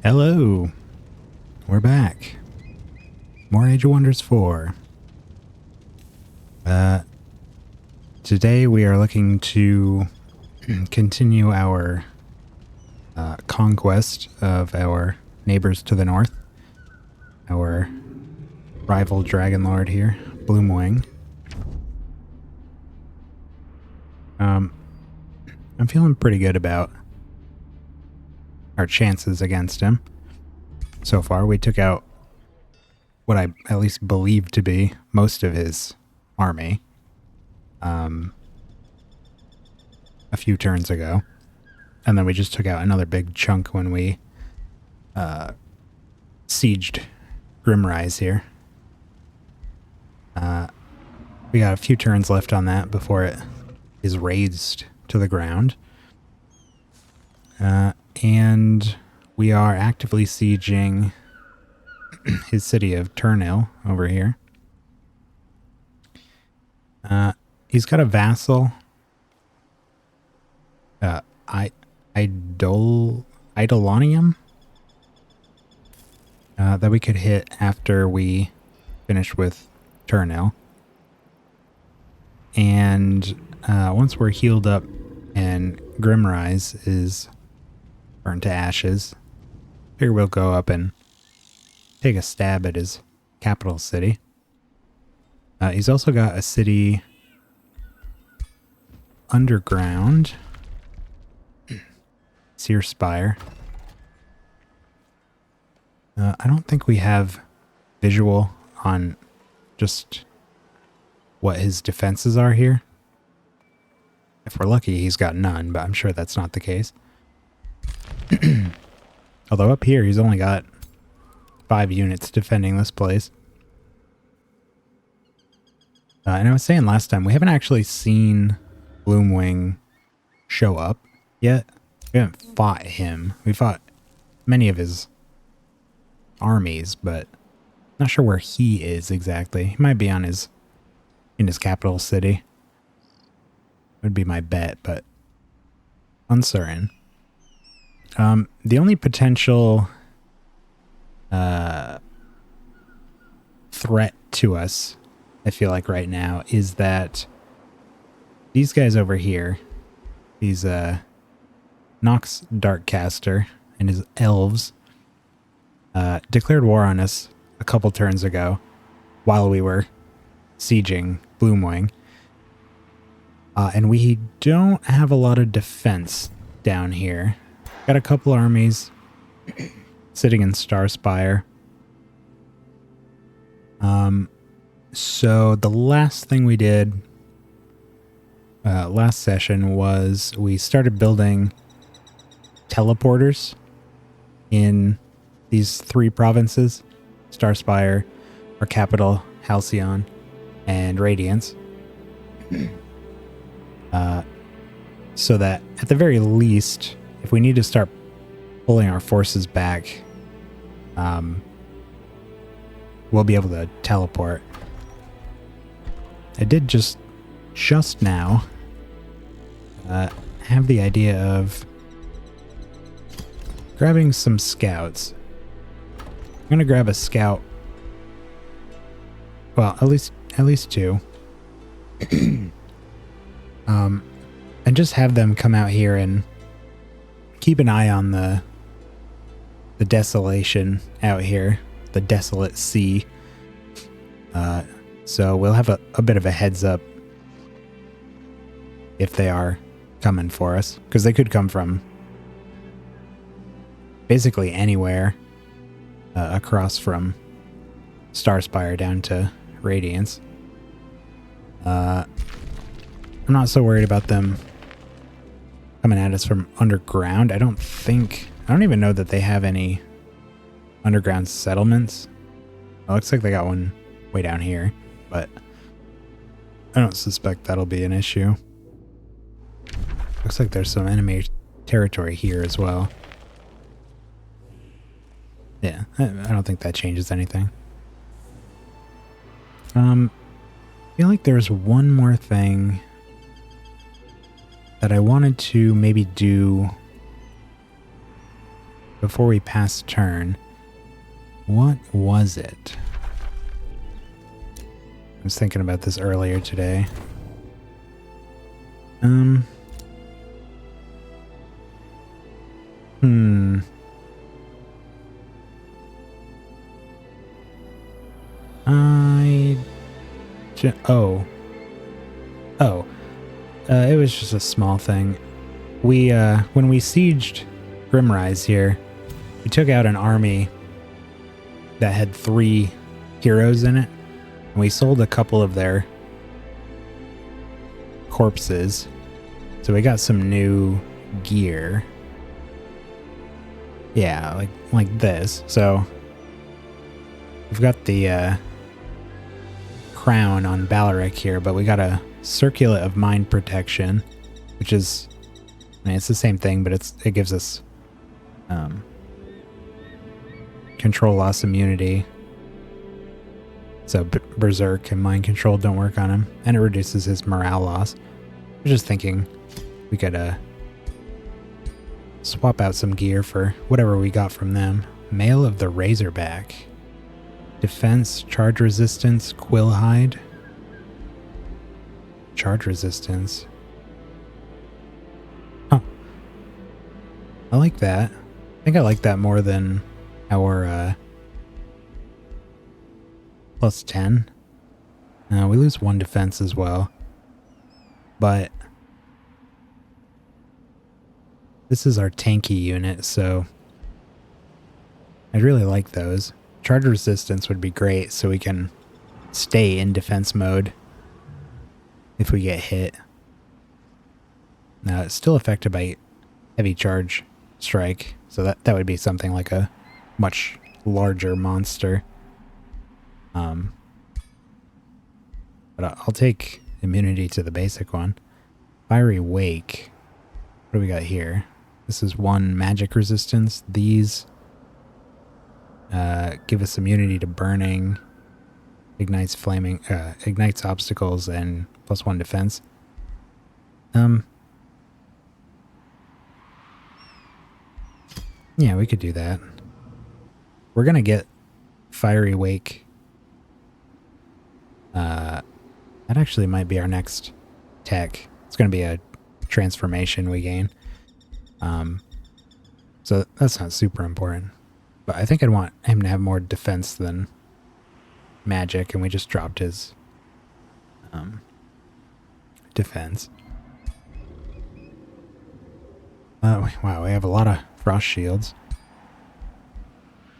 Hello, we're back. More Age of Wonders 4. Today we are looking to continue our conquest of our neighbors to the north. Our rival Dragon Lord here, Bloomwing. I'm feeling pretty good about our chances against him. So far, we took out what I at least believe to be most of his army a few turns ago. And then we just took out another big chunk when we sieged Grimrise here. We got a few turns left on that before it is razed to the ground. And we are actively sieging his city of Turnhill over here. He's got a vassal, Eidolonium, that we could hit after we finish with Turnhill. And once we're healed up and Grimrise is burned to ashes, here we'll go up and take a stab at his capital city. He's also got a city underground, Seer Spire. I don't think we have visual on just what his defenses are here. If we're lucky, he's got none, but I'm sure that's not the case. Although up here, he's only got 5 units defending this place. And I was saying last time, we haven't actually seen Bloomwing show up yet. We haven't fought him. We fought many of his armies, but not sure where he is exactly. He might be in his capital city. Would be my bet, but uncertain. The only potential threat to us, I feel like right now, is that these guys over here, these Nox Darkcaster and his elves, declared war on us a couple turns ago while we were sieging Bloomwing. And we don't have a lot of defense down here. Got a couple armies sitting in Starspire. So the last thing we did last session was we started building teleporters in these 3 provinces: Starspire, our capital, Halcyon, and Radiance. So that at the very least, if we need to start pulling our forces back, we'll be able to teleport. I did just now have the idea of grabbing some scouts. I'm gonna grab a scout. Well, at least 2. And just have them come out here and keep an eye on the desolation out here, the desolate sea. So we'll have a bit of a heads up if they are coming for us, because they could come from basically anywhere across from Starspire down to Radiance. I'm not so worried about them coming at us from underground. I don't even know that they have any underground settlements. It looks like they got one way down here, but I don't suspect that'll be an issue. Looks like there's some enemy territory here as well. Yeah, I don't think that changes anything. I feel like there's one more thing that I wanted to maybe do before we pass turn, what was it? I was thinking about this earlier today. It was just a small thing. We, when we sieged Grimrise here, we took out an army that had 3 heroes in it, and we sold a couple of their corpses. So we got some new gear. Yeah, like this. So we've got the crown on Balaric here, but we got a circlet of mind protection, which is, I mean, it's the same thing, but it gives us control loss immunity. So Berserk and Mind Control don't work on him, and it reduces his morale loss. I was just thinking we could swap out some gear for whatever we got from them. Mail of the Razorback. Defense, charge resistance, quill hide. Charge resistance. Huh. I like that. I think I like that more than our plus 10. We lose 1 defense as well. But this is our tanky unit, so I really like those. Charge resistance would be great so we can stay in defense mode if we get hit. Now, it's still affected by heavy charge strike, so that would be something like a much larger monster. But I'll take immunity to the basic one. Fiery Wake. What do we got here? This is 1 magic resistance. These give us immunity to burning, ignites obstacles, and plus 1 defense. Yeah, we could do that. We're gonna get Fiery Wake. That actually might be our next tech. It's gonna be a transformation we gain. So that's not super important. But I think I'd want him to have more defense than magic, and we just dropped his defense. Wow, we have a lot of frost shields.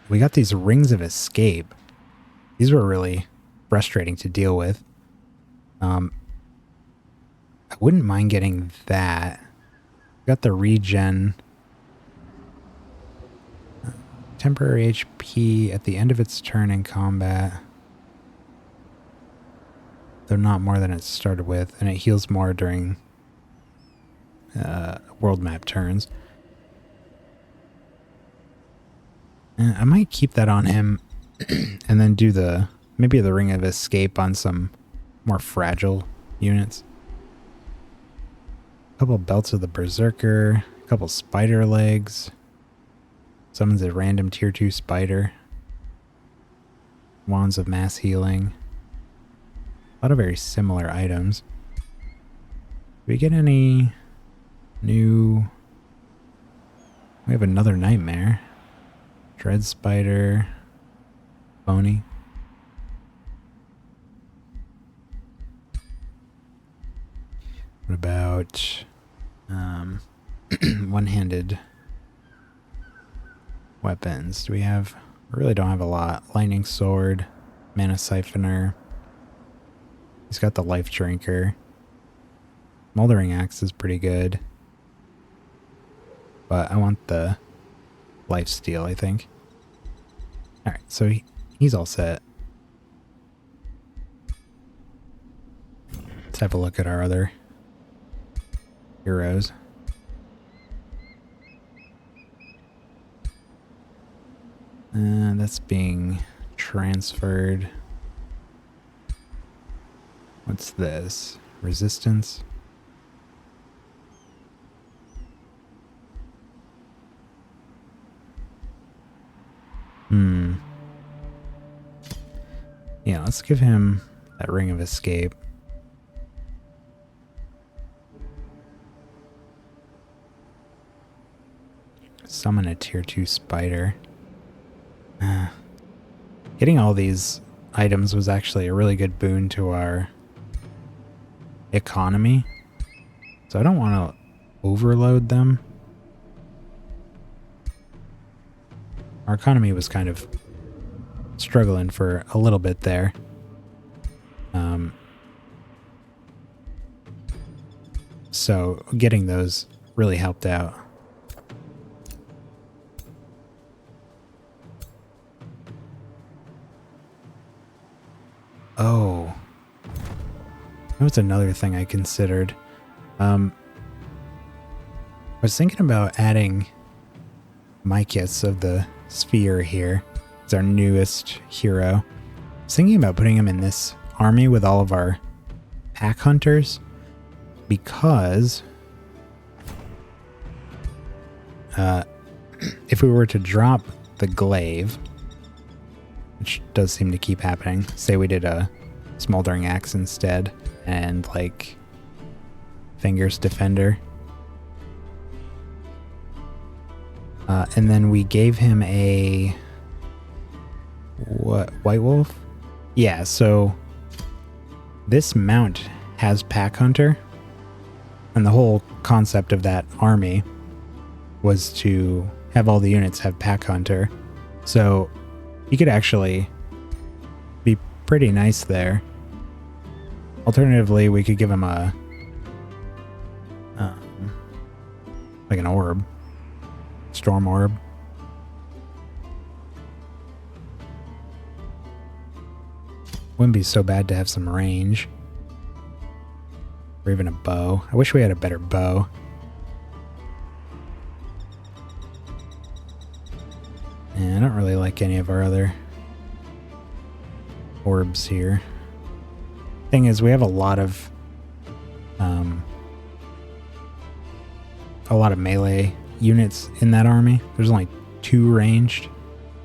We got these rings of escape. These were really frustrating to deal with. I wouldn't mind getting that. Got the regen. Temporary HP at the end of its turn in combat. Though not more than it started with. And it heals more during world map turns. I might keep that on him and then do maybe the Ring of Escape on some more fragile units. A couple belts of the Berserker, a couple spider legs. Summons a random tier 2 spider. Wands of mass healing. A lot of very similar items. Do we get any new... We have another nightmare. Dread spider. Bony. What about one-handed weapons? Do we have... We really don't have a lot. Lightning sword. Mana siphoner. He's got the life drinker. Smoldering axe is pretty good. But I want the life steal, I think. Alright, so he's all set. Let's have a look at our other heroes. That's being transferred. What's this? Resistance? Yeah, let's give him that ring of escape. Summon a tier 2 spider. Getting all these items was actually a really good boon to our economy. So I don't want to overload them. Our economy was kind of struggling for a little bit there. So getting those really helped out. Oh. That was another thing I considered. I was thinking about adding Mykius of the Sphere here. It's our newest hero. I was thinking about putting him in this army with all of our pack hunters because if we were to drop the glaive, which does seem to keep happening, say we did a smoldering axe instead and like Fingers Defender, and then we gave him a White Wolf? Yeah, so this mount has Pack Hunter, and the whole concept of that army was to have all the units have Pack Hunter. So he could actually be pretty nice there. Alternatively, we could give him a like an orb. Storm orb. Wouldn't be so bad to have some range. Or even a bow. I wish we had a better bow. Yeah, I don't really like any of our other orbs here. Thing is, we have a lot of melee units in that army. There's only 2 ranged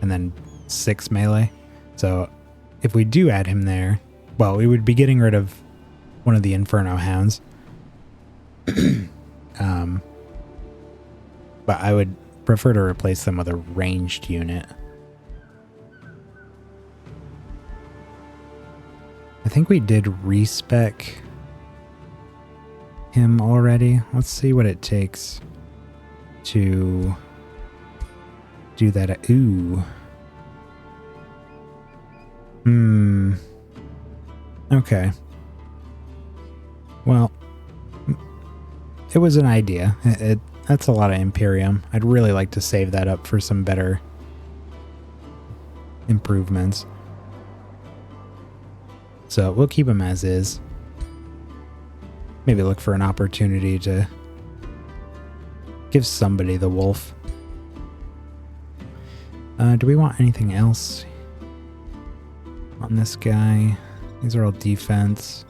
and then 6 melee. So if we do add him there, well, we would be getting rid of one of the Inferno Hounds. But I would prefer to replace them with a ranged unit. I think we did respec him already. Let's see what it takes to do that. Ooh. Okay. Well, it was an idea. That's a lot of Imperium. I'd really like to save that up for some better improvements. So we'll keep him as is. Maybe look for an opportunity to give somebody the wolf. Do we want anything else on this guy? These are all defense.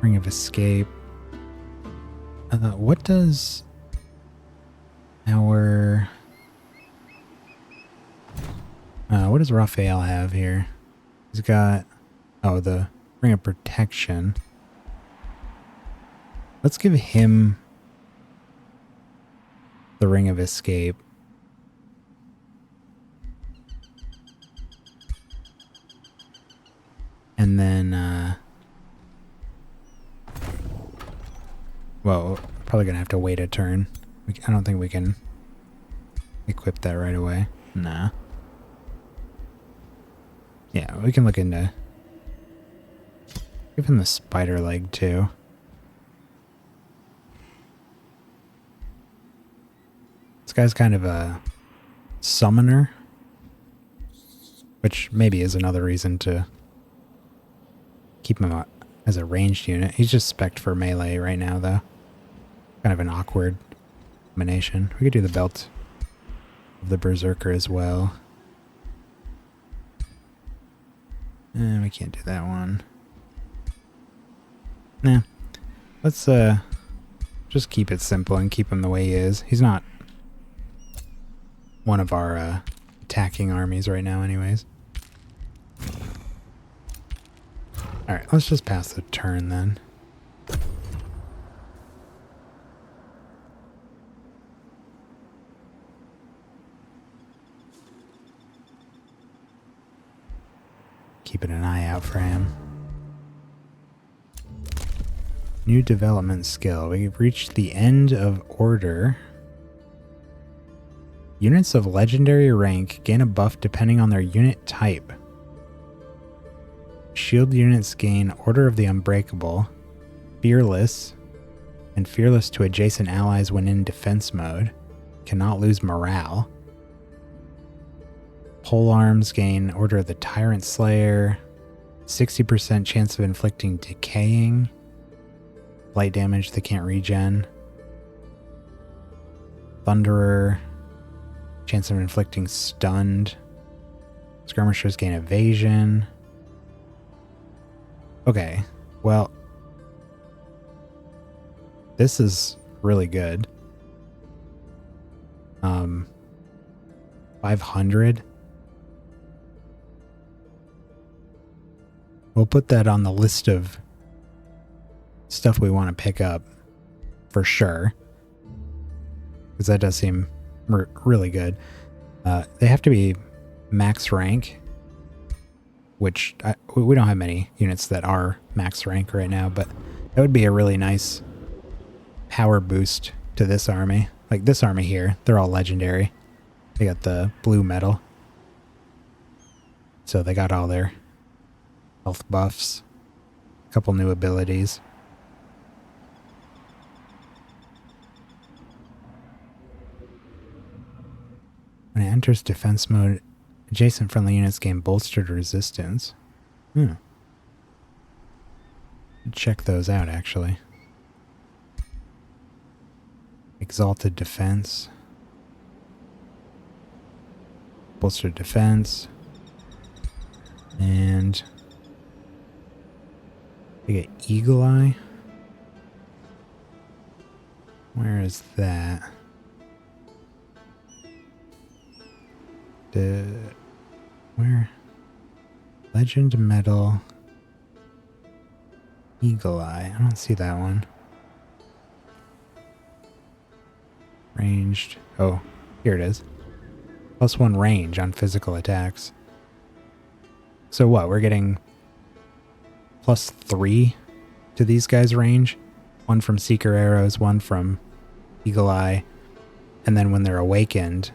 Ring of Escape. What does our... what does Raphael have here? He's got... Oh, the Ring of Protection. Let's give him the Ring of Escape. And then, well, probably gonna have to wait a turn. I don't think we can equip that right away. Nah. Yeah, we can look into... Give him the spider leg, too. This guy's kind of a summoner, which maybe is another reason to keep him as a ranged unit. He's just spec'd for melee right now, though. Kind of an awkward combination. We could do the belt of the Berserker as well. And we can't do that one. Nah. Let's just keep it simple and keep him the way he is. He's not one of our attacking armies right now anyways. Alright, let's just pass the turn then. Keeping an eye out for him. New development skill. We've reached the end of order. Units of legendary rank gain a buff depending on their unit type. Shield units gain Order of the Unbreakable, Fearless, and Fearless to adjacent allies when in defense mode. Cannot lose morale. Polearms gain Order of the Tyrant Slayer, 60% chance of inflicting decaying, light damage that can't regen. Thunderer, chance of inflicting stunned. Skirmishers gain evasion. Okay, well, this is really good. 500. We'll put that on the list of stuff we want to pick up for sure, because that does seem really good. They have to be max rank, which we don't have many units that are max rank right now, but that would be a really nice power boost to this army. Like this army here, they're all legendary. They got the blue metal, so they got all their health buffs, a couple new abilities. When it enters defense mode, adjacent friendly units gain bolstered resistance. Check those out, actually. Exalted defense. Bolstered defense. And we get Eagle Eye. Where is that? Where? Legend Metal. Eagle Eye. I don't see that one. Ranged. Oh, here it is. +1 range on physical attacks. So what? We're getting +3 to these guys' range. One from Seeker Arrows, one from Eagle Eye. And then when they're awakened,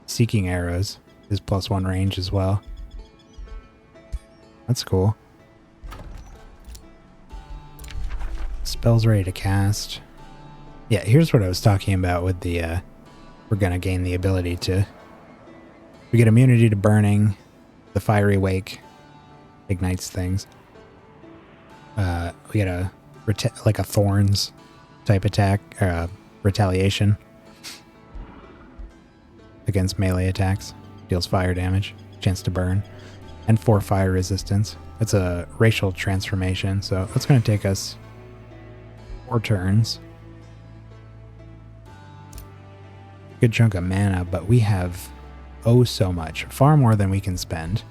Seeking Arrows is +1 range as well. That's cool. Spells ready to cast. Yeah, here's what I was talking about with the, we're gonna gain the ability to, we get immunity to burning, the Fiery Wake ignites things. We get a, like a Thorns type attack, retaliation against melee attacks. Deals fire damage, chance to burn, and 4 fire resistance. It's a racial transformation, so that's going to take us 4 turns. Good chunk of mana, but we have oh so much, far more than we can spend.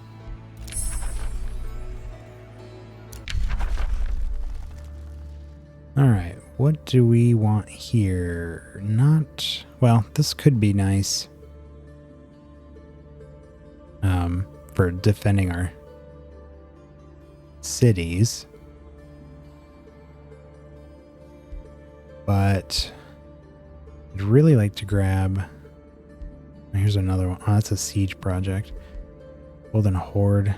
Alright, what do we want here? Not, well, this could be nice. For defending our cities. But I'd really like to grab, here's another one. Oh, that's a siege project. Golden Horde.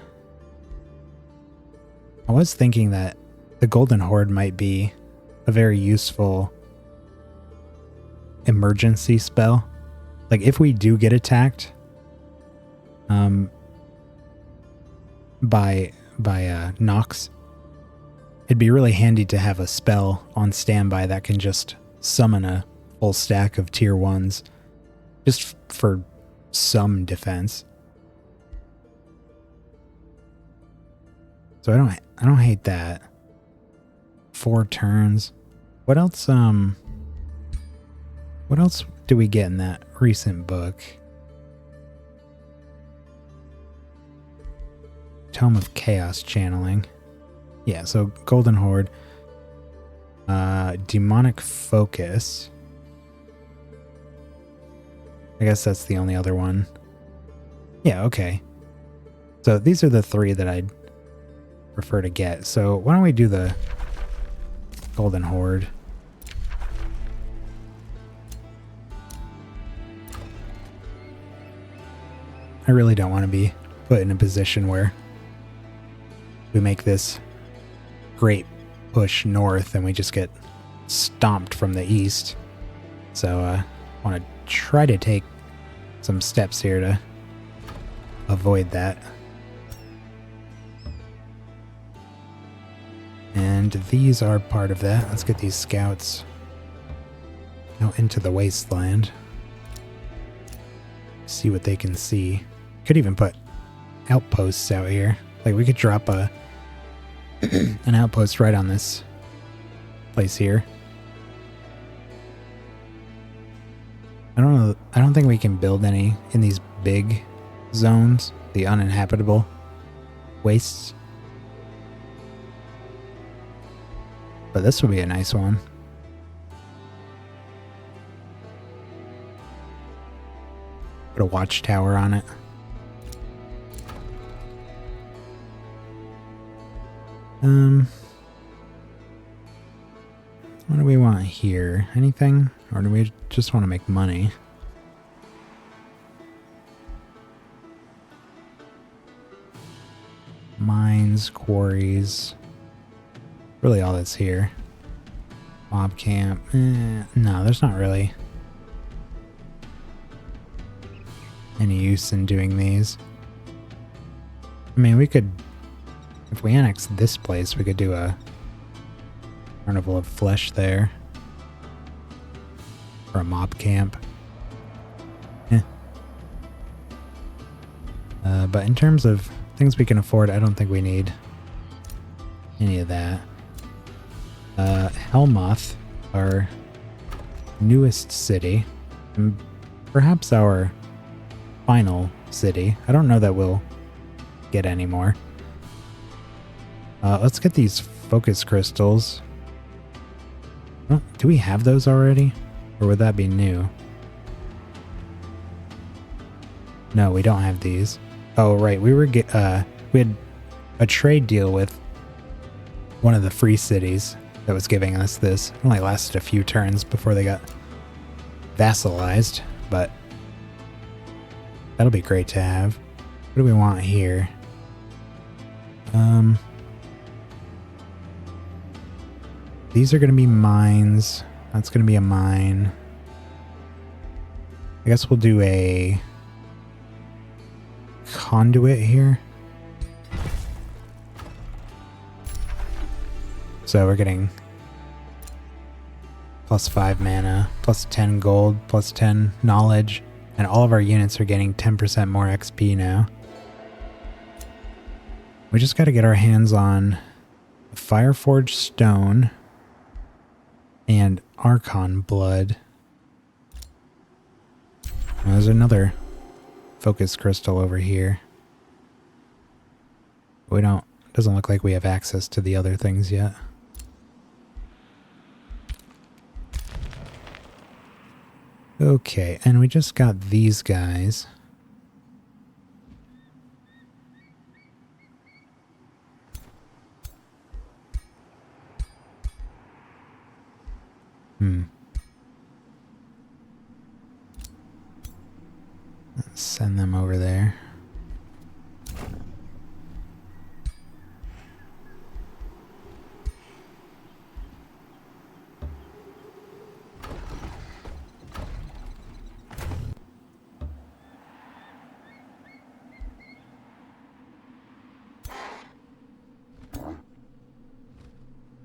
I was thinking that the Golden Horde might be a very useful emergency spell. Like if we do get attacked by Nox, it'd be really handy to have a spell on standby that can just summon a full stack of tier 1s just for some defense. So I don't hate that. 4 turns. What else What else do we get in that recent book? Tome of Chaos Channeling. Yeah, so Golden Horde. Demonic Focus. I guess that's the only other one. Yeah, okay. So these are the three that I'd prefer to get. So why don't we do the Golden Horde? I really don't want to be put in a position where we make this great push north and we just get stomped from the east. So I want to try to take some steps here to avoid that. And these are part of that. Let's get these scouts out into the wasteland. See what they can see. Could even put outposts out here. Like we could drop a an outpost right on this place here. I don't know. I don't think we can build any in these big zones, the uninhabitable wastes. But this would be a nice one. Put a watchtower on it. What do we want here? Anything? Or do we just want to make money? Mines, quarries. Really all that's here. Mob camp. No, there's not really any use in doing these. I mean, we could... If we annex this place, we could do a Carnival of Flesh there. Or a mob camp. But in terms of things we can afford, I don't think we need any of that. Helmoth, our newest city, and perhaps our final city. I don't know that we'll get any more. Let's get these focus crystals. Oh, do we have those already? Or would that be new? No, we don't have these. Oh, right. We had a trade deal with one of the free cities that was giving us this. It only lasted a few turns before they got vassalized, but that'll be great to have. What do we want here? These are going to be mines. That's going to be a mine. I guess we'll do a conduit here. So we're getting +5 mana, +10 gold, +10 knowledge, and all of our units are getting 10% more XP now. We just got to get our hands on Fireforged Stone and Archon Blood. Well, there's another focus crystal over here. Doesn't look like we have access to the other things yet. Okay, and we just got these guys. Let's send them over there.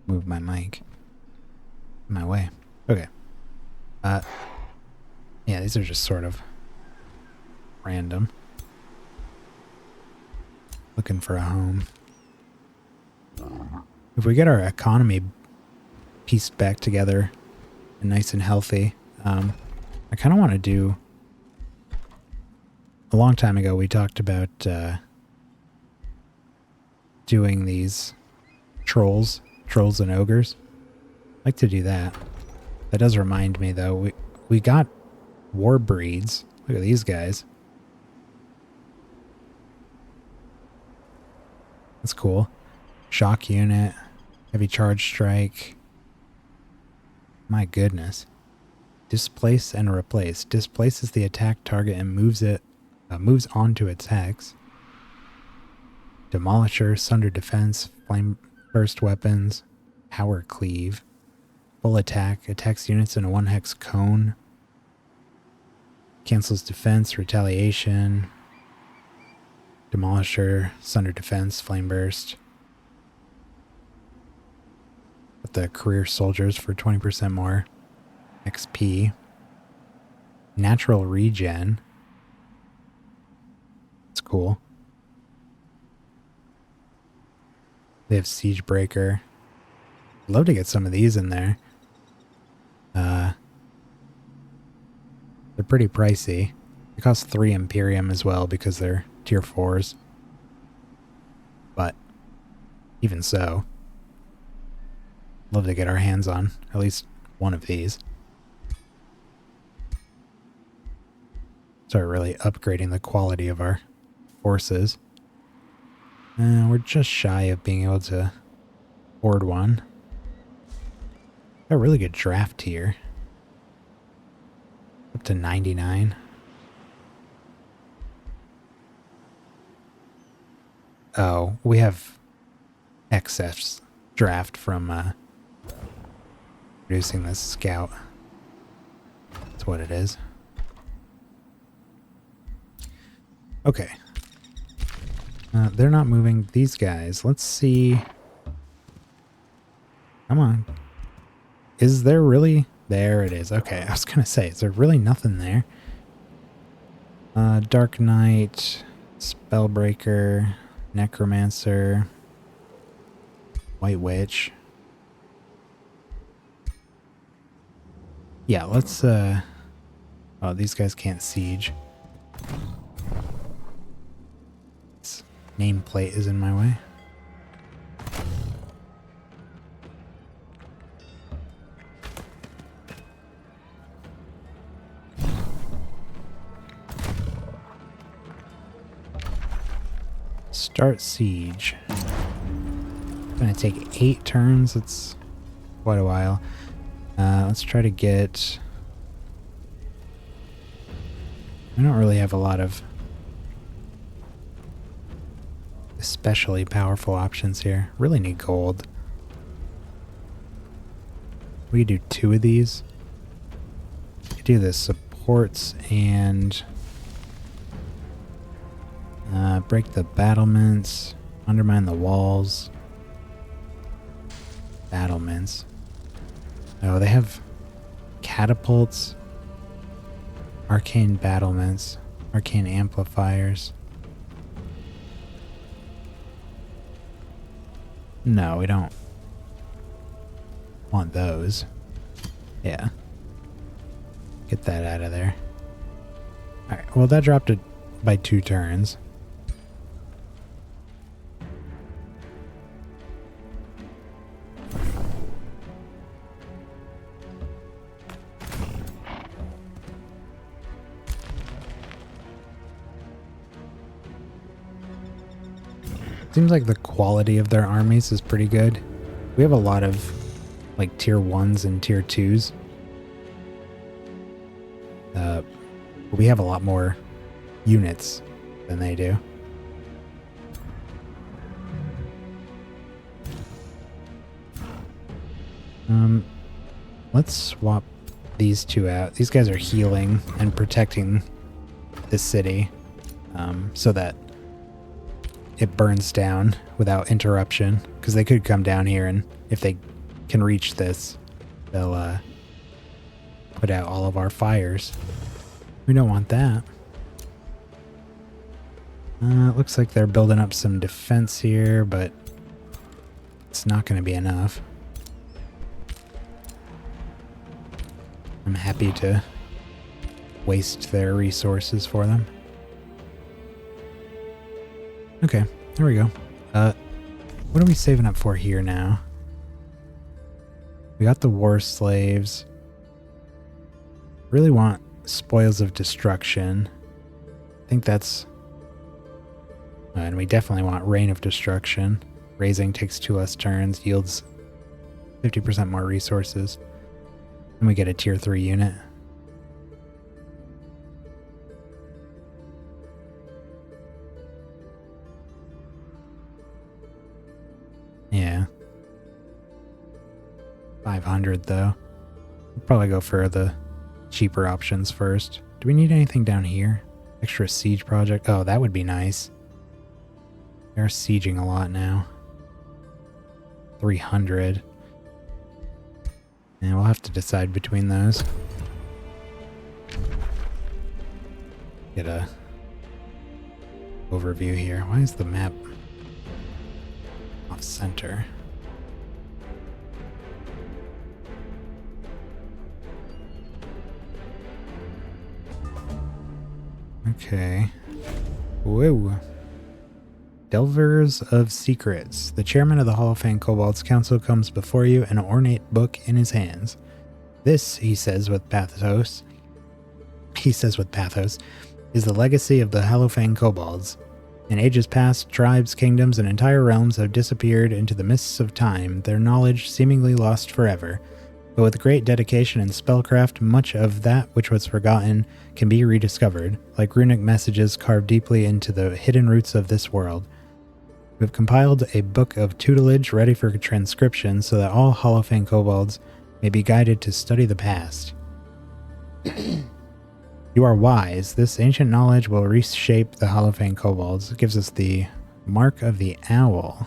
Move my mic my way. Okay. Yeah, these are just sort of random. Looking for a home. If we get our economy pieced back together and nice and healthy, I kind of want to do... A long time ago, we talked about doing these trolls and ogres. I'd like to do that. That does remind me, though, we got war breeds. Look at these guys. That's cool. Shock unit, heavy charge strike. My goodness. Displace and replace. Displaces the attack target and moves onto its hex. Demolisher, sunder defense, flame burst weapons, power cleave, full attack, attacks units in a 1 hex cone, cancels defense, retaliation, demolisher, sunder defense, flame burst. With the career soldiers for 20% more XP. Natural regen. That's cool. They have Siege Breaker. I'd love to get some of these in there. They're pretty pricey. They cost 3 Imperium as well because they're tier 4s. But even so, love to get our hands on at least one of these. Start really upgrading the quality of our forces. We're just shy of being able to afford one. Got a really good draft here. Up to 99. Oh, we have excess draft from producing this scout. That's what it is. Okay. They're not moving these guys. Let's see. Come on. Is there really? There it is. Okay, I was going to say, is there really nothing there? Dark Knight, Spellbreaker, Necromancer, White Witch. Yeah, let's, oh, these guys can't siege. This nameplate is in my way. Start siege. It's gonna take 8 turns. It's quite a while. Let's try to get... I don't really have a lot of especially powerful options here. Really need gold. We could do 2 of these. We could do the supports and break the battlements, undermine the walls. Battlements. Oh, they have catapults, arcane battlements, arcane amplifiers. No, we don't want those. Yeah. Get that out of there. Alright, well that dropped it by 2 turns. Seems like the quality of their armies is pretty good. We have a lot of like tier 1s and tier 2s. But we have a lot more units than they do. Let's swap these 2 out. These guys are healing and protecting the city, so that it burns down without interruption, because they could come down here and if they can reach this, they'll put out all of our fires. We don't want that. It looks like they're building up some defense here, but it's not going to be enough. I'm happy to waste their resources for them. Okay, there we go. What are we saving up for here now? We got the war slaves. Really want spoils of destruction. I think that's... and we definitely want Reign of Destruction. Raising takes 2 less turns, yields 50% more resources. And we get a tier 3 unit. Yeah. 500 though. We'll probably go for the cheaper options first. Do we need anything down here? Extra siege project? Oh, that would be nice. They're sieging a lot now. 300. And we'll have to decide between those. Get a overview here. Why is the map off center? Okay. Whoa. Delvers of Secrets. The chairman of the Hallowfang Kobolds Council comes before you, an ornate book in his hands. This, he says with pathos, is the legacy of the Hallowfang Kobolds. In ages past, tribes, kingdoms, and entire realms have disappeared into the mists of time, their knowledge seemingly lost forever. But with great dedication and spellcraft, much of that which was forgotten can be rediscovered, like runic messages carved deeply into the hidden roots of this world. We have compiled a book of tutelage ready for transcription so that all Hallowfang kobolds may be guided to study the past. You are wise. This ancient knowledge will reshape the Hallowfang kobolds. It gives us the Mark of the Owl,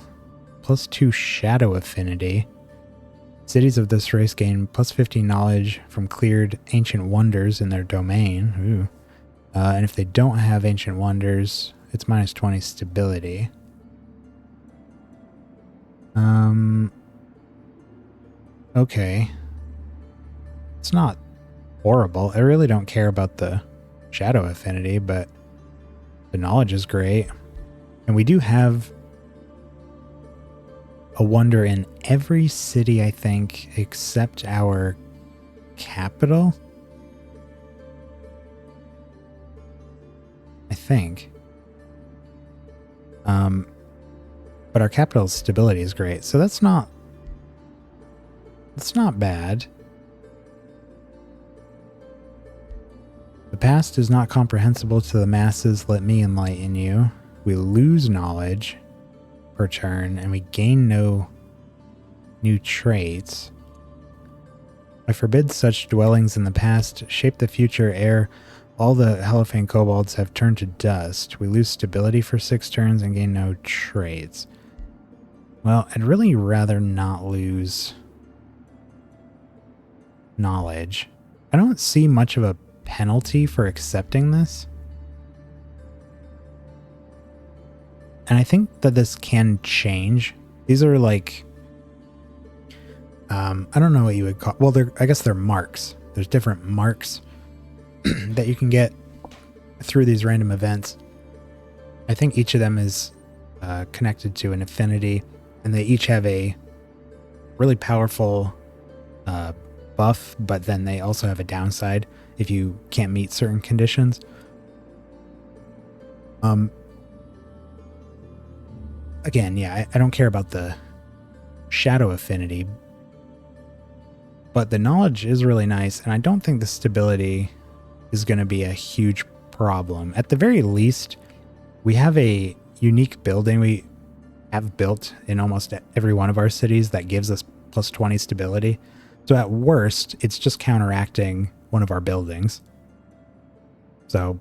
+2 shadow affinity. Cities of this race gain +50 knowledge from cleared ancient wonders in their domain. Ooh. And if they don't have ancient wonders, it's -20 stability. Okay. It's not horrible. I really don't care about the shadow affinity, but the knowledge is great. And we do have a wonder in every city, I think, except our capital. I think. But our capital's stability is great, so that's not bad. The past is not comprehensible to the masses. Let me enlighten you. We lose knowledge per turn, and we gain no new traits. I forbid such dwellings in the past. Shape the future ere all the Hallowfang kobolds have turned to dust. We lose stability for 6 turns and gain no traits. Well, I'd really rather not lose knowledge. I don't see much of a penalty for accepting this. And I think that this can change. These are like, I don't know what you would call, well, I guess they're marks. There's different marks that you can get through these random events. I think each of them is connected to an affinity, and they each have a really powerful buff, but then they also have a downside if you can't meet certain conditions. Again, yeah, I don't care about the shadow affinity, but the knowledge is really nice, and I don't think the stability is going to be a huge problem. At the very least, we have a unique building we have built in almost every one of our cities that gives us +20 stability. So at worst, it's just counteracting one of our buildings. So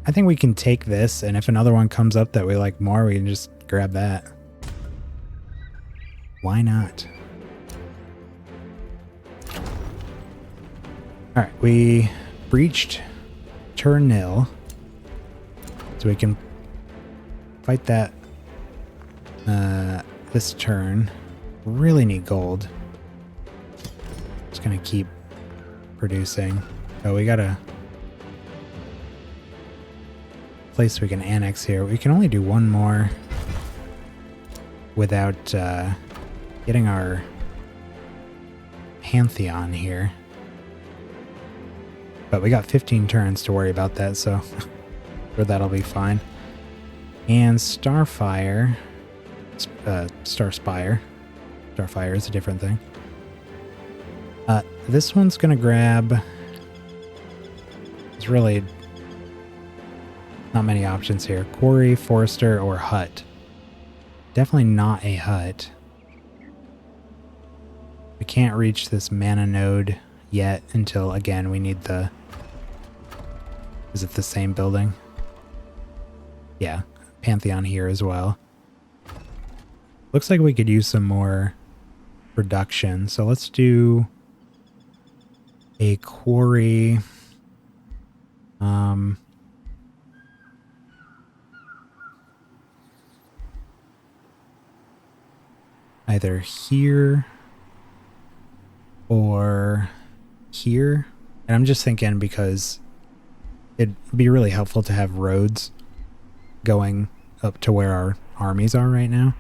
I think we can take this, and if another one comes up that we like more, we can just grab that. Why not? Alright, we breached turn nil. So we can fight that this turn. Really need gold. Just gonna keep producing. Oh, we got a place we can annex here. We can only do one more without getting our Pantheon here. But we got 15 turns to worry about that, so sure that'll be fine. And Starfire, Starspire. Starfire is a different thing. This one's gonna grab. There's really not many options here. Quarry, Forester, or Hut. Definitely not a Hut. We can't reach this mana node yet until, again, we need the... Is it the same building? Yeah, Pantheon here as well. Looks like we could use some more production. So let's do a quarry. Either here or here. And I'm just thinking because it'd be really helpful to have roads going up to where our armies are right now.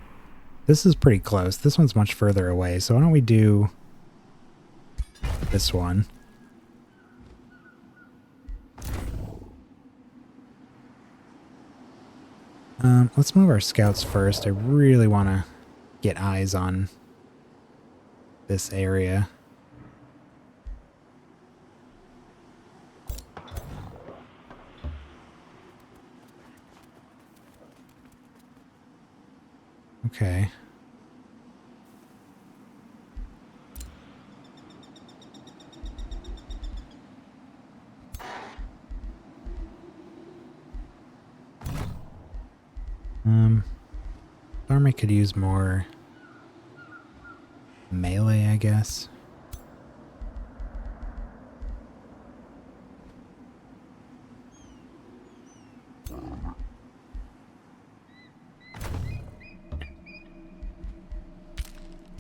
This is pretty close. This one's much further away. So why don't we do this one? Let's move our scouts first. I really want to get eyes on this area. Okay. Army could use more melee, I guess.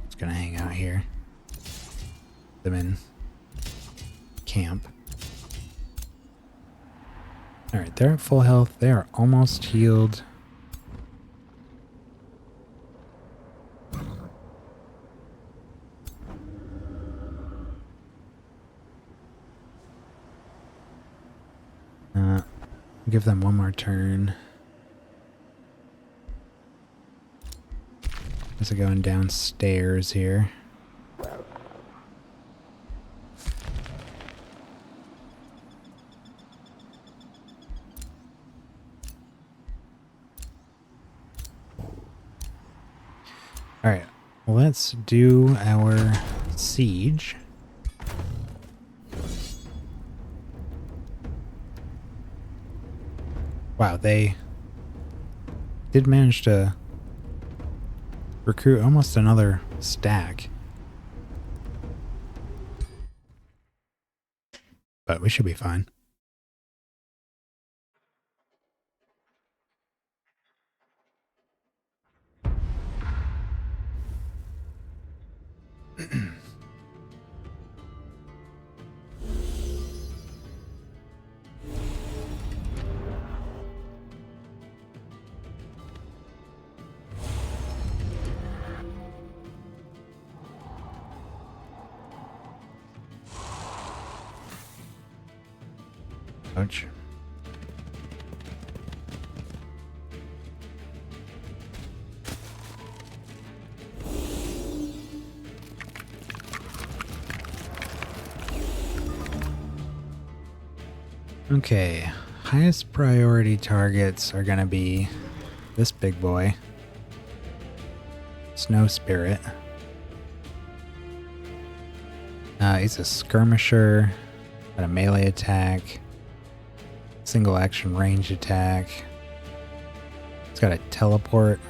It's gonna hang out here. Them in camp. Alright, they're at full health. They are almost healed. Give them one more turn. As I'm going downstairs here. Alright, let's do our siege. Wow, they did manage to recruit almost another stack. But we should be fine. Ouch. Okay, highest priority targets are gonna be this big boy, Snow Spirit. He's a skirmisher, got a melee attack, single action range attack. He's got a teleport.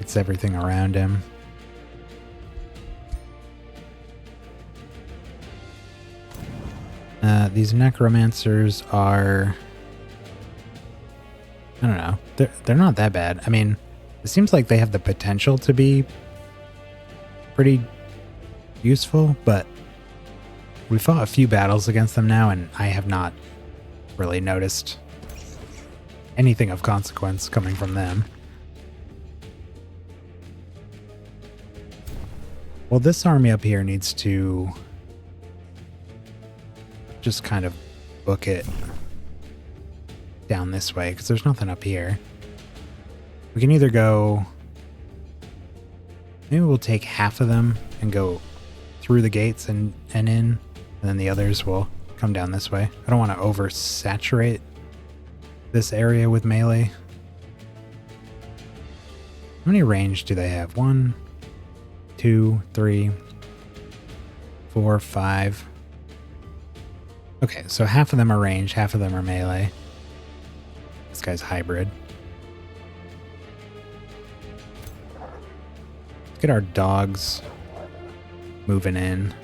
It's everything around him. These necromancers are, I don't know, they're not that bad. I mean, it seems like they have the potential to be pretty useful, but We fought a few battles against them now, and I have not really noticed anything of consequence coming from them. Well, this army up here needs to just kind of book it down this way, because there's nothing up here. We can either go... Maybe we'll take half of them and go through the gates and in, and then the others will come down this way. I don't want to oversaturate this area with melee. How many range do they have? 1, 2, 3, 4, 5. Okay, so half of them are range, half of them are melee. This guy's hybrid. Let's get our dogs moving in.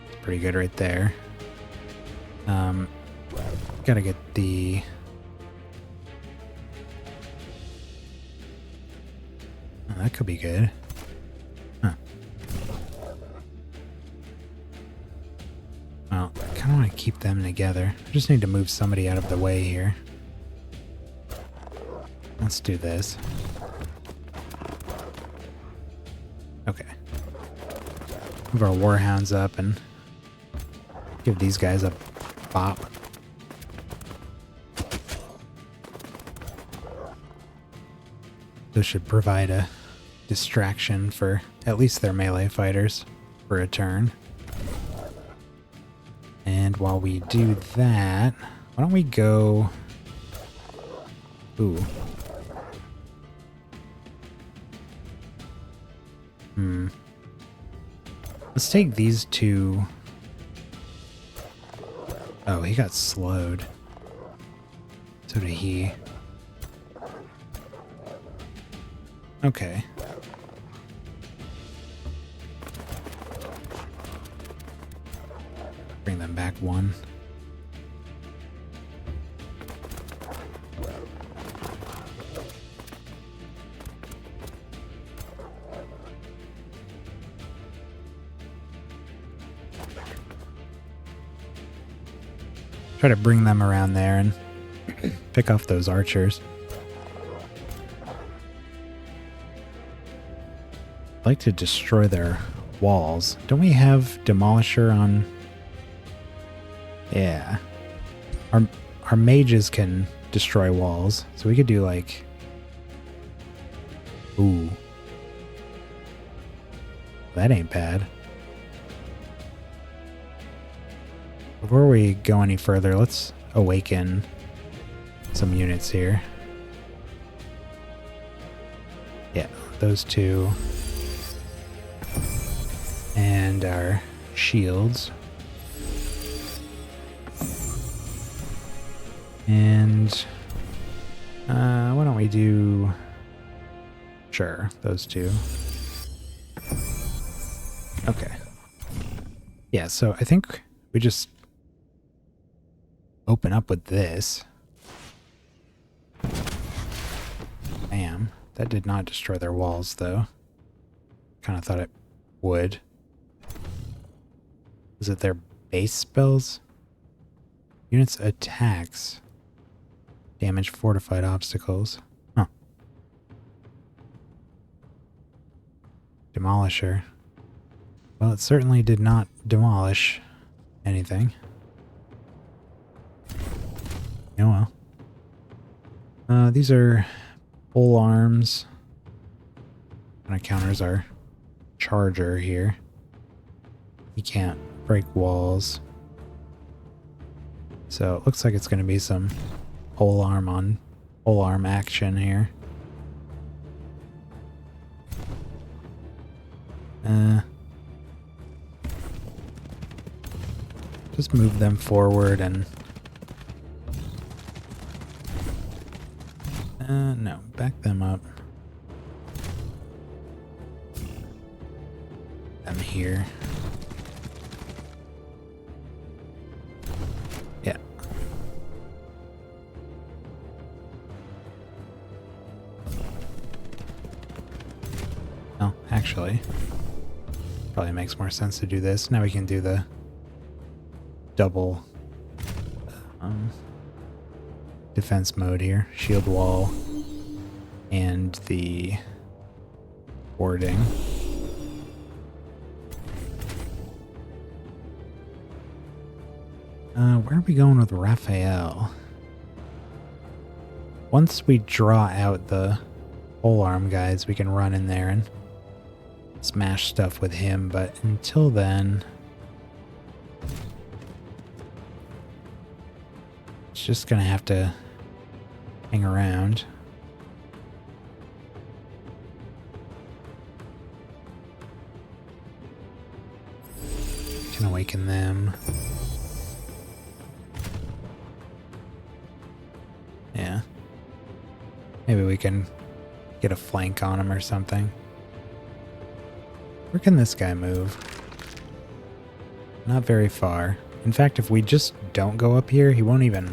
It's pretty good right there. Gotta get the... Oh, that could be good. Huh. Well, I kind of want to keep them together. I just need to move somebody out of the way here. Let's do this. Okay. Move our warhounds up and give these guys a bop. This should provide a distraction for at least their melee fighters for a turn. And while we do that, why don't we go... Ooh. Let's take these two... Oh, he got slowed. So did he. Okay. Bring them back one. Try to bring them around there and pick off those archers. I'd like to destroy their walls. Don't we have Demolisher on? Yeah. Our mages can destroy walls. So we could do like... Ooh. That ain't bad. Before we go any further, let's awaken some units here. Yeah, those two. And our shields. And why don't we do... Sure, those two. Okay. Yeah, so I think we just open up with this. Bam. That did not destroy their walls, though. Kind of thought it would. Is it their base spells? Units attacks. Damage fortified obstacles. Huh. Demolisher. Well, it certainly did not demolish anything. Oh well. These are pole arms. Kind of counters our charger here. He can't break walls. So it looks like it's going to be some pole arm on pole arm action here. Just move them forward and... no, back them up. Them here. Yeah. Oh, actually. Probably makes more sense to do this. Now we can do the double defense mode here. Shield wall and the warding. Where are we going with Raphael? Once we draw out the polearm guys, we can run in there and smash stuff with him, but until then, it's just gonna have to hang around. Can awaken them. Yeah. Maybe we can get a flank on him or something. Where can this guy move? Not very far. In fact, if we just don't go up here, he won't even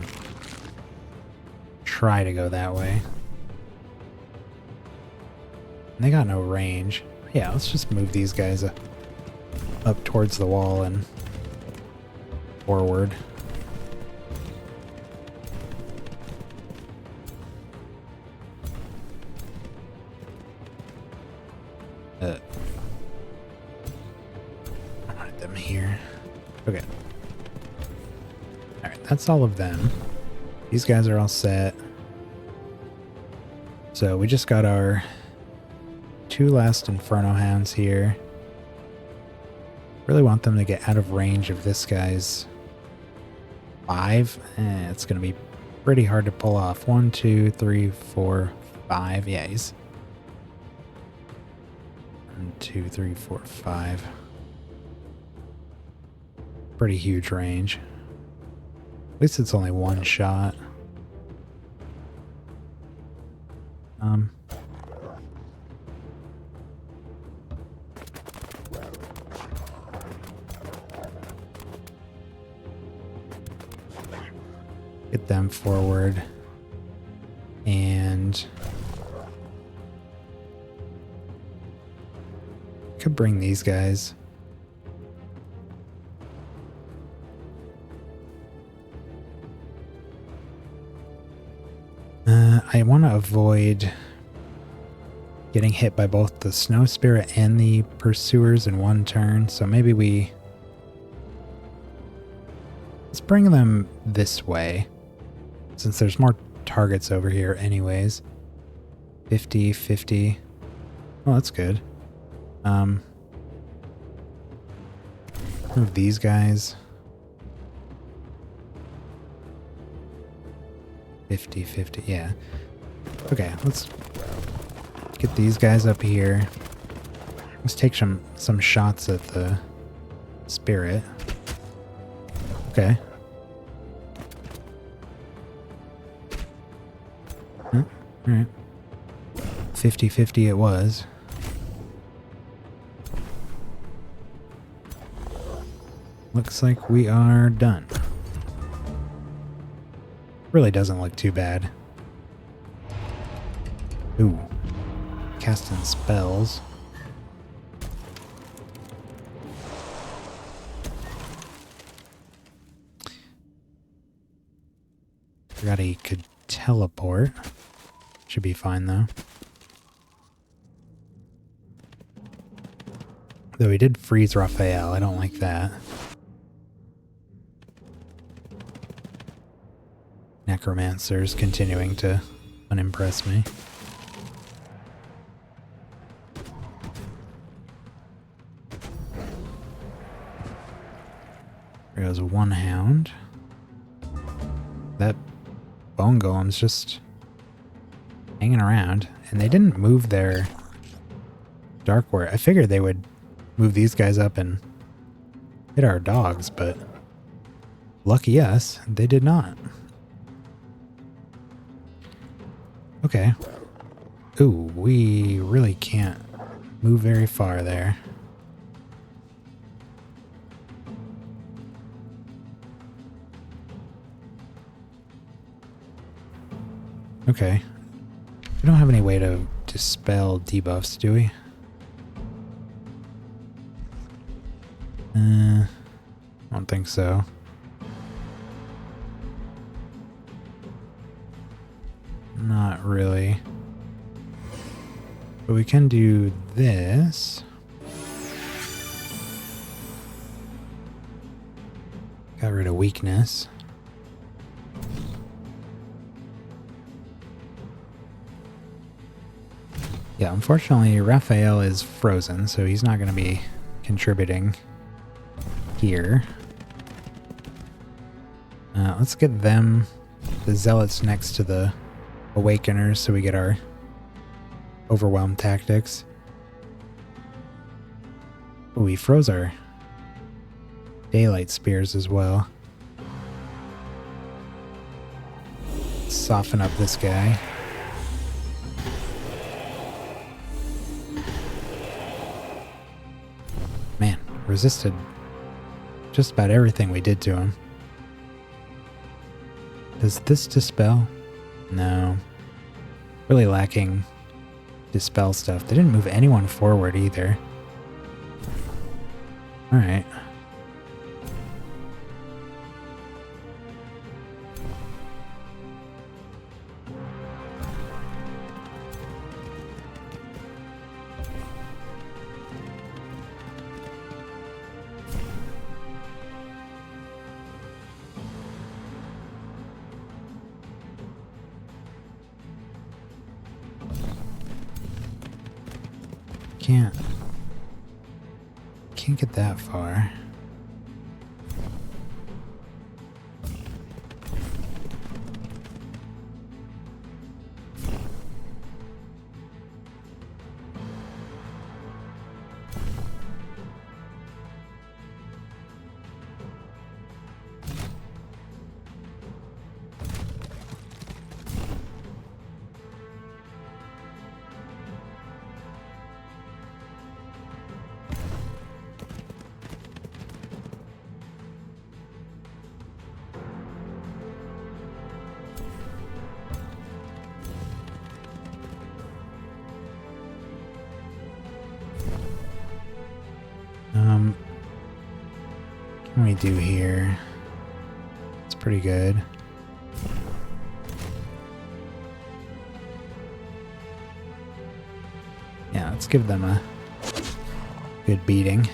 try to go that way. And they got no range. Yeah, let's just move these guys up towards the wall and forward. I wanted them here. Okay. Alright, that's all of them. These guys are all set. So we just got our 2 last Inferno Hounds here. Really want them to get out of range of this guy's 5. It's going to be pretty hard to pull off. 1, 2, 3, 4, 5. Yeah, he's 1, 2, 3, 4, 5. Pretty huge range. At least it's only one shot. Get them forward. And could bring these guys. I want to avoid getting hit by both the Snow Spirit and the Pursuers in one turn, so maybe let's bring them this way, since there's more targets over here anyways. 50, 50. Oh, that's good. Move these guys. 50, 50, yeah. Okay, let's get these guys up here. Let's take some shots at the spirit. Okay. Alright. 50-50 it was. Looks like we are done. Really doesn't look too bad. Ooh. Casting spells. Forgot he could teleport. Should be fine though. Though he did freeze Raphael, I don't like that. Necromancer's continuing to unimpress me. There goes one hound. That bone golem's just hanging around, and they didn't move their dark ward. I figured they would move these guys up and hit our dogs, but lucky us, they did not. Okay. Ooh, we really can't move very far there. Okay. We don't have any way to dispel debuffs, do we? I don't think so. Not really. But we can do this. Got rid of weakness. Yeah, unfortunately, Raphael is frozen, so he's not going to be contributing here. Let's get them, the zealots, next to the awakeners, so we get our overwhelm tactics. Oh, we froze our daylight spears as well. Soften up this guy. Man, resisted just about everything we did to him. Does this dispel? No. Really lacking dispel stuff. They didn't move anyone forward either. Alright. Can't get that far. What can we do here? It's pretty good. Yeah, let's give them a good beating.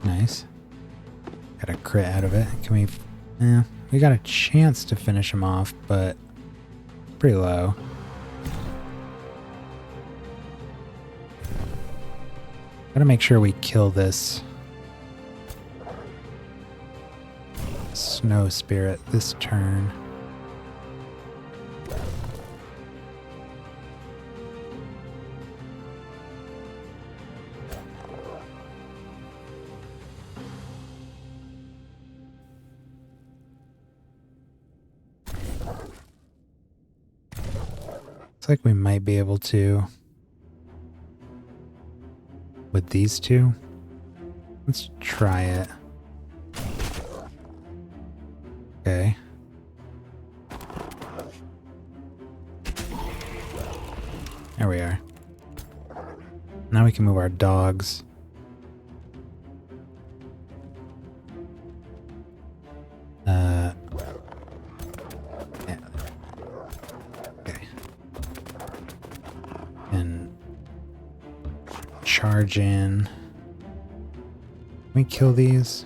Nice. Got a crit out of it. Can we... Yeah, we got a chance to finish him off, but pretty low. Gotta make sure we kill this snow spirit this turn. Looks like we might be able to with these two. Let's try it. Okay. There we are. Now we can move our dogs. Yeah. Okay. And charge in. Can we kill these?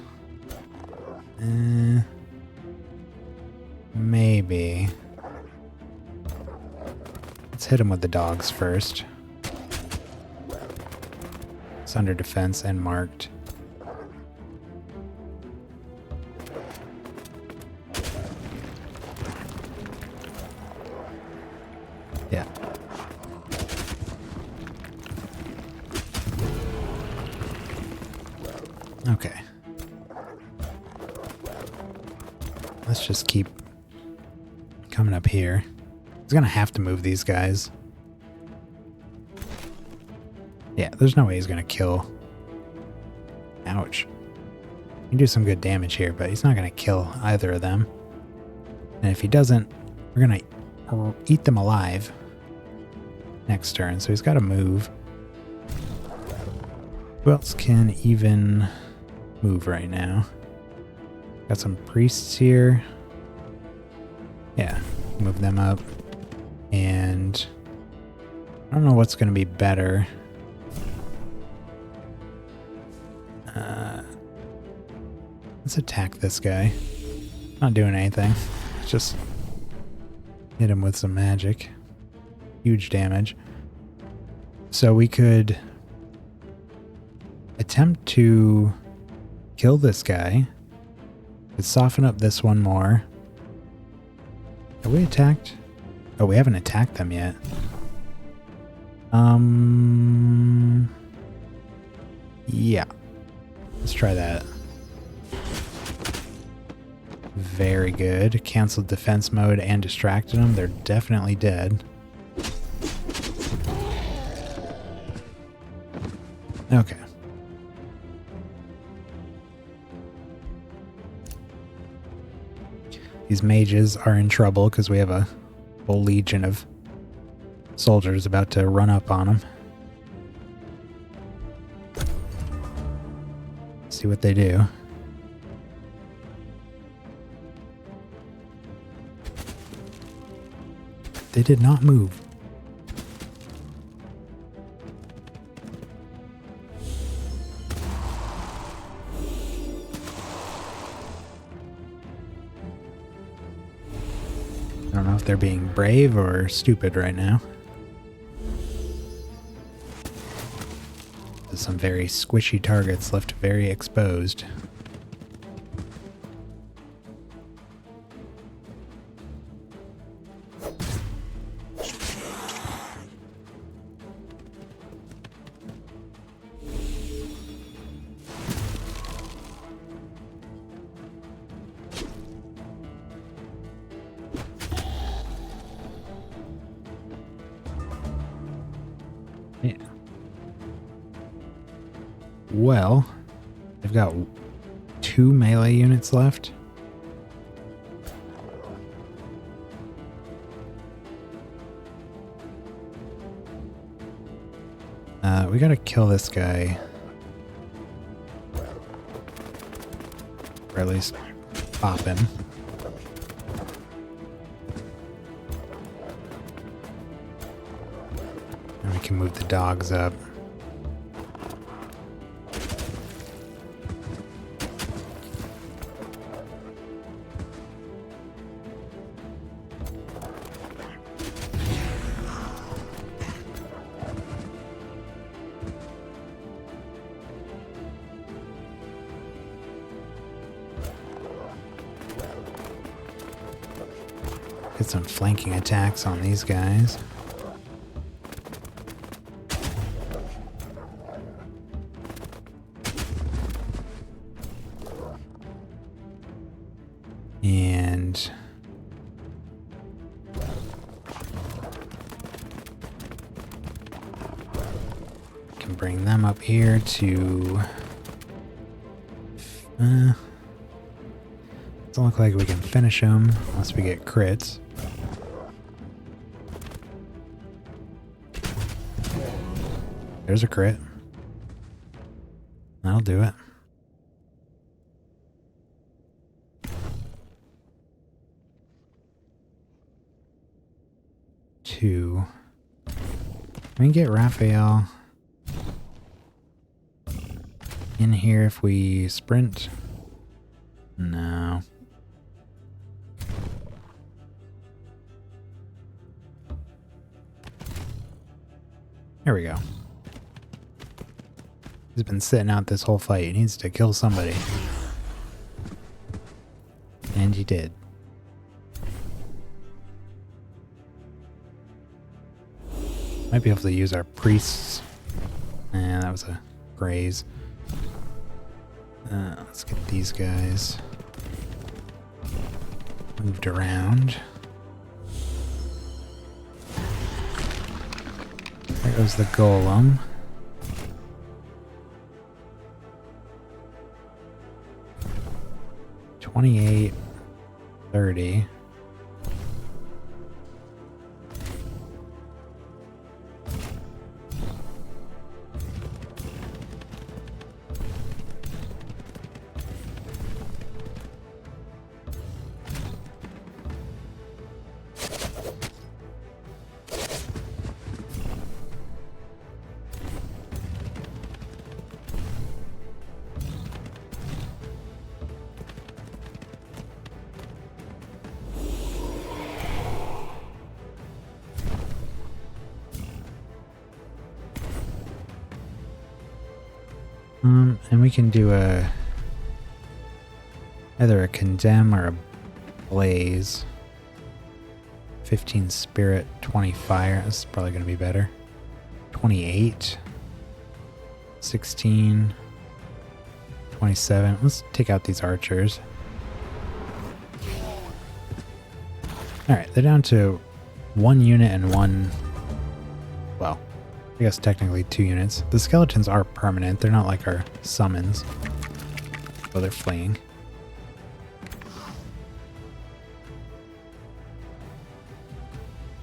Maybe. Let's hit him with the dogs first. It's under defense and marked. Yeah. Okay. Let's just keep coming up here. He's gonna have to move these guys. Yeah, there's no way he's gonna kill. Ouch. He can do some good damage here, but he's not gonna kill either of them. And if he doesn't, we're going to eat them alive next turn. So he's got to move. Who else can even move right now? Got some priests here. Yeah, move them up. And I don't know what's going to be better. Let's attack this guy. Not doing anything. Just hit him with some magic. Huge damage. So we could attempt to kill this guy. Could soften up this one more. Have we attacked? Oh, we haven't attacked them yet. Yeah. Let's try that. Very good. Canceled defense mode and distracted them. They're definitely dead. Okay. These mages are in trouble because we have a whole legion of soldiers about to run up on them. See what they do. They did not move. I don't know if they're being brave or stupid right now. There's some very squishy targets left very exposed. Yeah. Well, they've got 2 melee units left. We gotta kill this guy. Or at least pop him. And we can move the dogs up. Get some flanking attacks on these guys. And can bring them up here to doesn't look like we can finish them unless we get crits. There's a crit. That'll do it. Two. We can get Raphael in here if we sprint. No. There we go. He's been sitting out this whole fight. He needs to kill somebody. And he did. Might be able to use our priests. Yeah, that was a graze. Let's get these guys moved around. There goes the golem. $28, $30. And we can do either a condemn or a blaze. 15 spirit, 20 fire. This is probably going to be better. 28. 16. 27. Let's take out these archers. Alright, they're down to 1 unit and 1... Well, I guess technically 2 units. The skeletons are permanent. They're not like our summons. So they're fleeing.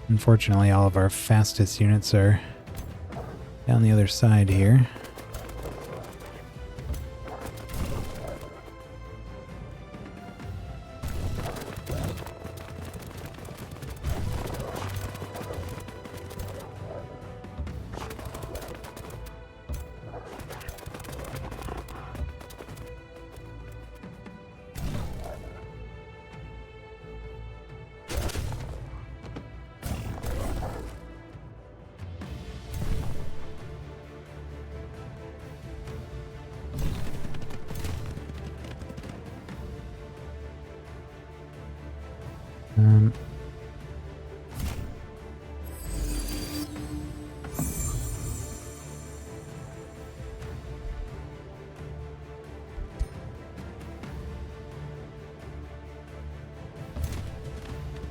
Unfortunately, all of our fastest units are down the other side here.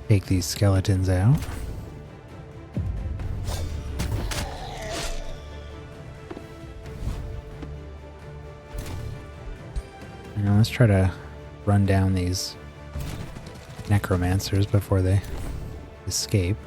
Take these skeletons out. And let's try to run down these necromancers before they escape.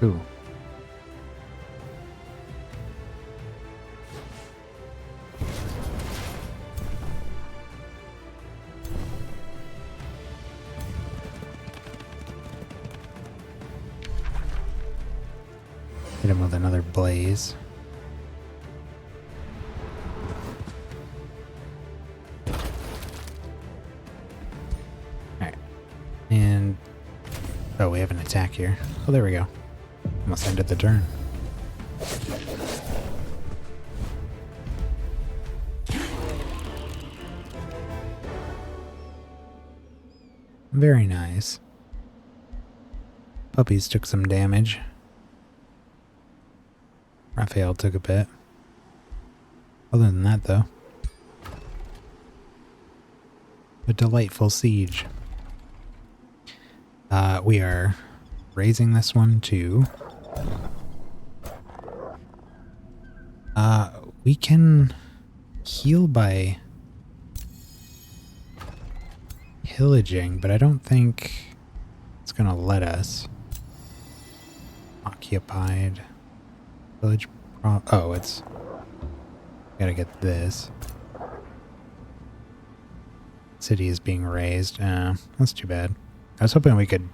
Ooh. Hit him with another blaze. Alright. And... oh, we have an attack here. Oh, there we go. Almost ended the turn. Very nice. Puppies took some damage. Raphael took a bit. Other than that, though, a delightful siege. We are raising this one to... we can heal by pillaging, but I don't think it's gonna let us. Occupied. Village oh, it's... gotta get this. City is being raised. That's too bad. I was hoping we could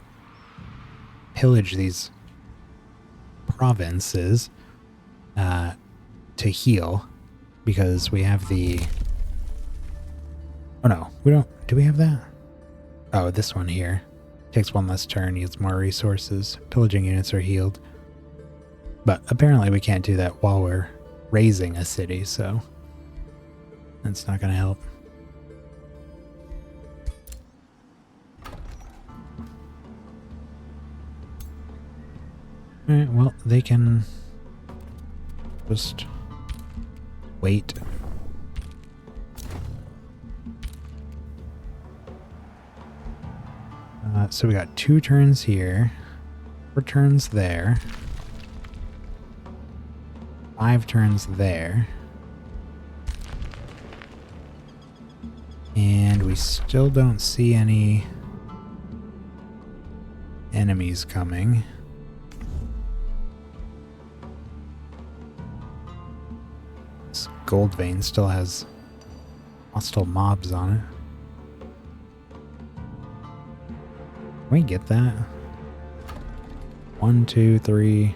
pillage these provinces to heal, because we have the... oh no, we don't... do we have that? Oh, this one here. Takes 1 less turn, yields more resources. Pillaging units are healed. But apparently we can't do that while we're raising a city, so that's not going to help. Alright, well, they can just wait. So we got 2 turns here, 4 turns there, 5 turns there, and we still don't see any enemies coming. This gold vein still has hostile mobs on it. Can we get that? 1, 2, 3,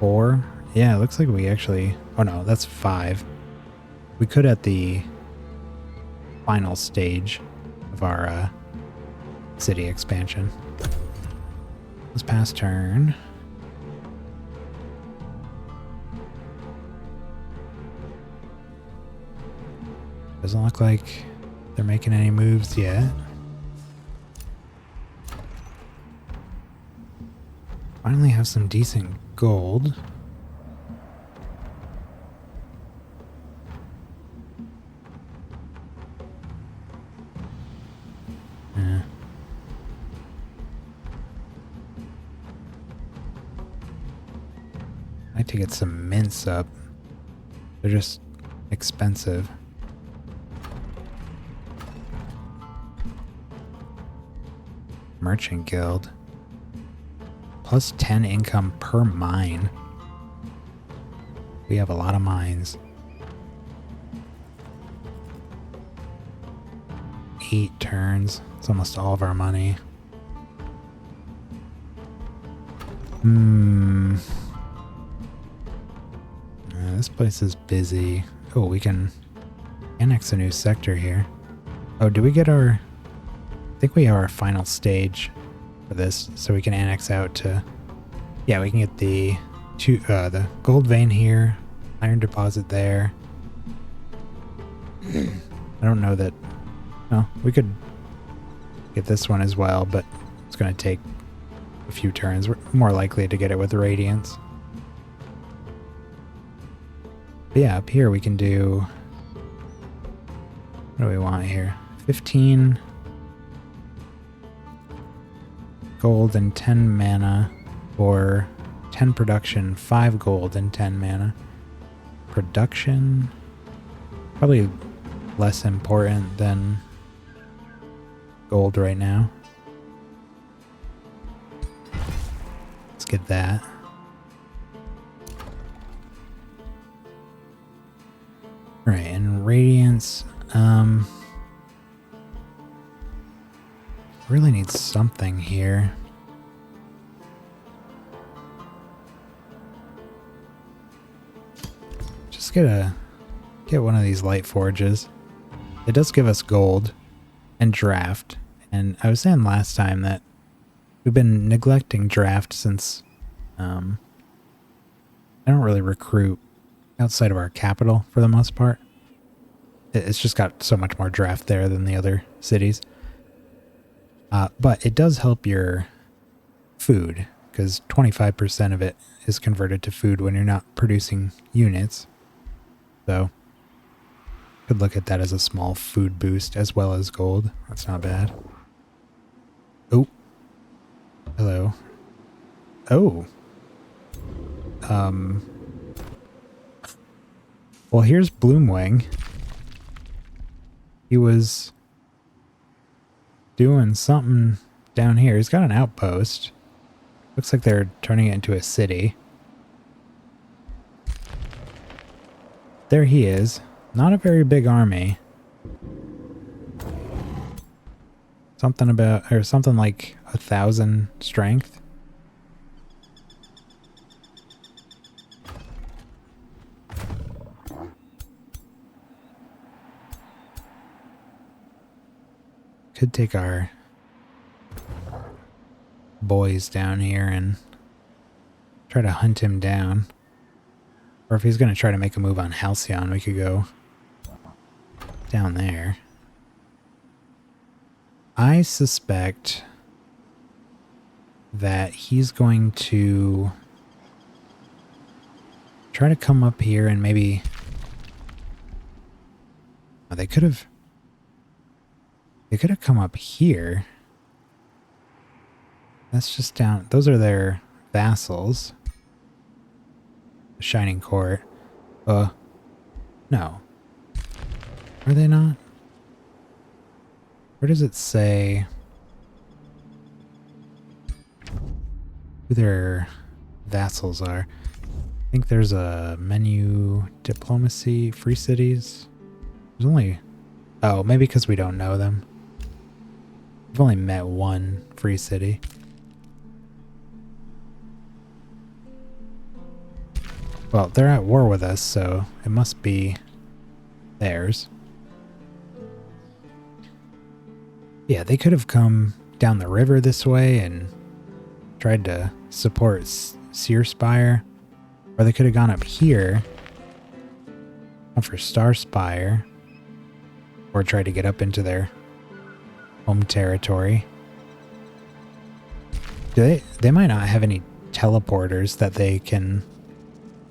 4. Yeah, it looks like we actually... Oh no, that's 5. We could at the final stage of our city expansion. Let's pass turn. Doesn't look like they're making any moves yet. Finally have some decent gold. I like to get some mints up. They're just expensive. Merchant Guild. Plus 10 income per mine. We have a lot of mines. 8 turns. It's almost all of our money. This place is busy. Oh, we can annex a new sector here. Oh, do we get our... I think we have our final stage for this, so we can annex out to... Yeah, we can get the gold vein here, iron deposit there. I don't know that... No, we could get this one as well, but it's going to take a few turns. We're more likely to get it with Radiance. But yeah, up here we can do... What do we want here? 15 gold and 10 mana, or 10 production, 5 gold and 10 mana. Production, probably less important than gold right now. Let's get that. Right, and Radiance, really need something here. Just get one of these light forges. It does give us gold and draft. And I was saying last time that we've been neglecting draft since I don't really recruit outside of our capital for the most part. It's just got so much more draft there than the other cities. But it does help your food, because 25% of it is converted to food when you're not producing units. So, could look at that as a small food boost as well as gold. That's not bad. Oh. Hello. Oh. Well, here's Bloomwing. He was doing something down here. He's got an outpost. Looks like they're turning it into a city. There he is. Not a very big army. Something about, or something like 1,000 strength. Could take our boys down here and try to hunt him down. Or if he's going to try to make a move on Halcyon, we could go down there. I suspect that he's going to try to come up here and maybe... Oh, they could have come up here. That's just down... Those are their vassals. The Shining Court. No. Are they not? Where does it say who their vassals are? I think there's a menu, diplomacy, free cities. There's only... Oh, maybe because we don't know them. We've only met one free city. Well, they're at war with us, so it must be theirs. Yeah, they could have come down the river this way and tried to support Searspire. Or they could have gone up here for Starspire. Or tried to get up into their home territory. They might not have any teleporters that they can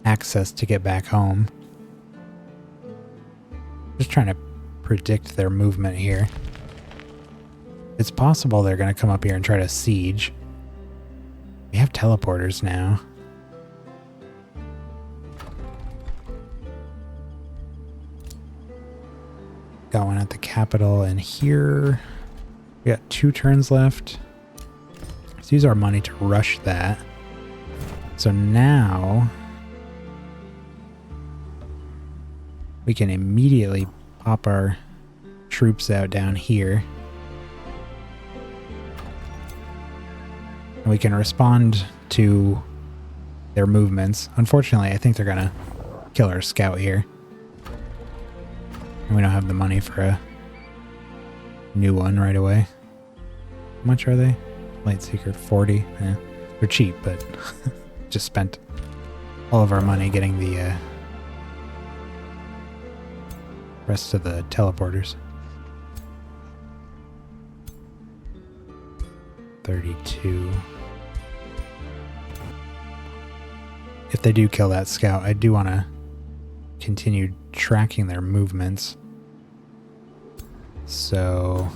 access to get back home. Just trying to predict their movement here. It's possible they're going to come up here and try to siege. We have teleporters now. Got one at the capital, and here we got 2 turns left. Let's use our money to rush that. So now we can immediately pop our troops out down here. And we can respond to their movements. Unfortunately, I think they're going to kill our scout here. And we don't have the money for a new one right away. How much are they? Lightseeker, 40. They're cheap, but just spent all of our money getting the rest of the teleporters. 32. If they do kill that scout, I do want to continue tracking their movements. So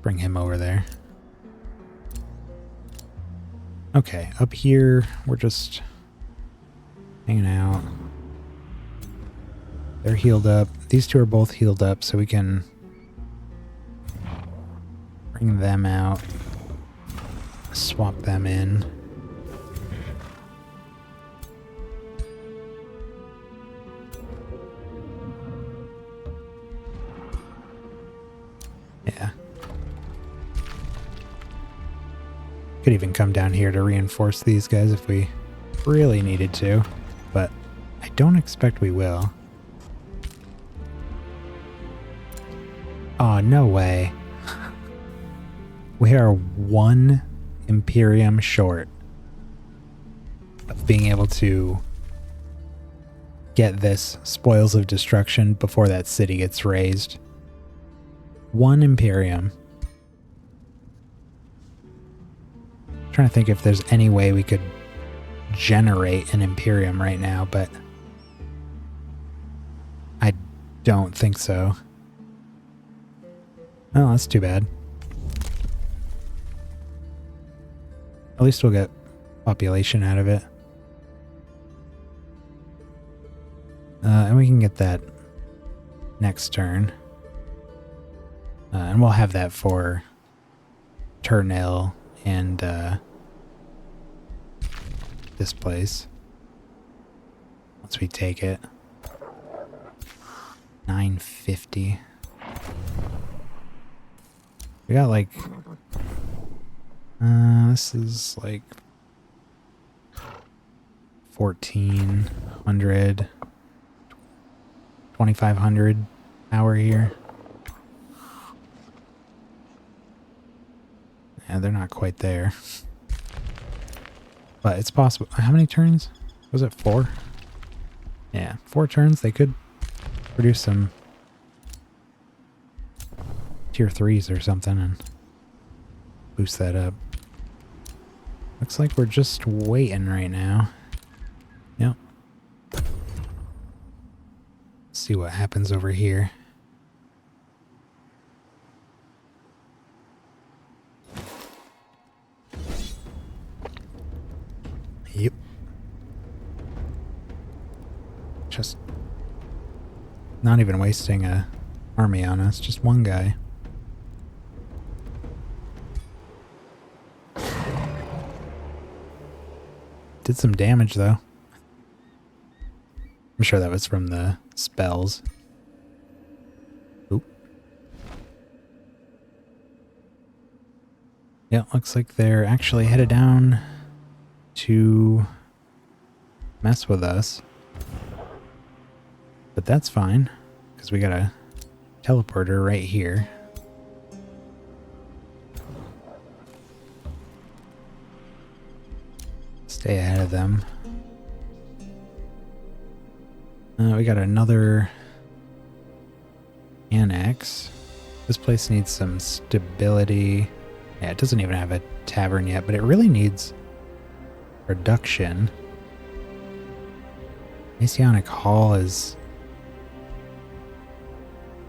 bring him over there. Okay, up here we're just hanging out. They're healed up. These two are both healed up, so we can bring them out, swap them in. Yeah. Could even come down here to reinforce these guys if we really needed to, but I don't expect we will. Oh, no way. We are 1 Imperium short of being able to get this Spoils of Destruction before that city gets razed. 1 Imperium. I'm trying to think if there's any way we could generate an Imperium right now, but I don't think so. Oh, that's too bad. At least we'll get population out of it. And we can get that next turn. And we'll have that for Turnil and this place. Once we take it. 950. We got like... this is like 1,400, 2,500 power here. Yeah, they're not quite there. But it's possible. How many turns? Was it 4? Yeah, 4 turns. They could produce some tier 3s or something and boost that up. Looks like we're just waiting right now. Yep. See what happens over here. Yep. Just not even wasting a army on us, just one guy. Did some damage though. I'm sure that was from the spells. Oop. Yeah, looks like they're actually headed down to mess with us. But that's fine, because we got a teleporter right here. Stay ahead of them. We got another annex. This place needs some stability. Yeah, it doesn't even have a tavern yet, but it really needs production. Messianic Hall is...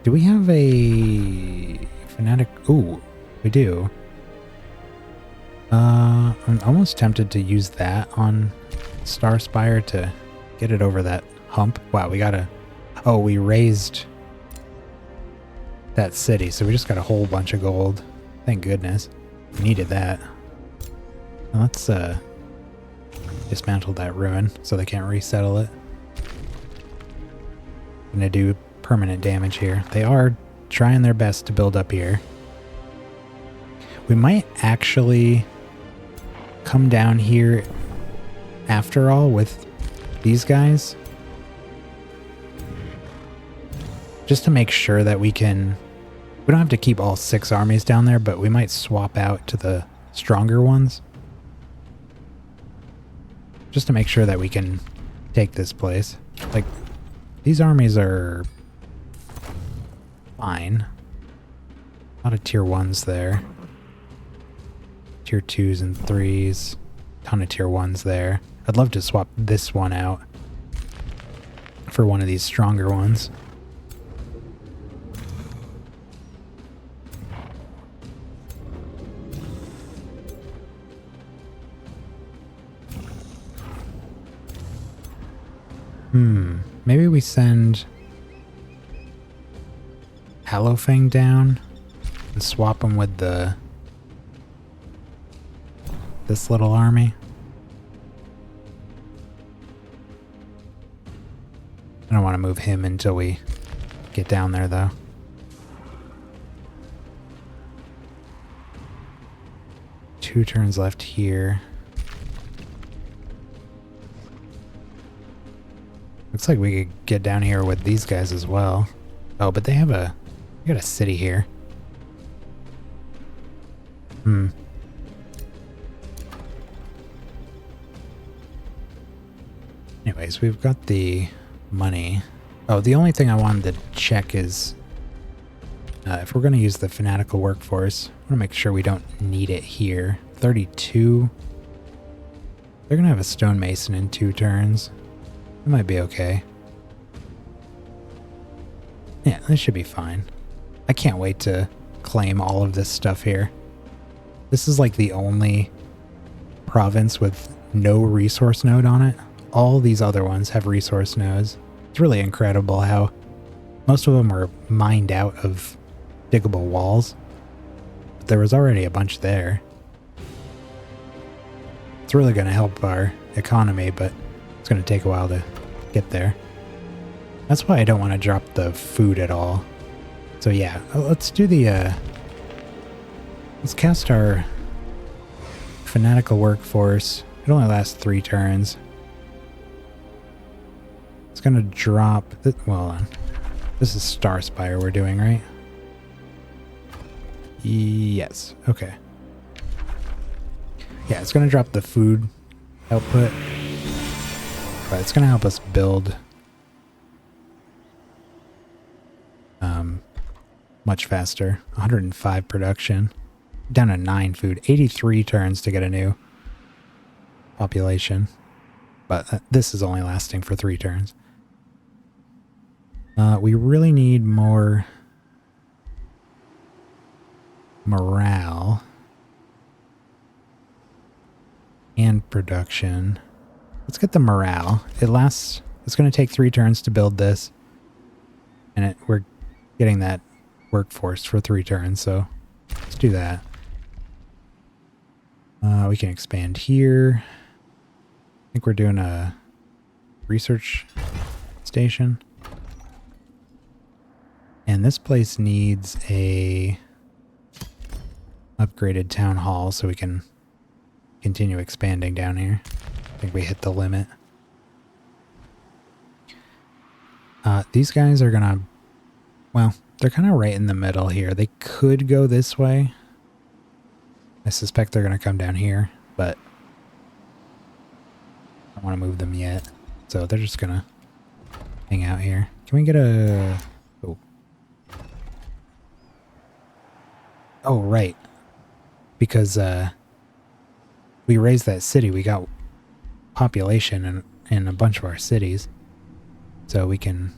Do we have a fanatic? Ooh, we do. I'm almost tempted to use that on Star Spire to get it over that hump. Wow, we gotta... Oh, we raised that city, so we just got a whole bunch of gold. Thank goodness. We needed that. Let's dismantle that ruin so they can't resettle it. I'm gonna do permanent damage here. They are trying their best to build up here. We might actually come down here after all with these guys. Just to make sure that we can... We don't have to keep all 6 armies down there, but we might swap out to the stronger ones. Just to make sure that we can take this place. Like, these armies are fine. A lot of tier 1s there. Tier 2s and 3s. Ton of tier 1s there. I'd love to swap this one out for one of these stronger ones. Maybe we send Hallowfang down and swap him with this little army. I don't want to move him until we get down there, though. Two turns left here. Looks like we could get down here with these guys as well. Oh, but they got a city here. Anyways, we've got the money. Oh, the only thing I wanted to check is if we're going to use the fanatical workforce, I want to make sure we don't need it here. 32. They're going to have a stonemason in 2 turns. It might be okay. Yeah, this should be fine. I can't wait to claim all of this stuff here. This is like the only province with no resource node on it. All these other ones have resource nodes. It's really incredible how most of them are mined out of diggable walls. But there was already a bunch there. It's really going to help our economy, but it's going to take a while to get there. That's why I don't want to drop the food at all. So yeah, let's do the... let's cast our fanatical workforce. It only lasts 3 turns. It's going to drop... well, this is Star Spire we're doing, right? Yes. Okay. Yeah, it's going to drop the food output. But it's going to help us build much faster. 105 production. Down to 9 food. 83 turns to get a new population. But this is only lasting for 3 turns. We really need more morale and production. Let's get the morale. It's going to take 3 turns to build this. And we're getting that workforce for 3 turns, so let's do that. We can expand here. I think we're doing a research station. And this place needs a upgraded town hall so we can continue expanding down here. I think we hit the limit. These guys are gonna, well, they're kind of right in the middle here. They could go this way. I suspect they're gonna come down here, but I don't want to move them yet. So they're just gonna hang out here. Can we get a... Oh. Oh, right. Because we raised that city, we got population in a bunch of our cities. So we can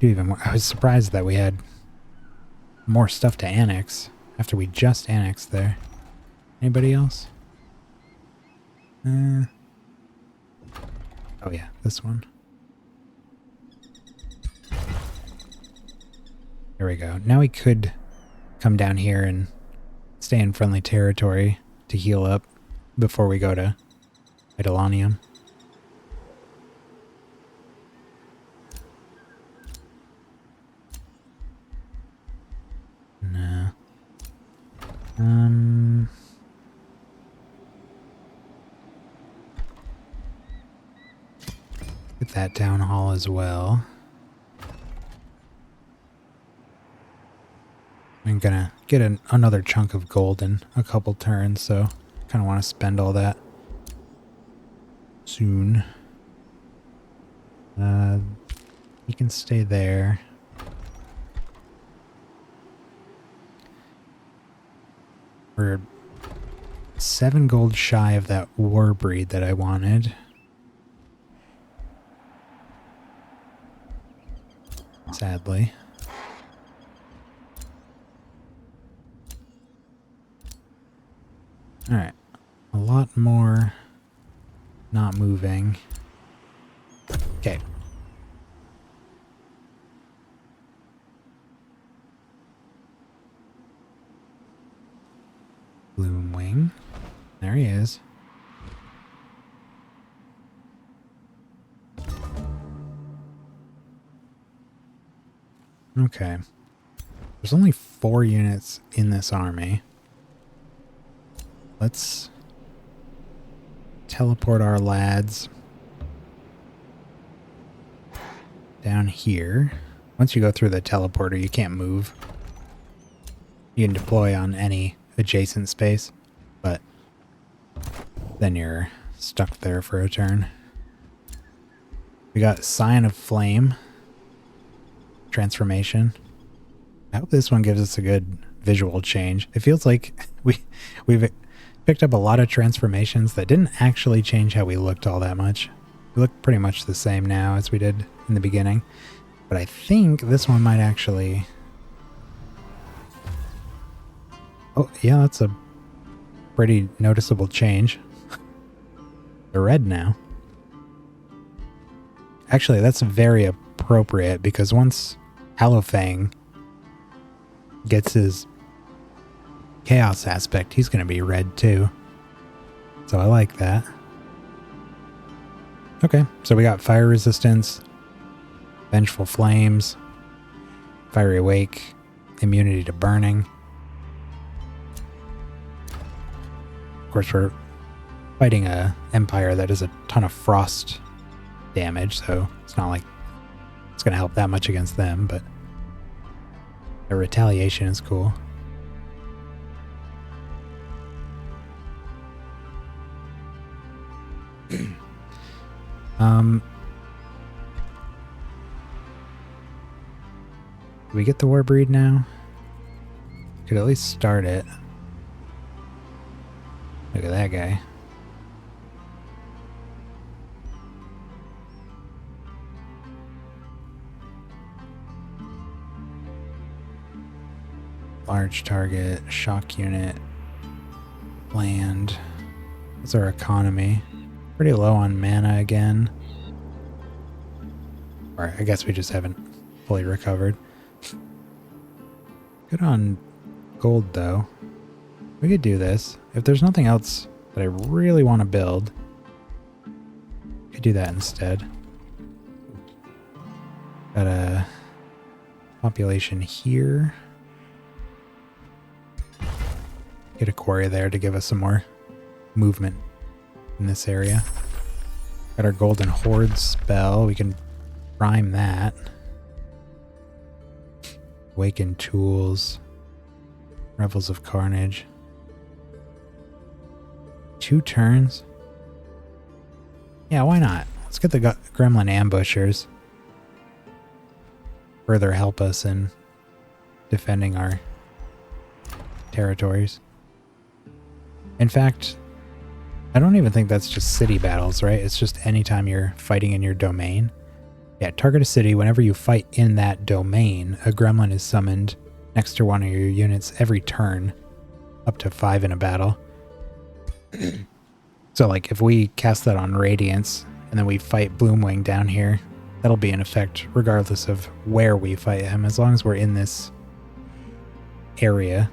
do even more. I was surprised that we had more stuff to annex after we just annexed there. Anybody else? Oh yeah, this one. There we go. Now we could come down here and stay in friendly territory to heal up before we go to Eidolonium. No. Get that town hall as well. I'm gonna get another chunk of gold in a couple turns, so kind of want to spend all that soon. You can stay there. We're 7 gold shy of that war breed that I wanted. Sadly. Alright. A lot more not moving. Okay. Gloomwing. There he is. Okay. There's only 4 units in this army. Let's teleport our lads down here. Once you go through the teleporter, you can't move. You can deploy on any adjacent space, but then you're stuck there for a turn. We got Scion of Flame transformation. I hope this one gives us a good visual change. It feels like we've picked up a lot of transformations that didn't actually change how we looked all that much. We look pretty much the same now as we did in the beginning, but I think this one might actually... Oh, yeah, that's a pretty noticeable change. They're red now. Actually, that's very appropriate because once Hallowfang gets his chaos aspect, he's going to be red too. So I like that. Okay, so we got fire resistance, vengeful flames, fiery wake, immunity to burning. Of course, we're fighting a empire that does a ton of frost damage, so it's not like it's going to help that much against them, but the retaliation is cool. Do we get the war breed now? Could at least start it. Look at that guy. Large target, shock unit, land. What's our economy? Pretty low on mana again. Or I guess we just haven't fully recovered. Good on gold though. We could do this. If there's nothing else that I really want to build, I could do that instead. Got a population here. Get a quarry there to give us some more movement in this area. Got our golden horde spell. We can prime that. Awaken Tools. Revels of Carnage. 2 turns? Yeah, why not? Let's get the Gremlin Ambushers. Further help us in defending our territories. In fact, I don't even think that's just city battles, right? It's just anytime you're fighting in your domain. Yeah, target a city. Whenever you fight in that domain, a gremlin is summoned next to one of your units every turn, up to 5 in a battle. So, like, if we cast that on Radiance, and then we fight Bloomwing down here, that'll be in effect regardless of where we fight him, as long as we're in this area.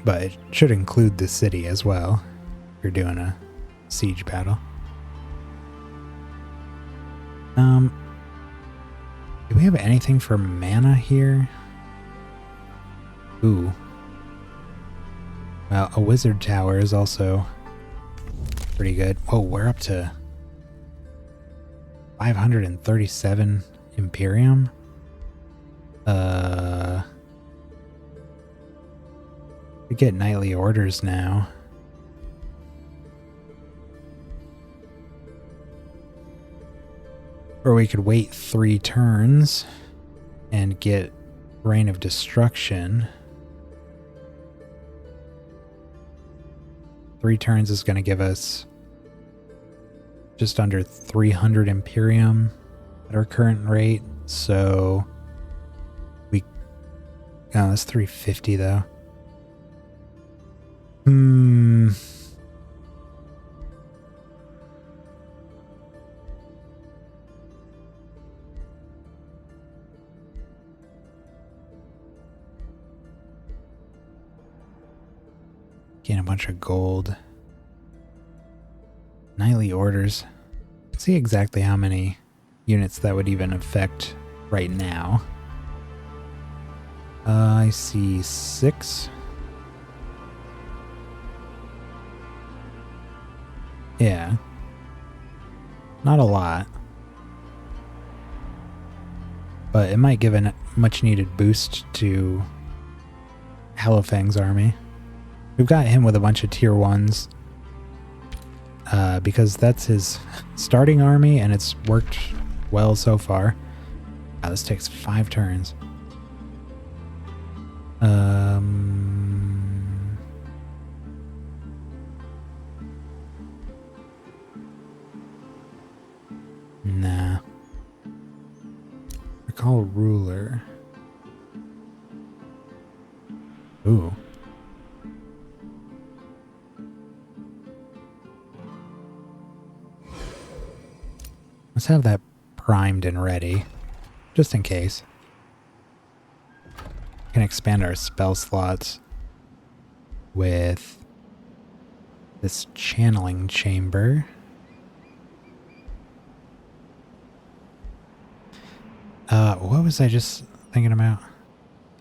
But it should include the city as well, if you're doing a siege battle. Do we have anything for mana here? Ooh. Well, a wizard tower is also pretty good. Whoa, we're up to 537 Imperium. We get nightly orders now. Or we could wait 3 turns and get Reign of Destruction. 3 turns is going to give us just under 300 Imperium at our current rate. So we... Oh, that's 350 though. Gain a bunch of gold. Nightly orders. Let's see exactly how many units that would even affect right now. I see 6. Yeah. Not a lot. But it might give a much needed boost to Hallowfang's army. We've got him with a bunch of tier 1s. Because that's his starting army and it's worked well so far. This takes 5 turns. Nah. Recall ruler. Ooh. Let's have that primed and ready, just in case. We can expand our spell slots with this channeling chamber. What was I just thinking about?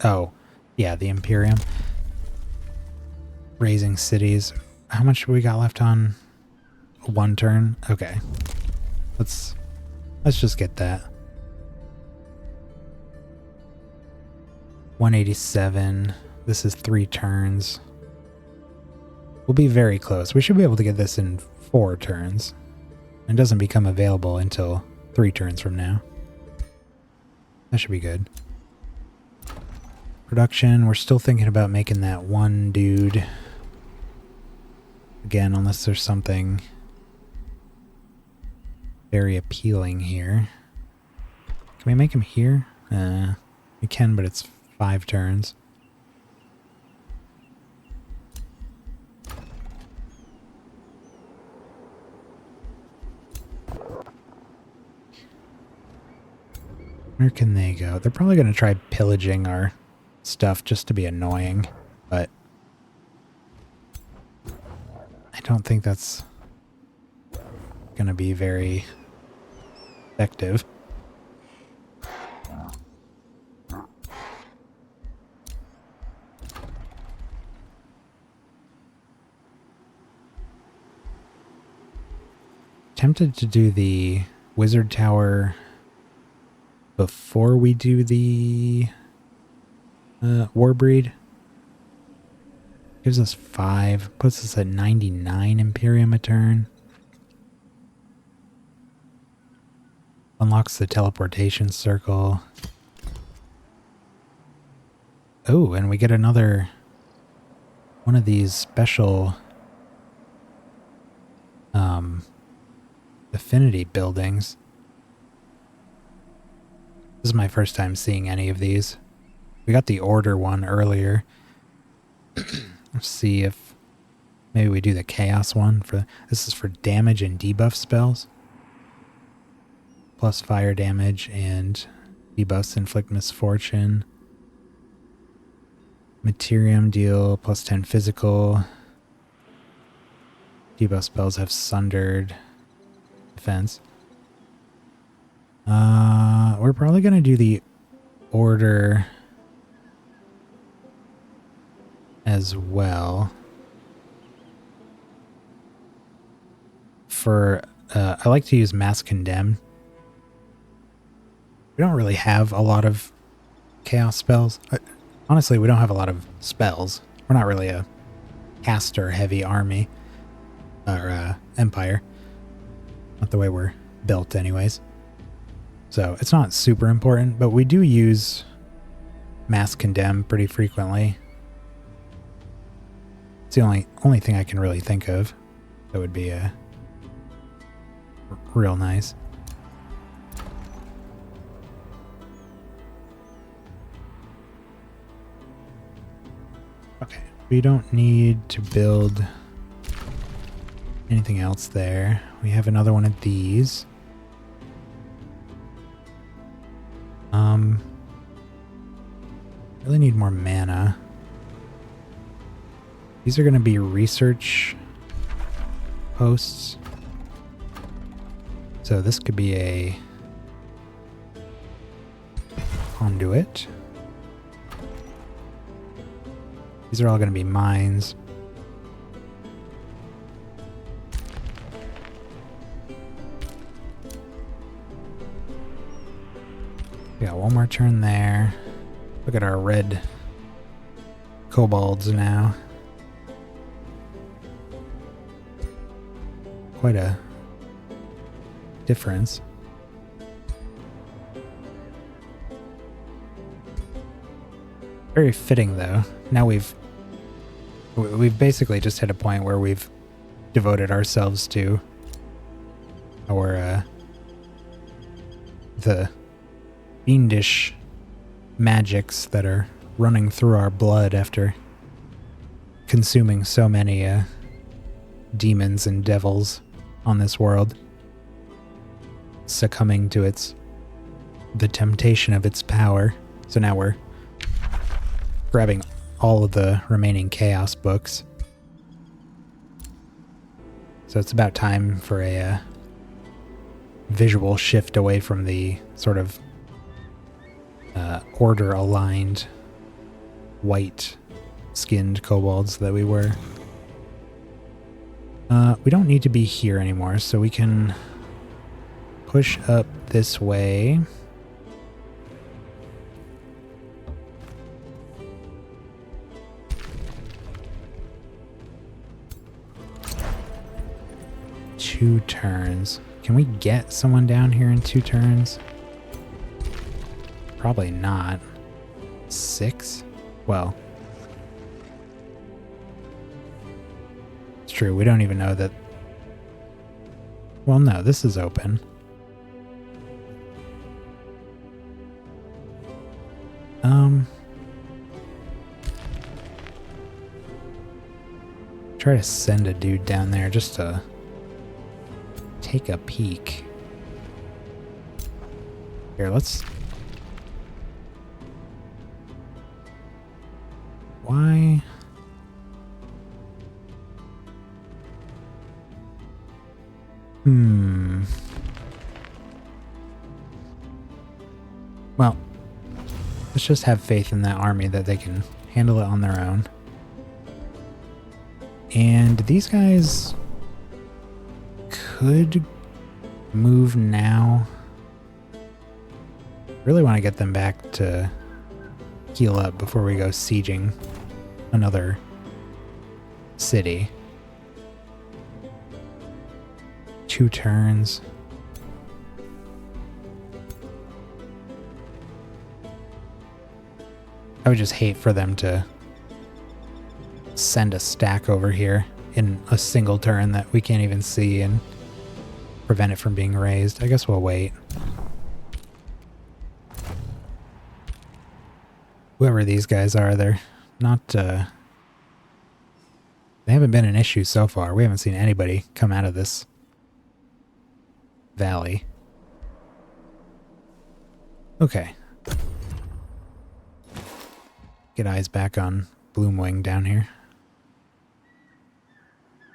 Oh, yeah, the Imperium. Raising cities. How much we got left on 1 turn? Okay. Let's just get that. 187. This is 3 turns. We'll be very close. We should be able to get this in 4 turns. It doesn't become available until 3 turns from now. That should be good. Production, we're still thinking about making that 1 dude. Again, unless there's something very appealing here. Can we make him here? We can, but it's 5 turns. Where can they go? They're probably going to try pillaging our stuff just to be annoying, but I don't think that's going to be very effective. tempted to do the wizard tower before we do the Warbreed. Gives us 5, puts us at 99 Imperium a turn. Unlocks the teleportation circle. Oh, and we get another one of these special affinity buildings. This is my first time seeing any of these. We got the order one earlier. Let's see if maybe we do the chaos one. This is for damage and debuff spells. Plus fire damage and debuffs inflict misfortune. Materium deal plus 10 physical. Debuff spells have sundered defense. We're probably going to do the order as well. For, I like to use Mass Condemn. We don't really have a lot of chaos spells. Honestly, we don't have a lot of spells. We're not really a caster-heavy army. Or empire. Not the way we're built anyways. So it's not super important, but we do use Mass Condemn pretty frequently. It's the only thing I can really think of that would be real nice. Okay, we don't need to build anything else there. We have another one of these. Really need more mana. These are going to be research posts. So this could be a conduit. These are all going to be mines. We got one more turn there. Look at our red kobolds now. Quite a difference. Very fitting though. Now we've basically just hit a point where we've devoted ourselves to our the fiendish magics that are running through our blood after consuming so many demons and devils on this world, succumbing to the temptation of its power. So now we're grabbing all of the remaining chaos books. So it's about time for a visual shift away from the sort of order-aligned, white-skinned kobolds that we were. We don't need to be here anymore, so we can push up this way. Two turns. Can we get someone down here in 2 turns? Probably not. 6? Well, it's true. We don't even know that. Well, no, this is open. Try to send a dude down there just to take a peek. Here, let's... Why? Well, let's just have faith in that army that they can handle it on their own. And these guys could move now. Really want to get them back to heal up before we go sieging another city. 2 turns. I would just hate for them to send a stack over here in a single turn that we can't even see and prevent it from being raised. I guess we'll wait. Whoever these guys are, they're not, they haven't been an issue so far. We haven't seen anybody come out of this valley. Okay. Get eyes back on Bloomwing down here.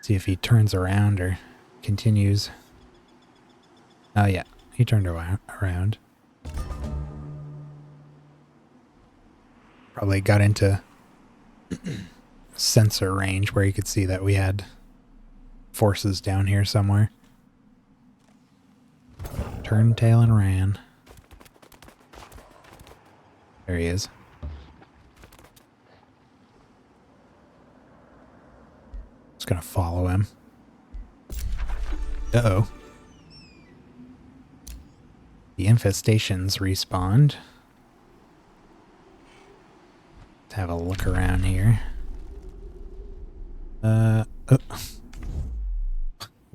See if he turns around or continues. Oh yeah, he turned around. Probably got into sensor range where you could see that we had forces down here somewhere. Turned tail and ran. There he is. Just gonna follow him. Uh-oh. The infestations respawned. Let's have a look around here. Oh.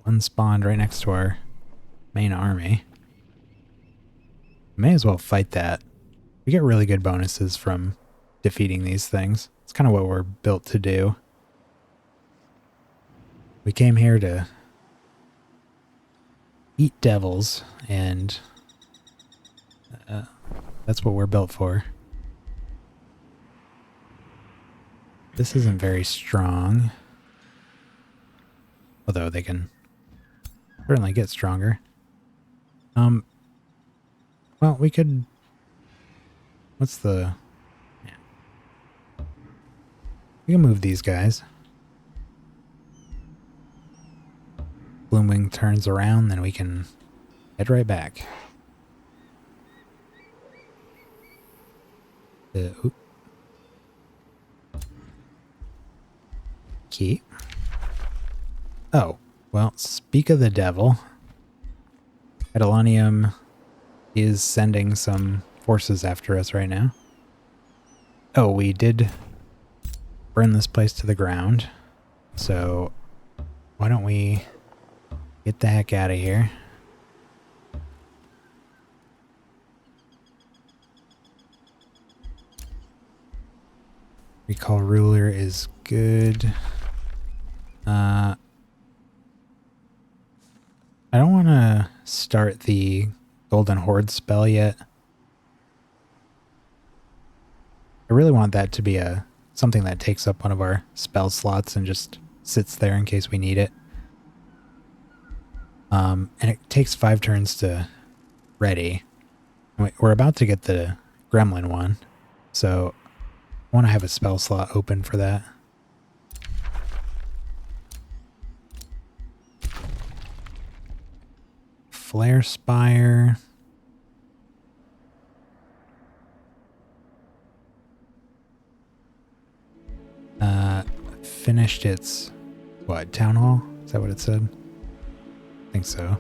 One spawned right next to our main army. May as well fight that. We get really good bonuses from defeating these things. It's kind of what we're built to do. We came here to eat devils, and that's what we're built for. This isn't very strong, although they can certainly get stronger. Well, we could... What's the... Yeah. We can move these guys. Bloomwing turns around, then we can head right back. Key. Oh, well, speak of the devil. Edelonium is sending some forces after us right now. Oh, we did burn this place to the ground. So, why don't we get the heck out of here? Recall ruler is good. I don't want to start the Golden Horde spell yet. I really want that to be something that takes up one of our spell slots and just sits there in case we need it. And it takes 5 turns to ready. We're about to get the Gremlin one, so I want to have a spell slot open for that. Flare Spire. Finished its, what, town hall? Is that what it said? I think so.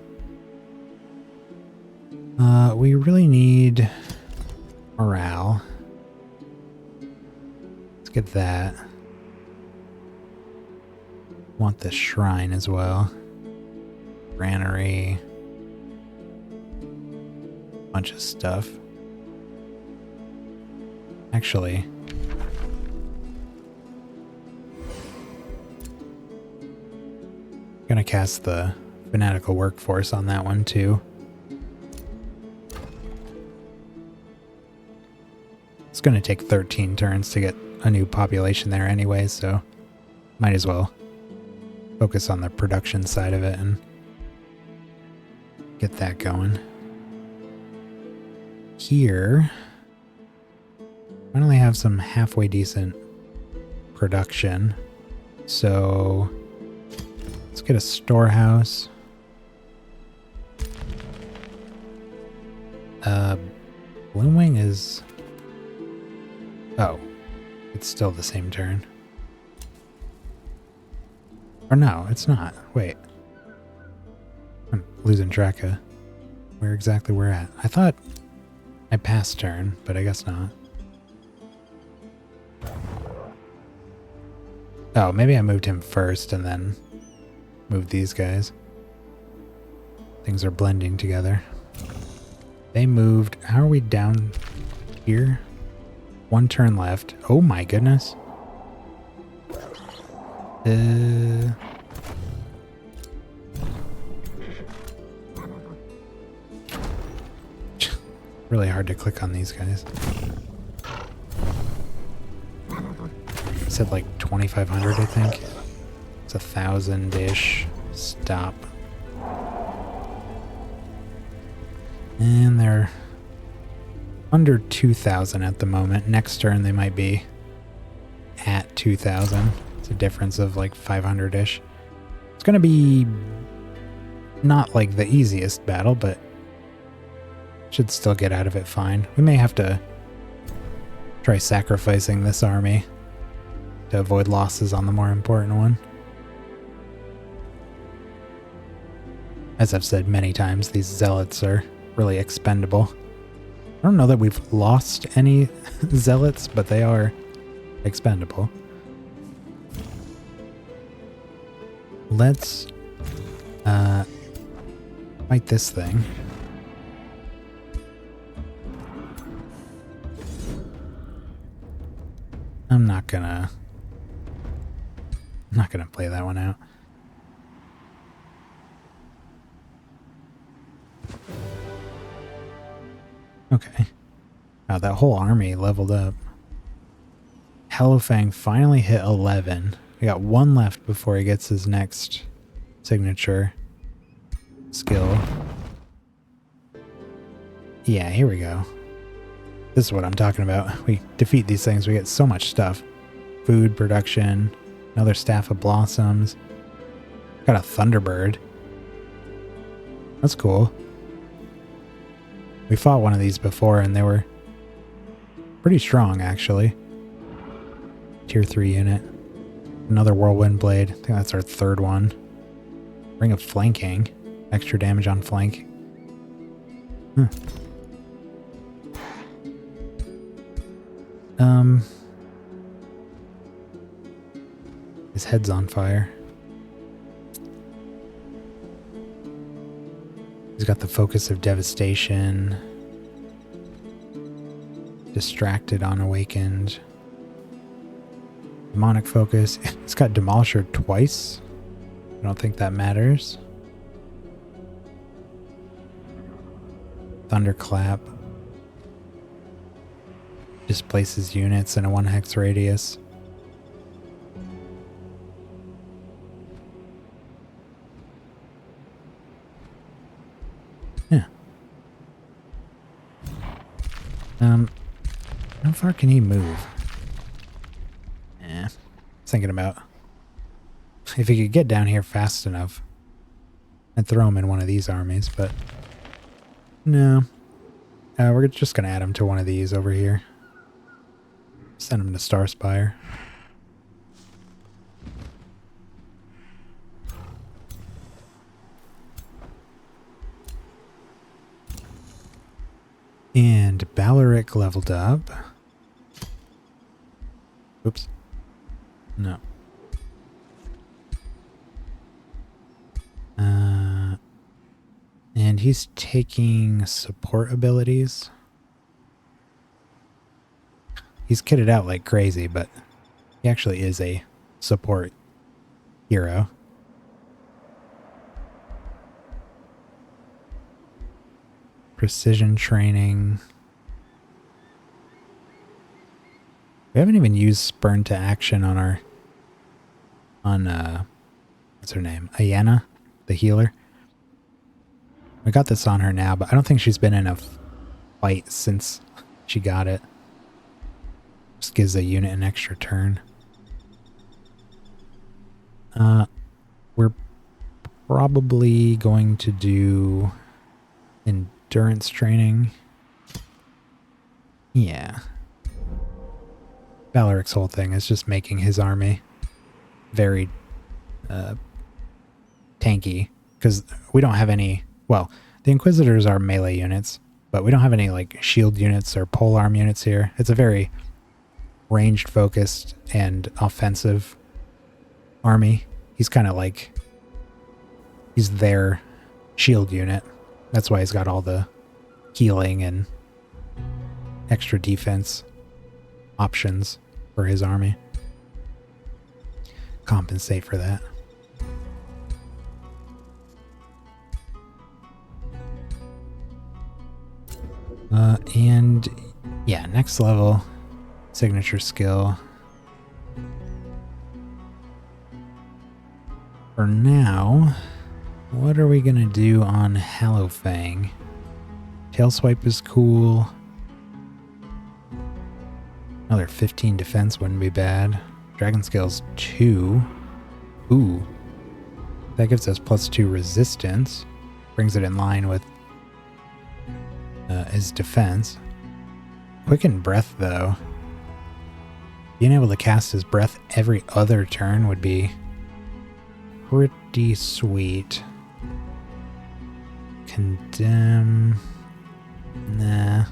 We really need morale. Let's get that. Want the shrine as well. Granary. Bunch of stuff. Actually, gonna cast the Fanatical Workforce on that one too. It's gonna take 13 turns to get a new population there anyway, so might as well focus on the production side of it and get that going. Here, finally have some halfway decent production, so let's get a storehouse. Uh, Bloom Wing is... Oh, it's still the same turn. Or no, it's not. Wait. I'm losing track of where exactly we're at. I thought I passed turn, but I guess not. Oh, maybe I moved him first and then moved these guys. Things are blending together. They moved... How are we down here? One turn left. Oh my goodness. Really hard to click on these guys. It said like 2,500, I think. It's 1,000-ish. Stop. And they're under 2,000 at the moment. Next turn they might be at 2,000. It's a difference of like 500-ish. It's going to be not like the easiest battle, but should still get out of it fine. We may have to try sacrificing this army to avoid losses on the more important one. As I've said many times, these zealots are really expendable. I don't know that we've lost any zealots, but they are expendable. Let's fight this thing. I'm not gonna play that one out. Okay. Wow, that whole army leveled up. Hallowfang finally hit 11. We got one left before he gets his next signature skill. Yeah, here we go. This is what I'm talking about. We defeat these things, we get so much stuff. Food production, another staff of blossoms. Got a Thunderbird. That's cool. We fought one of these before and they were pretty strong, actually. Tier 3 unit. Another Whirlwind Blade. I think that's our third one. Ring of Flanking. Extra damage on flank. His head's on fire. He's got the Focus of Devastation. Distracted on Awakened. Demonic Focus. It's got Demolisher twice. I don't think that matters. Thunderclap. Displaces units in a 1 hex radius. Yeah. How far can he move? Thinking about if he could get down here fast enough, I'd throw him in one of these armies, but no. We're just gonna add him to one of these over here. Send him to Starspire. And Balaric leveled up. Oops. No. And he's taking support abilities. He's kitted out like crazy, but he actually is a support hero. Precision training. We haven't even used Spurn to Action on our... what's her name? Ayanna, the healer. We got this on her now, but I don't think she's been in a fight since she got it. Just gives a unit an extra turn. We're probably going to do endurance training Yeah. Balaric's whole thing is just making his army very tanky, because we don't have any, well, the Inquisitors are melee units, but we don't have any like shield units or polearm units here. It's a very ranged focused and offensive army. He's kind of like, he's their shield unit. That's why he's got all the healing and extra defense options for his army. Compensate for that. And yeah, next level signature skill. For now, what are we gonna do on Hallowfang? Tail swipe is cool. Another 15 defense wouldn't be bad. Dragon skills 2. Ooh. That gives us +2 resistance. Brings it in line with his defense. Quicken breath though. Being able to cast his breath every other turn would be pretty sweet. Condemn. Nah.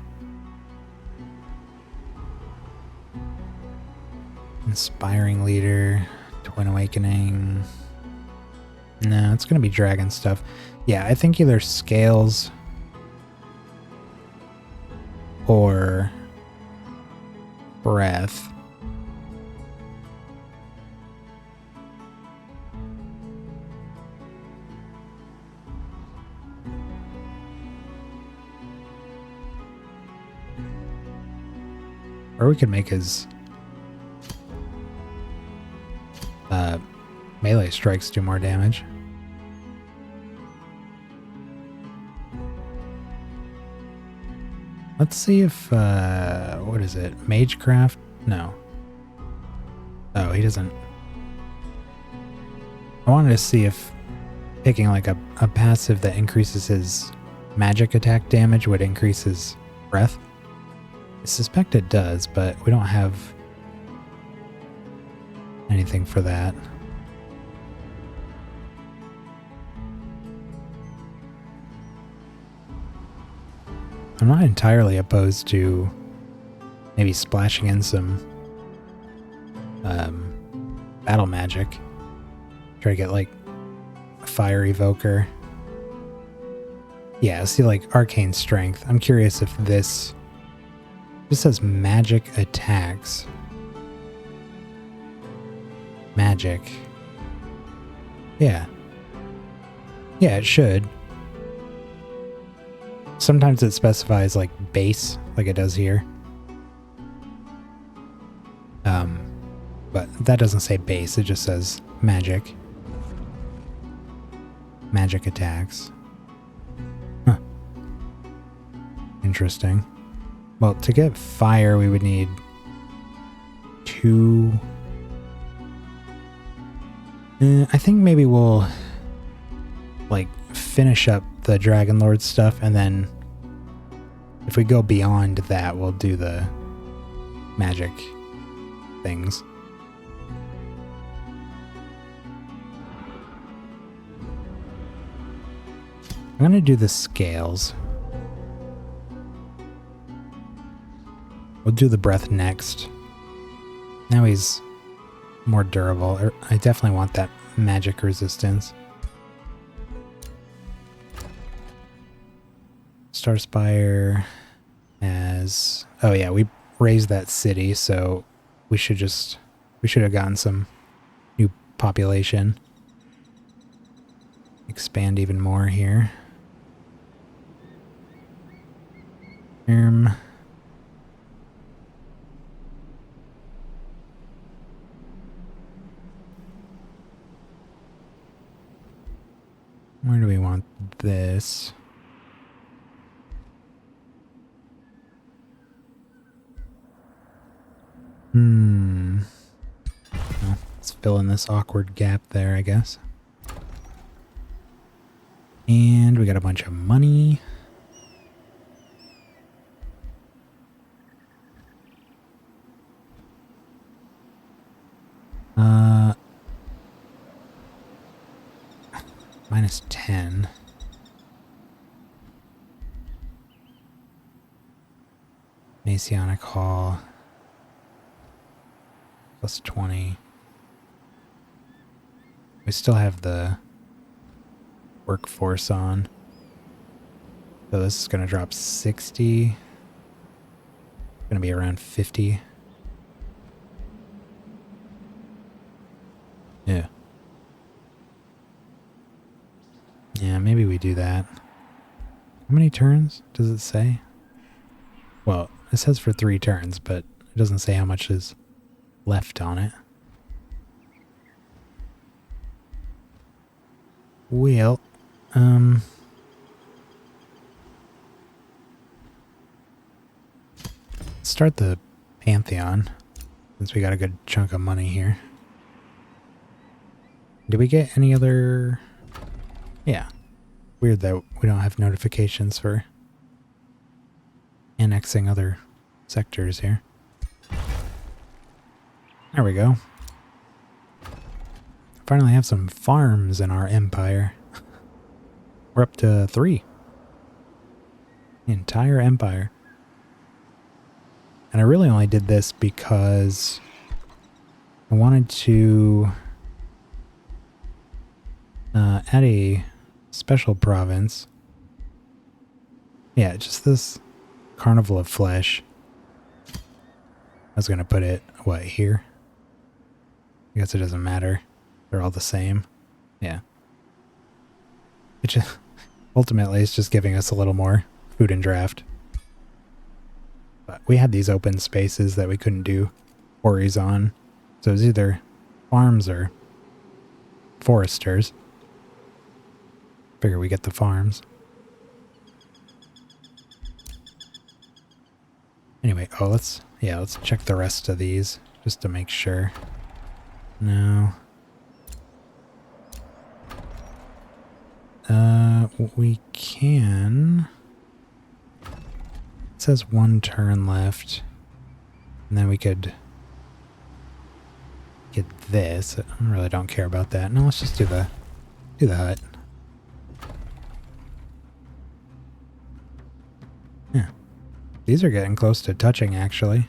Inspiring Leader. Twin Awakening. No, it's going to be dragon stuff. Yeah, I think either Scales or Breath. Or we could make his melee strikes do more damage. Let's see if, what is it? Magecraft? No. Oh, he doesn't. I wanted to see if picking like a passive that increases his magic attack damage would increase his breath. I suspect it does, but we don't have anything for that. I'm not entirely opposed to maybe splashing in some battle magic. Try to get like a fire evoker. Yeah, see like arcane strength. I'm curious if this says magic attacks. Magic. Yeah. Yeah, it should. Sometimes it specifies like base, like it does here. But that doesn't say base, it just says magic. Magic attacks. Huh. Interesting. Well, to get fire, we would need 2. I think maybe we'll like finish up the Dragon Lord stuff, and then if we go beyond that, we'll do the magic things. I'm gonna do the scales. We'll do the breath next. Now he's more durable. I definitely want that magic resistance. Starspire as... Oh yeah, we raised that city, so we should have gotten some new population. Expand even more here. Where do we want this? Well, let's fill in this awkward gap there, I guess. And we got a bunch of money. minus 10. Messianic Hall. Plus 20. We still have the workforce on. So this is going to drop 60. Going to be around 50. Yeah. Yeah, maybe we do that. How many turns does it say? Well, it says for 3 turns, but it doesn't say how much is left on it. Well, start the Pantheon, since we got a good chunk of money here. Did we get any other... Yeah. Weird that we don't have notifications for annexing other sectors here. There we go. Finally have some farms in our empire. We're up to 3. The entire empire. And I really only did this because I wanted to add a special province. Yeah, just this Carnival of Flesh. I was going to put it, what, here? I guess it doesn't matter. They're all the same. Yeah. Which ultimately is just giving us a little more food and draft. But we had these open spaces that we couldn't do quarries on. So it was either farms or foresters. Figure we get the farms. Anyway, oh, let's check the rest of these just to make sure. No. We can... It says 1 turn left. And then we could get this. I really don't care about that. No, let's just do the hut. Yeah. These are getting close to touching, actually.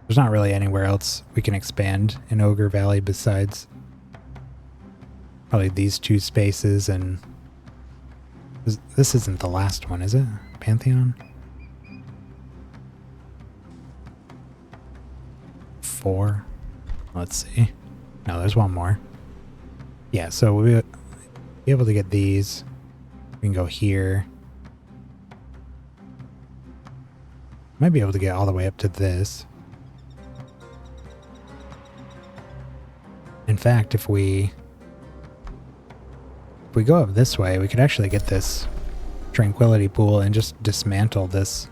There's not really anywhere else we can expand in Ogre Valley besides probably these 2 spaces, and this isn't the last one, is it? Pantheon? 4? Let's see. No, there's 1 more. Yeah, so we'll be able to get these. We can go here. Might be able to get all the way up to this. In fact, if we go up this way, we could actually get this tranquility pool and just dismantle this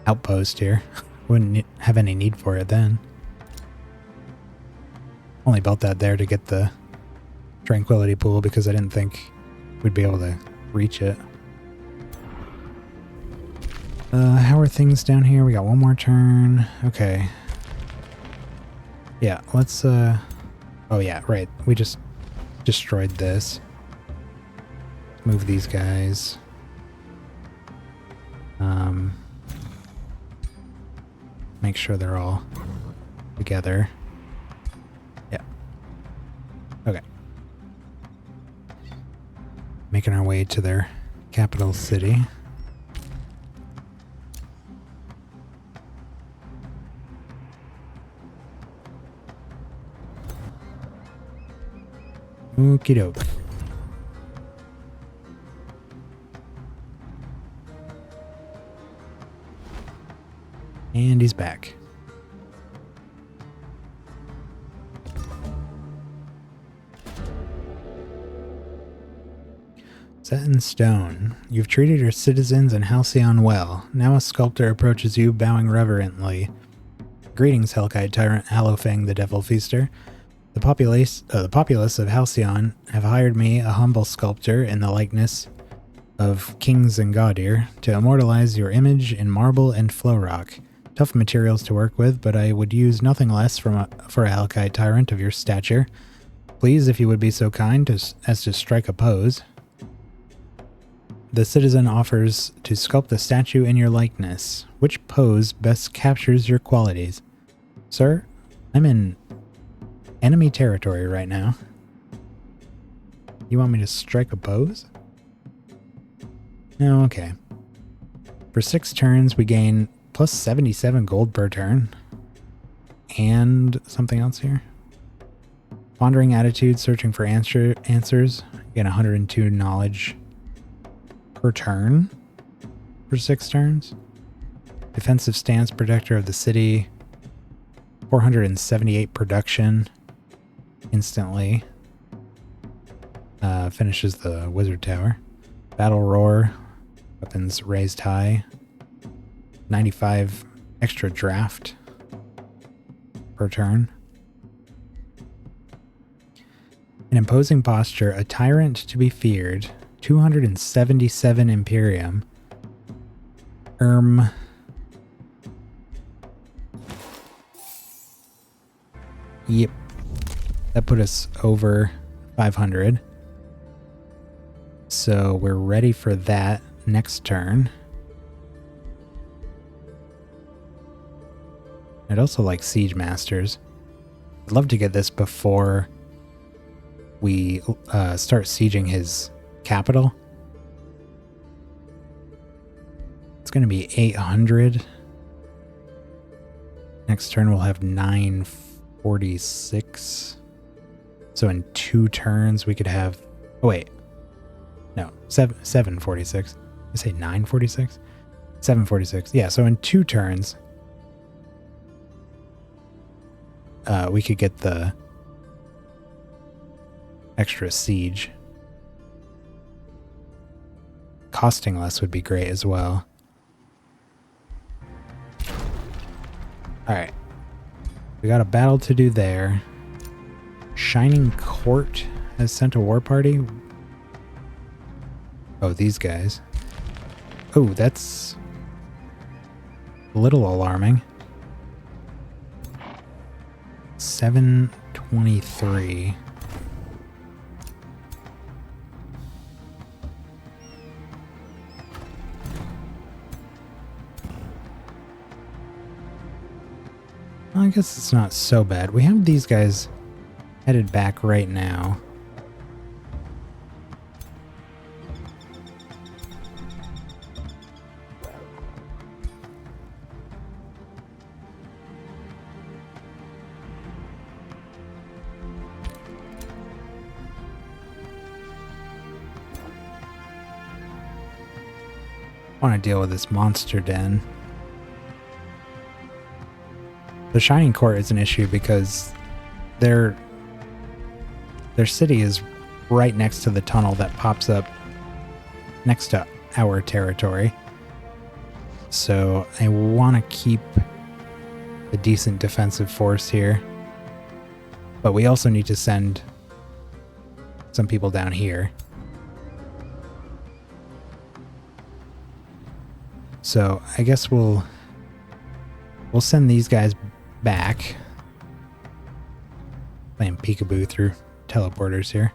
outpost here. Wouldn't have any need for it then. Only built that there to get the tranquility pool because I didn't think we'd be able to reach it. How are things down here? We got 1 more turn. Okay. Yeah, let's, oh yeah, right. We just destroyed this. Move these guys. Make sure they're all together. Yeah. Okay. Making our way to their capital city. Okie doke. And he's back. Set in stone. You've treated your citizens and Halcyon well. Now a sculptor approaches you, bowing reverently. Greetings, Hellkite Tyrant Hallowfang, the Devil Feaster. The populace of Halcyon have hired me, a humble sculptor in the likeness of King Zingadir, to immortalize your image in marble and flow rock. Tough materials to work with, but I would use nothing less for a Hellkite Tyrant of your stature. Please, if you would be so kind as to strike a pose. The citizen offers to sculpt the statue in your likeness. Which pose best captures your qualities? Sir, I'm in enemy territory right now. You want me to strike a pose? No, okay. For 6 turns, we gain plus 77 gold per turn. And something else here. Pondering attitude, searching for answers. Again, 102 knowledge per turn for 6 turns. Defensive stance, protector of the city. 478 production instantly. Finishes the wizard tower. Battle roar. Weapons raised high. 95 extra draft per turn. An imposing posture, a tyrant to be feared. 277 Imperium. Yep. That put us over 500. So we're ready for that next turn. I'd also like Siege Masters. I'd love to get this before we start sieging his capital. It's going to be 800. Next turn we'll have 946. So in 2 turns we could have... Oh wait. No, 746. I say 946? 746. Yeah, so in 2 turns we could get the extra siege. Costing less would be great as well. Alright. We got a battle to do there. Shining Court has sent a war party. Oh, these guys. Oh, that's a little alarming. 723. Well, I guess it's not so bad. We have these guys headed back right now. I want to deal with this monster den. The Shining Court is an issue because their city is right next to the tunnel that pops up next to our territory. So I want to keep a decent defensive force here. But we also need to send some people down here. So I guess we'll send these guys back. Playing peekaboo through teleporters here.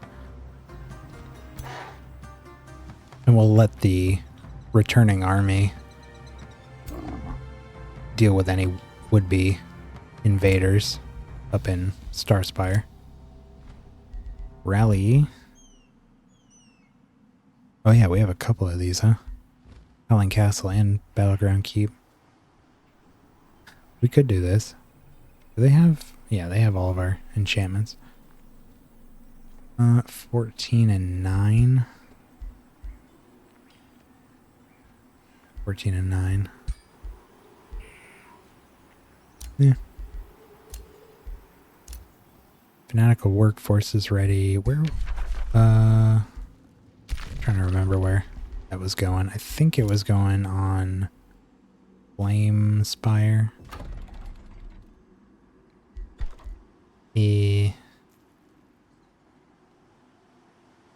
And we'll let the returning army deal with any would-be invaders up in Starspire. Rally. Oh yeah, we have a couple of these, huh? Howling Castle and Battleground Keep. We could do this. Do they have... Yeah, they have all of our enchantments. 14 and 9. 14 and 9. Yeah. Fanatical Workforce is ready. Where... trying to remember where that was going. I think it was going on Flame Spire.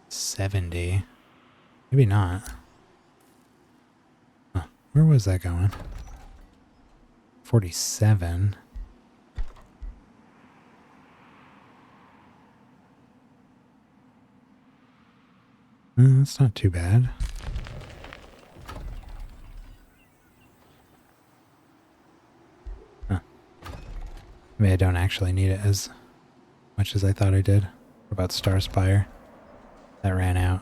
70. Maybe not. Huh. Where was that going? 47. That's not too bad. Huh. Maybe I don't actually need it as much as I thought I did. What about Star Spire? That ran out.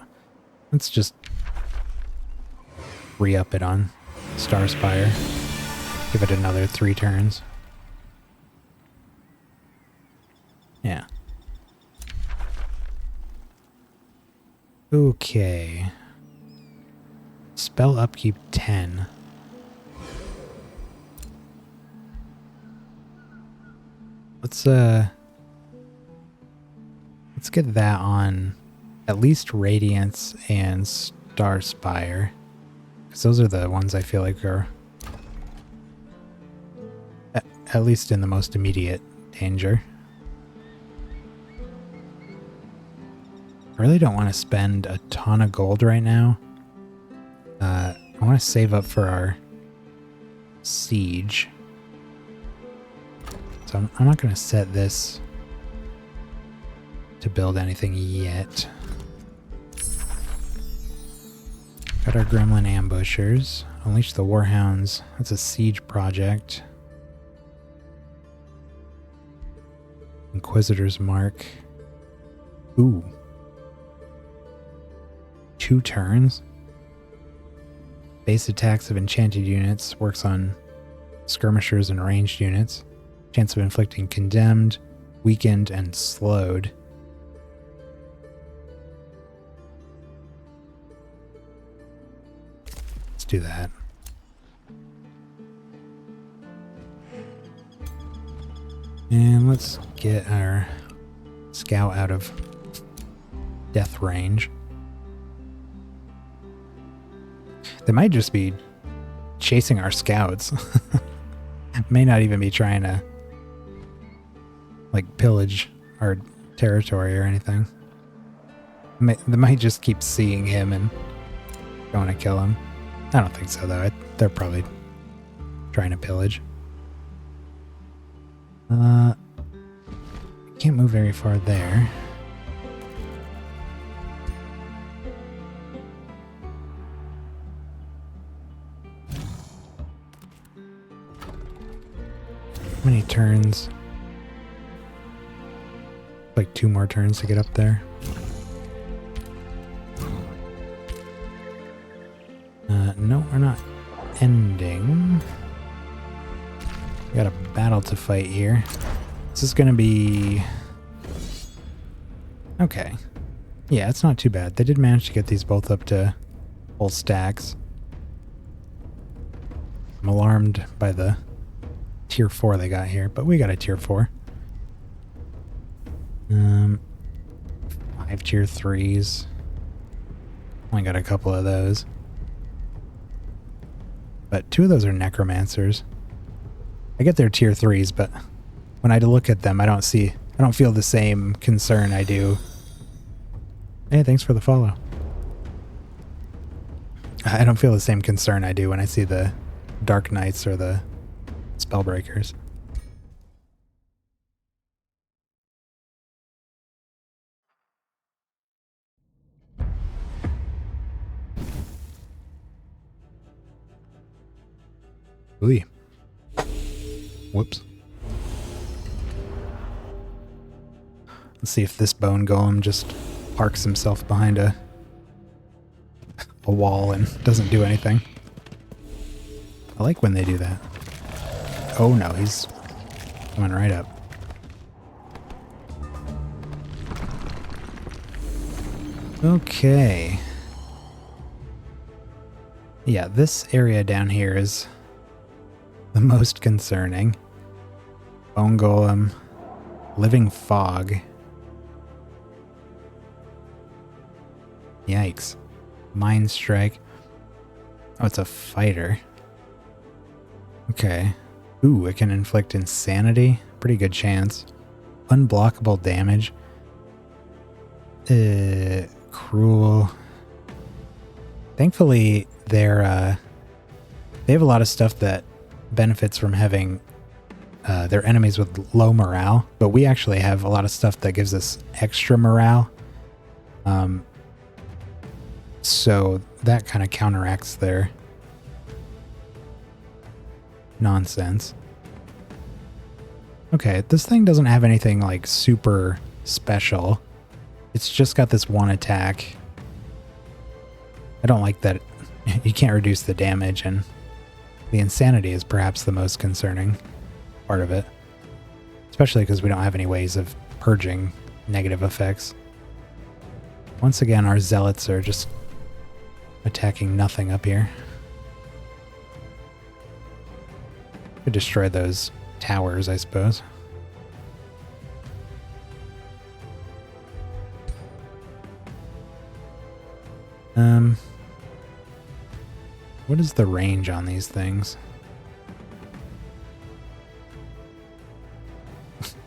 Let's just re-up it on Star Spire. Give it another 3 turns. Yeah. Okay. Spell upkeep 10. Let's get that on at least Radiance and Star Spire. Because those are the ones I feel like are at least in the most immediate danger. I really don't want to spend a ton of gold right now. I want to save up for our siege. So I'm not going to set this to build anything yet. Got our Gremlin Ambushers. Unleash the Warhounds. That's a siege project. Inquisitor's Mark. Ooh. 2 turns. Base attacks of enchanted units. Works on skirmishers and ranged units. Chance of inflicting condemned, weakened, and slowed. Let's do that. And let's get our scout out of death range. They might just be chasing our scouts. May not even be trying to like pillage our territory or anything. They might just keep seeing him and going to kill him. I don't think so though. They're probably trying to pillage. Can't move very far there. How many turns? Like 2 more turns to get up there. No, we're not ending. We got a battle to fight here. This is gonna be... okay. Yeah, it's not too bad. They did manage to get these both up to full stacks. I'm alarmed by the tier 4 they got here, but we got a tier 4. 5 tier 3s. Only got a couple of those. But 2 of those are necromancers. I get their tier 3s, but when I look at them, I don't feel the same concern I do. Hey, thanks for the follow. I don't feel the same concern I do when I see the Dark Knights or the Spellbreakers. Ooh. Whoops. Let's see if this bone golem just parks himself behind a wall and doesn't do anything. I like when they do that. Oh no, he's coming right up. Okay. Yeah, this area down here is the most concerning. Bone Golem, Living Fog. Yikes. Mind Strike. Oh, it's a fighter. Okay. Ooh, it can inflict insanity. Pretty good chance. Unblockable damage. Cruel. Thankfully, they have a lot of stuff that benefits from having their enemies with low morale, but we actually have a lot of stuff that gives us extra morale. So that kind of counteracts their nonsense. Okay, this thing doesn't have anything like super special. It's just got this one attack. I don't like that you can't reduce the damage, and the insanity is perhaps the most concerning part of it. Especially because we don't have any ways of purging negative effects. Once again, our zealots are just attacking nothing up here. Could destroy those towers, I suppose. What is the range on these things?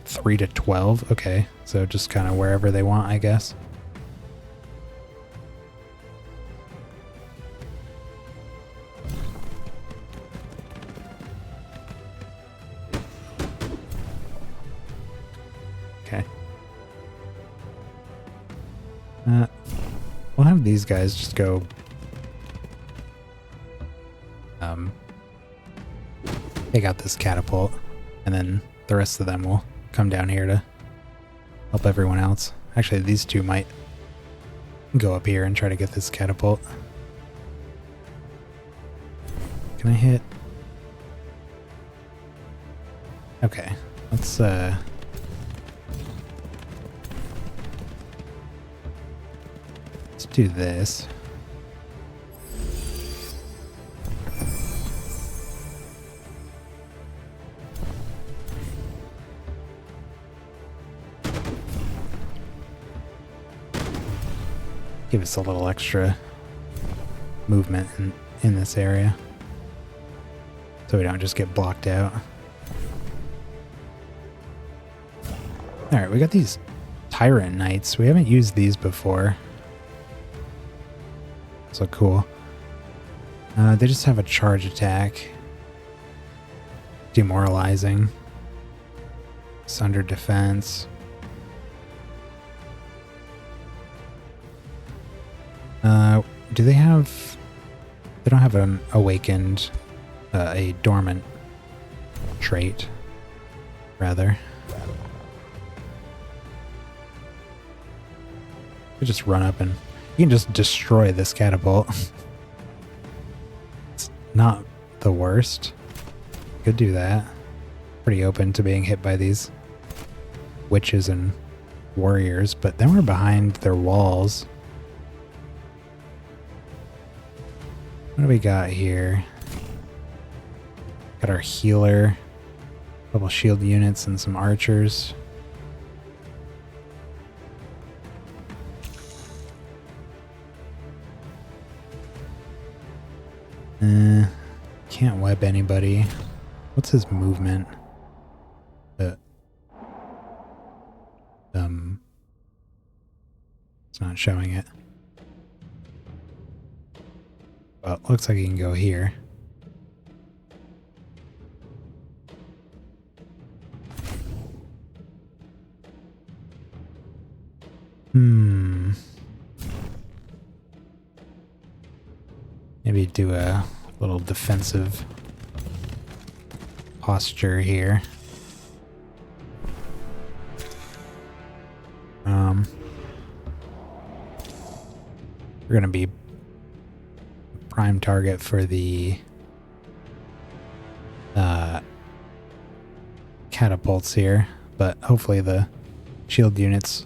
3 to 12? Okay, so just kind of wherever they want, I guess. Okay. We'll have these guys just go take out this catapult, and then the rest of them will come down here to help everyone else. Actually, these two might go up here and try to get this catapult. Can I hit? Okay, let's do this. Give us a little extra movement in this area, so we don't just get blocked out. Alright, we got these Tyrant Knights. We haven't used these before. So cool. They just have a charge attack. Demoralizing. Sunder defense. Do they have... They don't have an awakened... a dormant trait, rather. You just run up and... You can just destroy this catapult. It's not the worst. Could do that. Pretty open to being hit by these witches and warriors, but then we're behind their walls. What do we got here? Got our healer, a couple shield units, and some archers. Can't web anybody. What's his movement? It's not showing it. Well, it looks like he can go here. Maybe do a little defensive posture here. We're gonna be prime target for the catapults here, but hopefully the shield units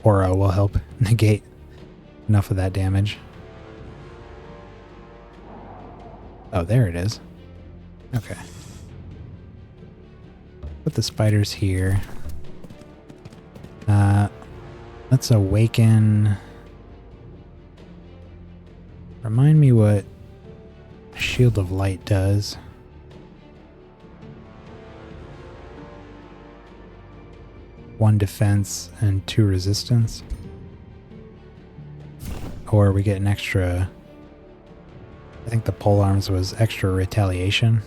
aura will help negate enough of that damage. Oh, there it is. Okay. Put the spiders here. Let's awaken. Remind me what Shield of Light does. One defense and 2 resistance. Or we get an extra... I think the polearms was extra retaliation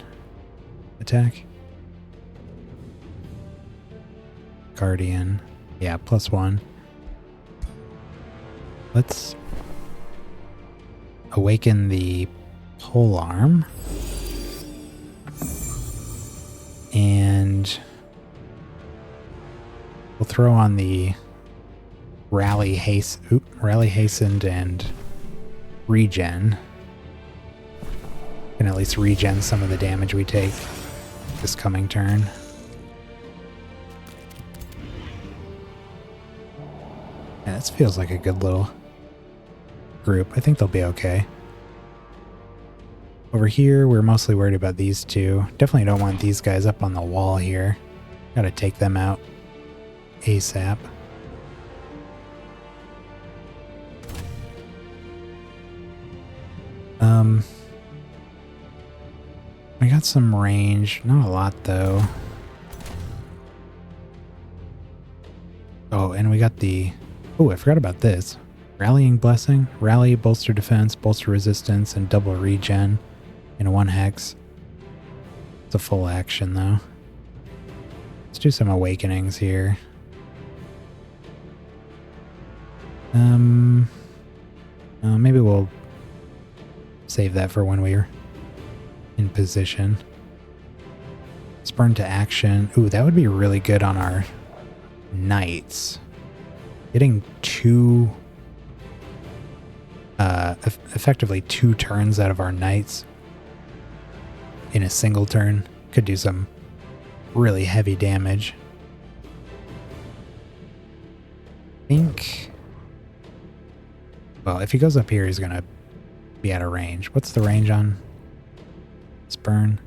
attack. Guardian. Yeah, +1. Let's awaken the pole arm. And we'll throw on the rally hastened and regen. Can at least regen some of the damage we take this coming turn. Yeah, this feels like a good little group. I think they'll be okay. Over here, we're mostly worried about these two. Definitely don't want these guys up on the wall here. Gotta take them out ASAP. I got some range. Not a lot, though. Oh, and we got the... Oh, I forgot about this. Rallying Blessing. Rally, bolster defense, bolster resistance, and double regen in one hex. It's a full action, though. Let's do some awakenings here. Maybe we'll save that for when we're in position. Spurn to action. Ooh, that would be really good on our knights. Getting two, effectively 2 turns out of our knights in a single turn could do some really heavy damage. I think, well, if he goes up here, he's gonna be out of range. What's the range on Spurn?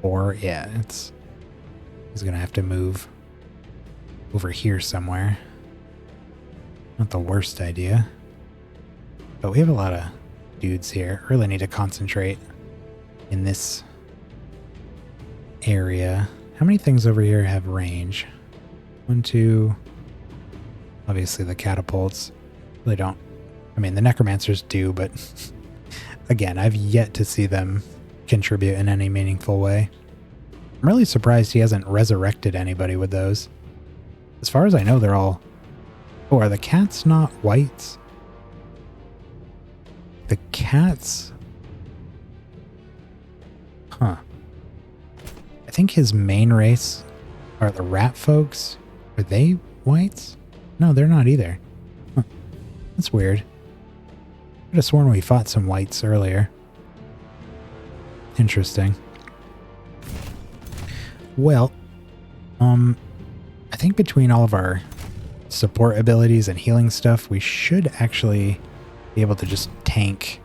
4. Yeah, he's gonna have to move over here somewhere. Not the worst idea. But we have a lot of dudes here. Really need to concentrate in this area. How many things over here have range? 1, 2. Obviously the catapults. Really don't. I mean, the necromancers do, but again, I've yet to see them contribute in any meaningful way. I'm really surprised he hasn't resurrected anybody with those. As far as I know, they're all... Oh, are the cats not whites? The cats... Huh. I think his main race are the rat folks. Are they whites? No, they're not either. Huh. That's weird. I could have sworn we fought some whites earlier. Interesting. Well, I think between all of our support abilities and healing stuff, we should actually be able to just tank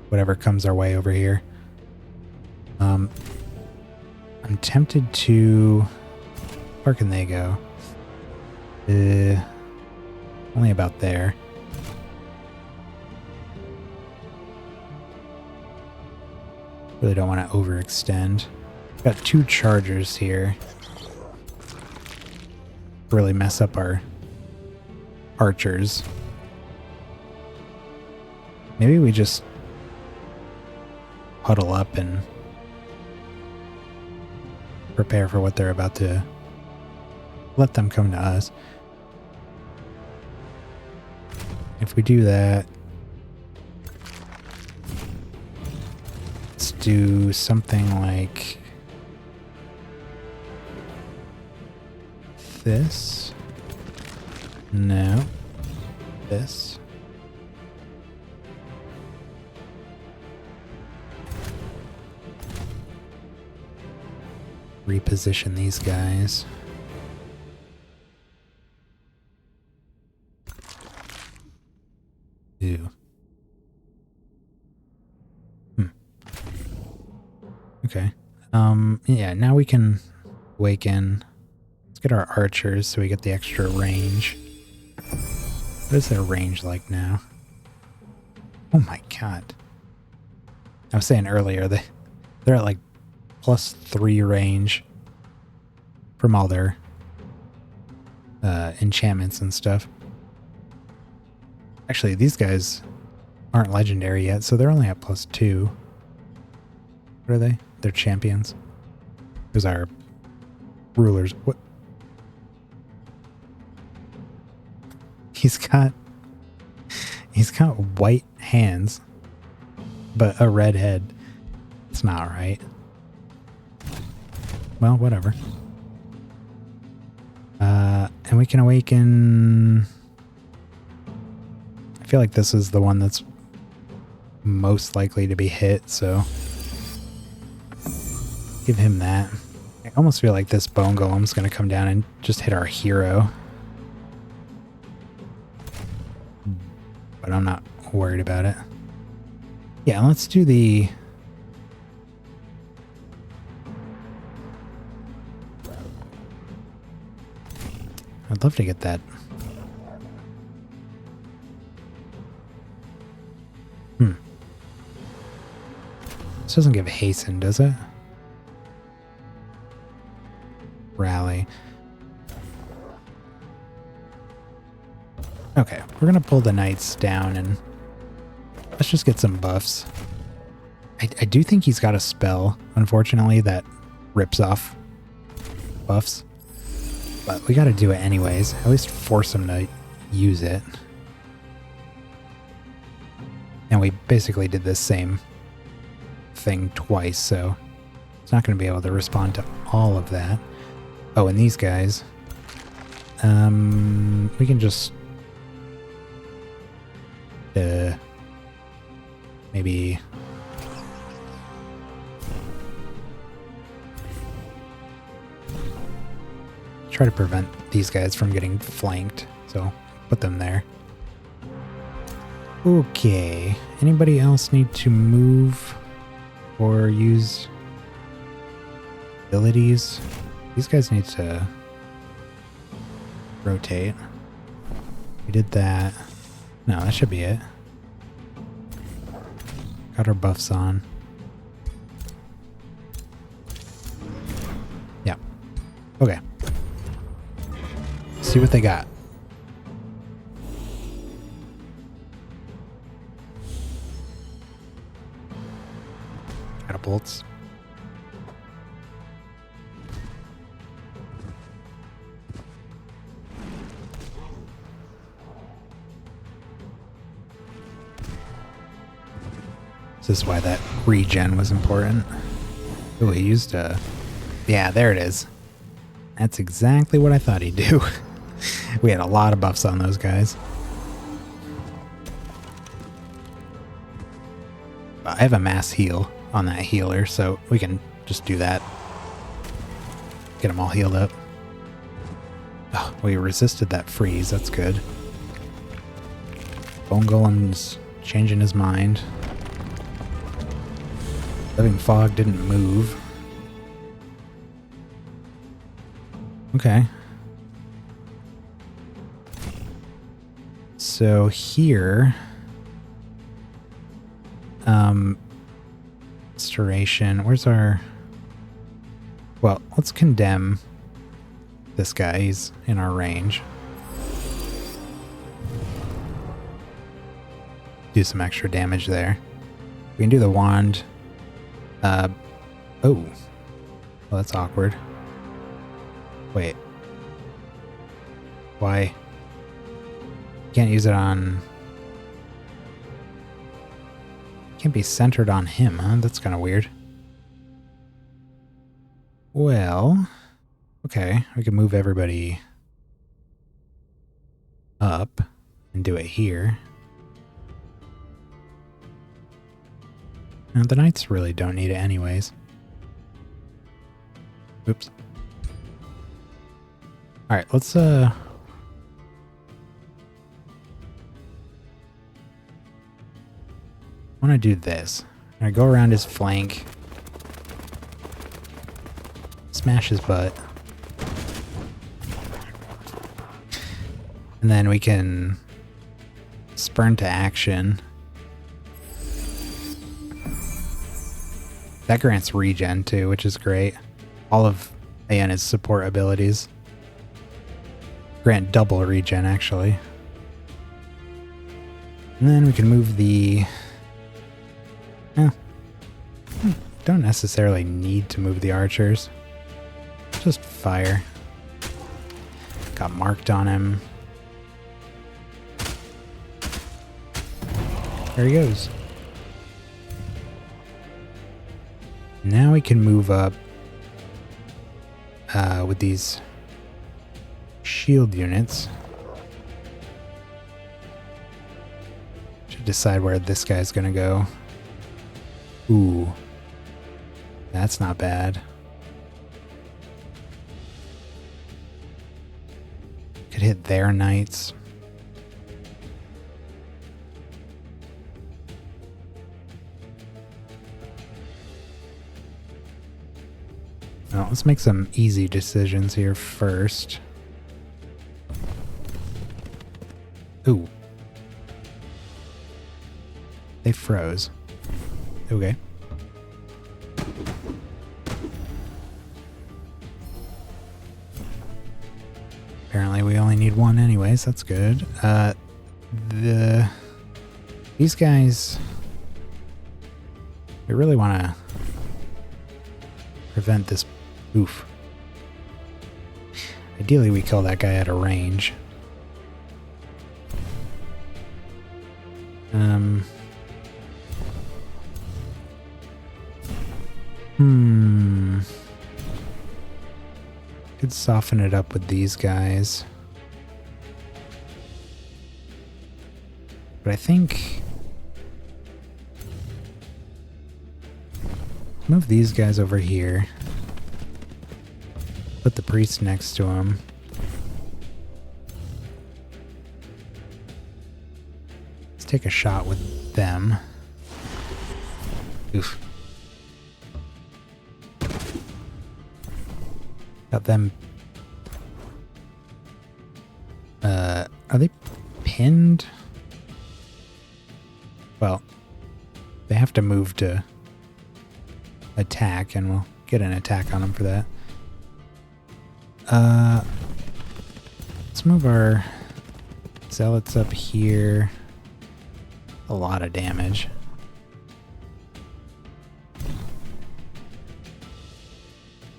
whatever comes our way over here. I'm tempted to... Where can they go? Only about there. Really don't want to overextend. Got 2 chargers here. Really mess up our archers. Maybe we just huddle up and prepare for what they're about to... Let them come to us. If we do that, let's do something like this. No. This. Reposition these guys. Ew. Okay. Yeah, now we can awaken. Let's get our archers so we get the extra range. What is their range like now? Oh my god. I was saying earlier, they're at like +3 range from all their enchantments and stuff. Actually, these guys aren't legendary yet, so they're only at +2. What are they? They're champions. Those are rulers. What? He's got white hands, but a red head. It's not right. Well, whatever. And we can awaken... I feel like this is the one that's most likely to be hit, so... give him that. I almost feel like this bone golem's going to come down and just hit our hero. But I'm not worried about it. Yeah, let's do the... I'd love to get that. This doesn't give hasten, does it? Rally. Okay, we're gonna pull the knights down and let's just get some buffs. I do think he's got a spell, unfortunately, that rips off buffs. But we gotta do it anyways. At least force him to use it. And we basically did this same thing twice, so it's not gonna be able to respond to all of that. Oh, and these guys. We can just... maybe... try to prevent these guys from getting flanked, so put them there. Okay, anybody else need to move or use abilities? These guys need to rotate. We did that. No, that should be it. Got our buffs on. Yeah. Okay. See what they got. Catapults. This is why that regen was important. Oh, he used a... yeah, there it is. That's exactly what I thought he'd do. We had a lot of buffs on those guys. I have a mass heal on that healer, so we can just do that. Get them all healed up. Oh, we resisted that freeze. That's good. Bone Golem's changing his mind. Living Fog didn't move. Okay. So here... restoration. Where's our... well, let's condemn this guy. He's in our range. Do some extra damage there. We can do the wand. Oh. Well, that's awkward. Wait. Why? Can't use it on... can't be centered on him, huh? That's kind of weird. Well... okay, we can move everybody up and do it here. The knights really don't need it anyways. Oops. Alright, let's I want to do this. I'm gonna go around his flank. Smash his butt. And then we can spurn to action. That grants regen too, which is great. All of Aena's support abilities grant double regen, actually. And then we can move the... don't necessarily need to move the archers. Just fire. Got marked on him. There he goes. Now we can move up with these shield units. Should decide where this guy's gonna go. Ooh. That's not bad. Could hit their knights. Well, let's make some easy decisions here first. Ooh. They froze. Okay. Apparently we only need one anyways, that's good. These guys, we really want to prevent this. Oof. Ideally we kill that guy at a range. Could soften it up with these guys. But I think move these guys over here. Put the priest next to him. Let's take a shot with them. Oof. Got them. Are they pinned? Well, they have to move to attack, and we'll get an attack on them for that. Let's move our zealots up here. A lot of damage.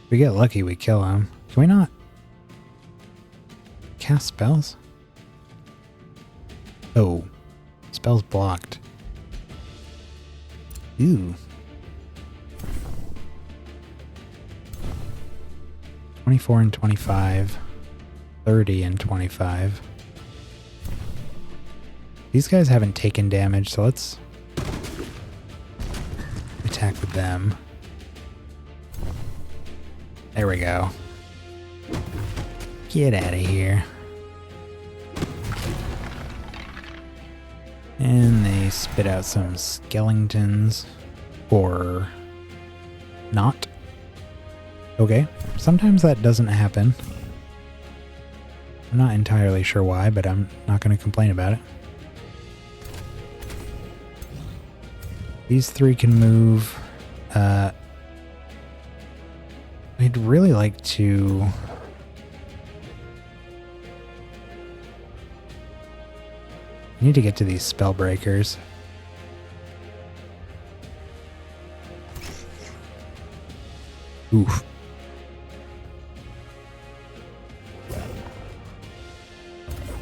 If we get lucky, we kill him. Can we not cast spells? Oh, spells blocked. Ooh. 24 and 25. 30 and 25. These guys haven't taken damage, so let's attack with them. There we go. Get out of here. And they spit out some skeletons. Or not. Okay, sometimes that doesn't happen. I'm not entirely sure why, but I'm not going to complain about it. These three can move. I'd really like to... I need to get to these spell breakers. Oof.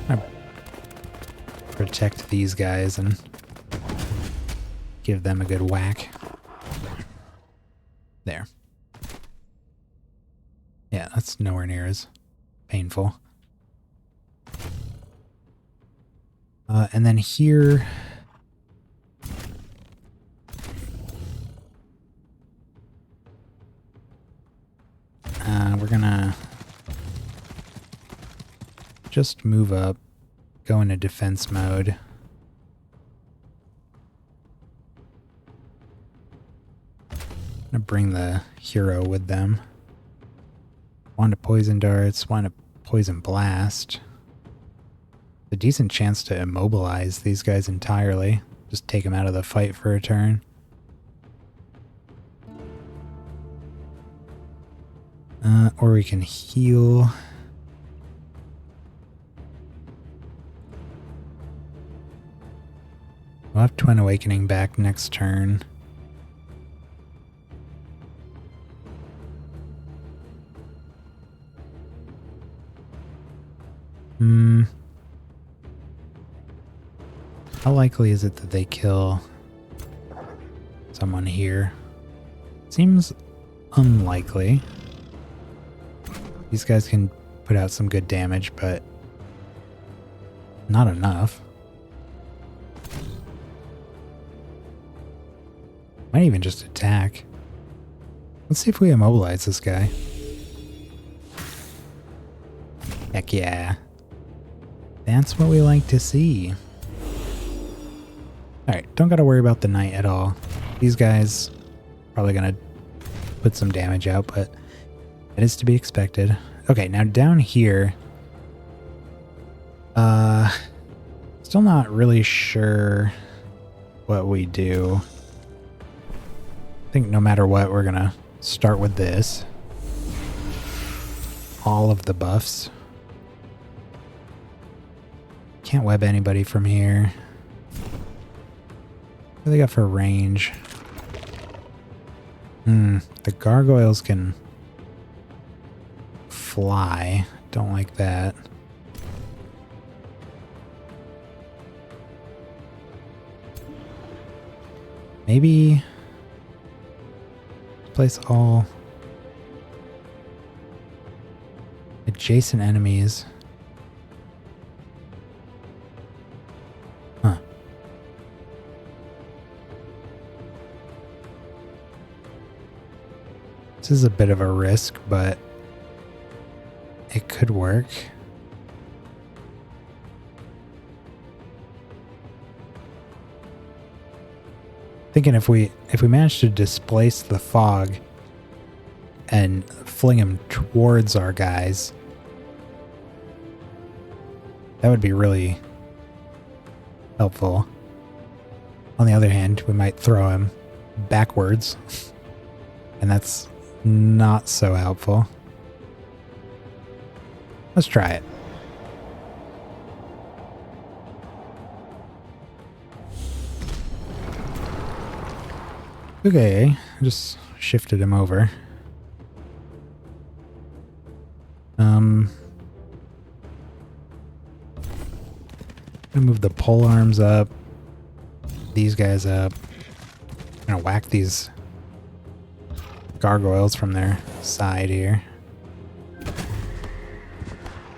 I protect these guys and give them a good whack. There. Yeah, that's nowhere near as painful. And then here... we're gonna just move up, go into defense mode. I'm gonna bring the hero with them. Wand of poison darts, wand of poison blast. A decent chance to immobilize these guys entirely. Just take them out of the fight for a turn. Or we can heal. We'll have Twin Awakening back next turn. How likely is it that they kill someone here? Seems unlikely. These guys can put out some good damage, but not enough. Might even just attack. Let's see if we immobilize this guy. Heck yeah. That's what we like to see. Alright, don't gotta worry about the knight at all. These guys probably gonna put some damage out, but it is to be expected. Okay, now down here, still not really sure what we do. I think no matter what, we're gonna start with this. All of the buffs. Can't web anybody from here. What do they got for range? The gargoyles can fly. Don't like that. Maybe place all adjacent enemies. Huh. This is a bit of a risk, but it could work. Thinking if we manage to displace the fog and fling him towards our guys, that would be really helpful. On the other hand, we might throw him backwards, and that's not so helpful. Let's try it. Okay, I just shifted him over. Gonna move the pole arms up, these guys up. Gonna whack these gargoyles from their side here.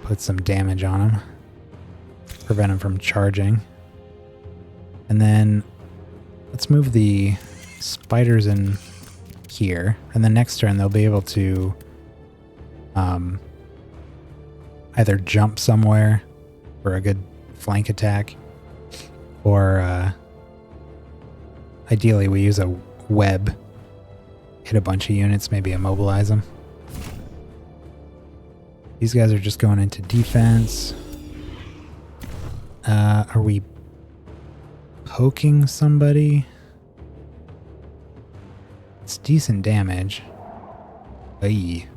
Put some damage on them. Prevent them from charging. And then let's move the spiders in here. And the next turn they'll be able to either jump somewhere for a good flank attack, or ideally we use a web, hit a bunch of units, maybe immobilize them. These guys are just going into defense. Are we poking somebody? It's decent damage. Aye.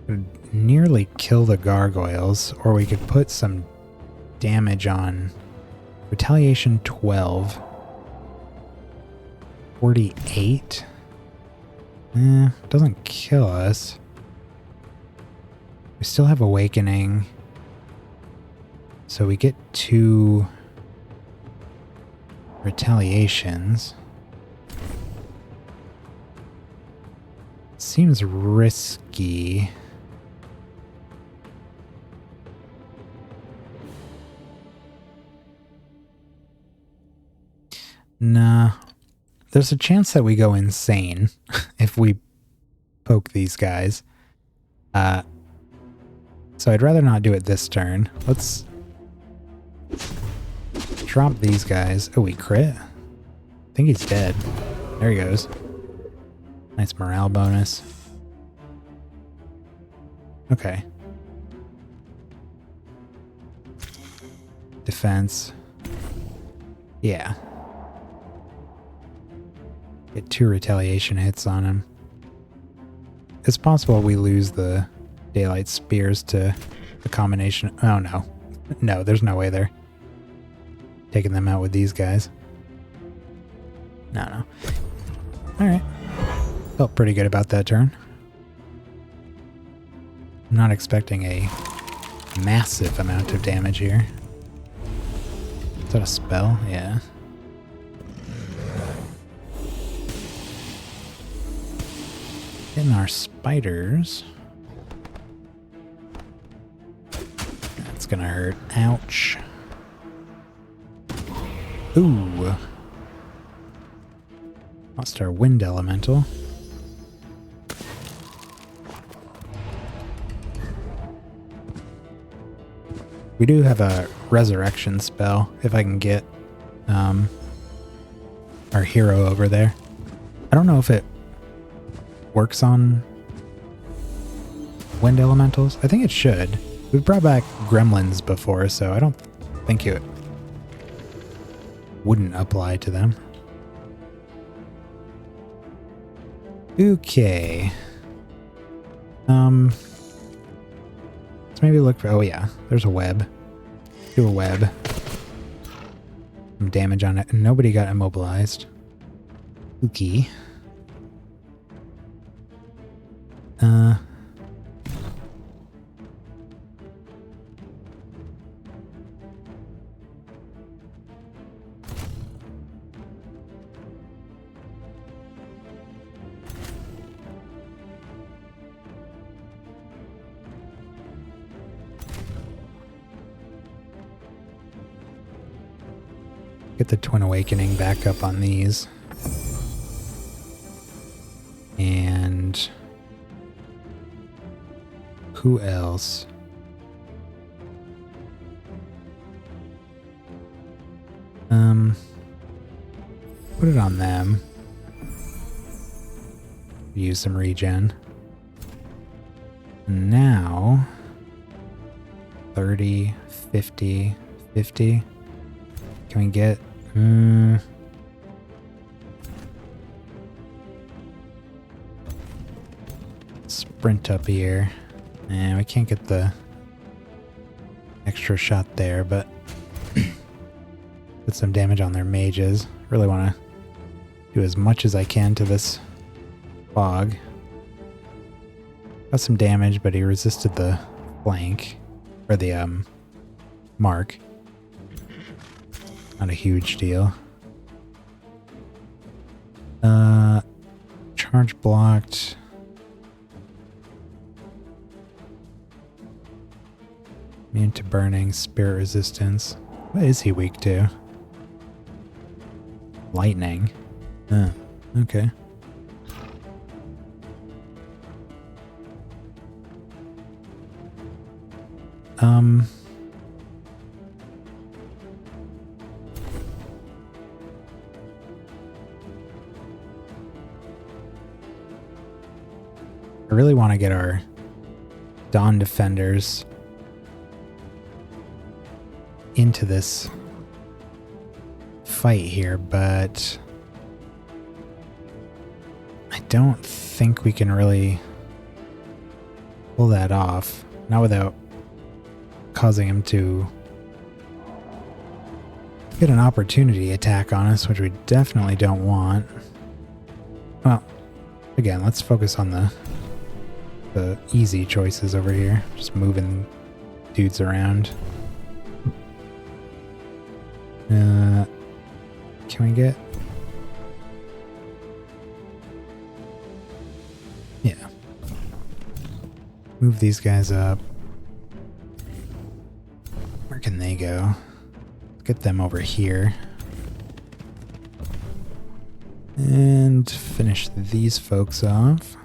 Would nearly kill the gargoyles, or we could put some damage on retaliation 12. 48? Doesn't kill us. We still have awakening. So we get 2 retaliations. Seems risky. Nah. There's a chance that we go insane if we poke these guys. So I'd rather not do it this turn. Let's drop these guys. Oh, we crit? I think he's dead. There he goes. Nice morale bonus. Okay. Defense. Yeah. Get 2 retaliation hits on him. It's possible we lose the daylight spears to the combination. Oh no. No, there's no way they're taking them out with these guys. No. Alright. Felt pretty good about that turn. I'm not expecting a massive amount of damage here. Is that a spell? Yeah. Hitting our spiders. That's gonna hurt. Ouch. Ooh. Lost our wind elemental. We do have a resurrection spell, if I can get our hero over there. I don't know if it works on wind elementals. I think it should. We've brought back gremlins before, so I don't think it wouldn't apply to them. Okay. Let's maybe look for... Oh yeah, there's a web. Do a web. Some damage on it. Nobody got immobilized. Okay. Get the Twin Awakening back up on these. And who else? Put it on them. Use some regen. Now 30, 50, 50. Can we get sprint up here? And we can't get the extra shot there, but put some damage on their mages. Really want to do as much as I can to this fog. Got some damage, but he resisted the flank, or the mark. Not a huge deal. Charge blocked. Immune to burning, spirit resistance. What is he weak to? Lightning. Okay. I really want to get our Dawn Defenders into this fight here, but I don't think we can really pull that off. Not without causing him to get an opportunity attack on us, which we definitely don't want. Well, again, let's focus on the easy choices over here. Just moving dudes around. Can we get... Yeah. Move these guys up. Where can they go? Let's get them over here. And finish these folks off.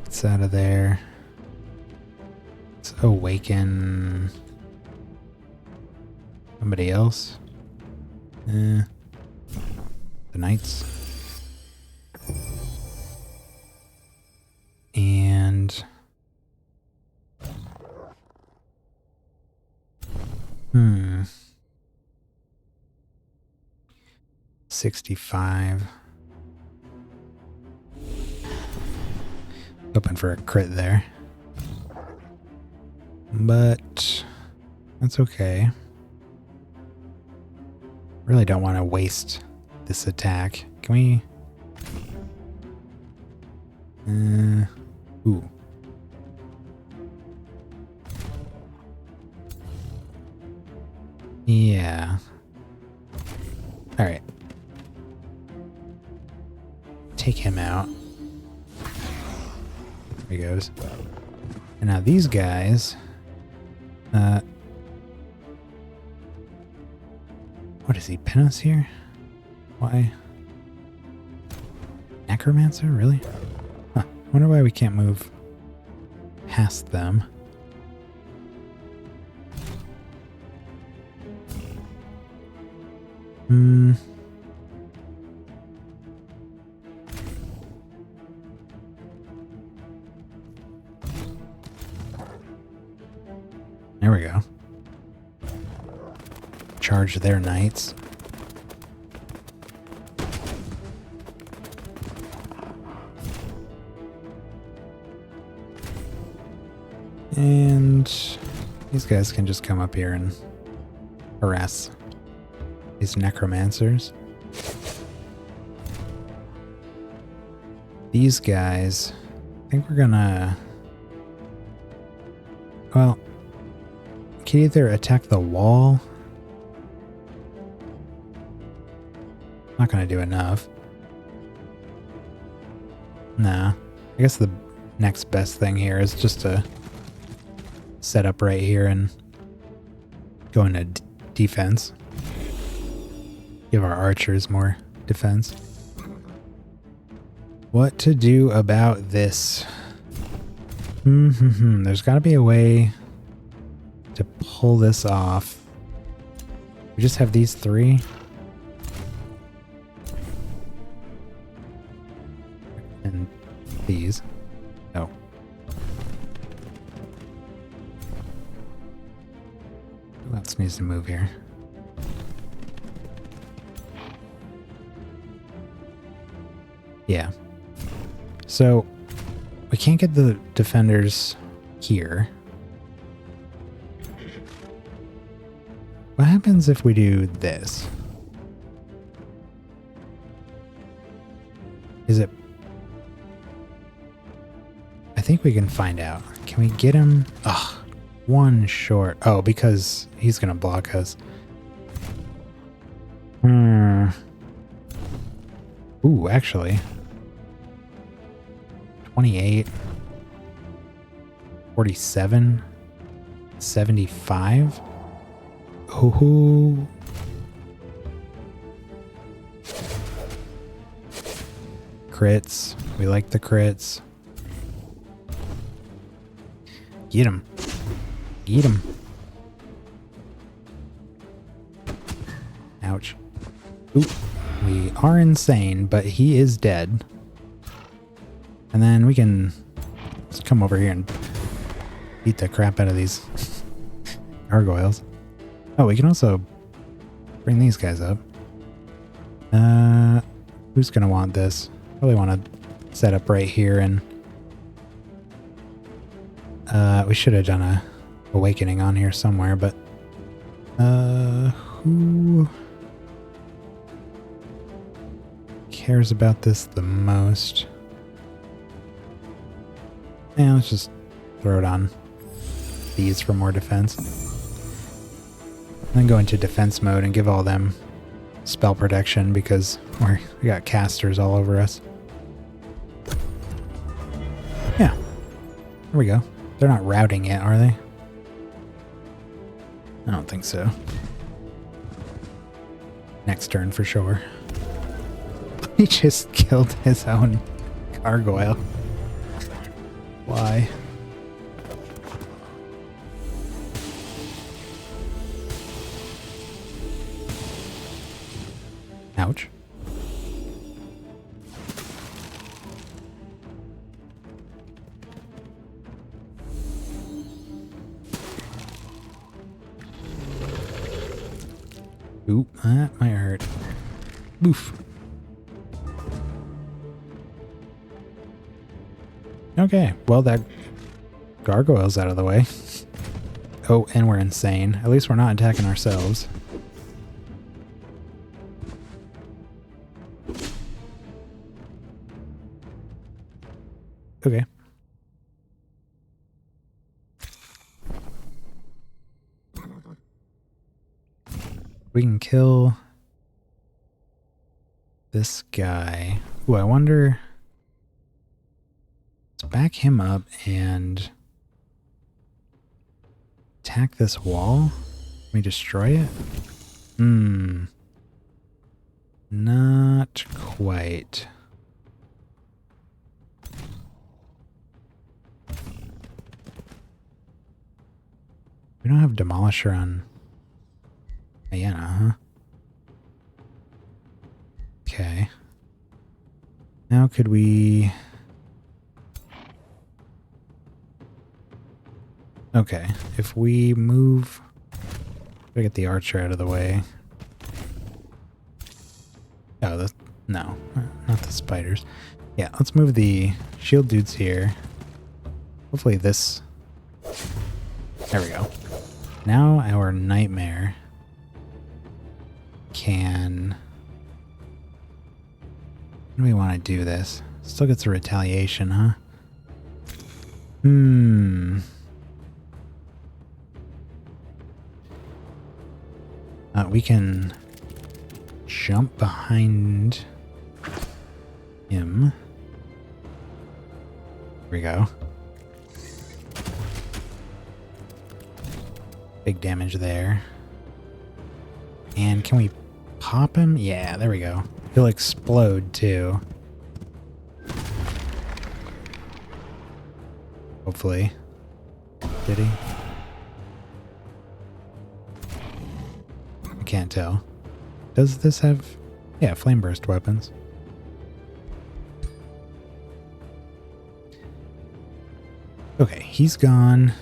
It's out of there. Let's awaken somebody else. The knights. And 65. Hoping for a crit there. But that's okay. Really don't want to waste this attack. Can we... ooh. Yeah. Alright. Take him out. There he goes. And now these guys... what is he, pin us here? Why? Necromancer? Really? Huh. Wonder why we can't move past them. There we go. Charge their knights. And these guys can just come up here and harass these necromancers. These guys, I think we're gonna... Well, we can either attack the wall. Not gonna do enough. Nah. I guess the next best thing here is just to set up right here and go into defense. Give our archers more defense. What to do about this? There's got to be a way to pull this off. We just have these three. And these. Oh. Who else needs to move here? Yeah. So, we can't get the defenders here. What happens if we do this? Is it... I think we can find out. Can we get him? Ugh, one short. Oh, because he's gonna block us. Ooh, actually. 28. 47. 75. Ooh. Crits. We like the crits. Get him. Get him. Ouch. Ooh. We are insane, but he is dead. And then we can just come over here and beat the crap out of these gargoyles. Oh, we can also bring these guys up. Who's gonna want this? Probably want to set up right here, and we should have done a awakening on here somewhere, but who cares about this the most? Yeah, let's just throw it on these for more defense. And then go into defense mode and give all them spell protection because we got casters all over us. Yeah. There we go. They're not routing it, are they? I don't think so. Next turn for sure. He just killed his own gargoyle. Why? Ouch. Ooh, that might hurt. Oof. Okay, well that gargoyle's out of the way. Oh, and we're insane. At least we're not attacking ourselves. Okay. We can kill this guy. Ooh, I wonder... Let's back him up and attack this wall. Can we destroy it? Not quite. We don't have Demolisher on Vienna, huh? Okay. Now could we... Okay, if we move... We get the archer out of the way. Oh, no, not the spiders. Yeah, let's move the shield dudes here. Hopefully this... There we go. Now our nightmare can... How do we want to do this? Still gets a retaliation, huh? We can jump behind him. There we go. Big damage there. And can we pop him? Yeah, there we go. He'll explode too. Hopefully. Did he? I can't tell. Does this have... Yeah, flame burst weapons. Okay, he's gone.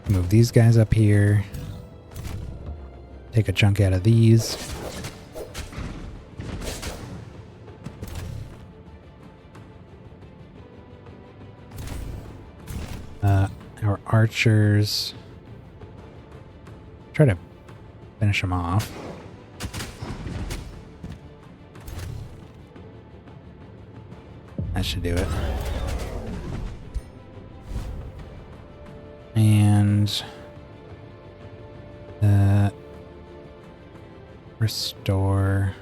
Move these guys up here. Take a chunk out of these. Our archers. Try to finish them off. That should do it. And restore.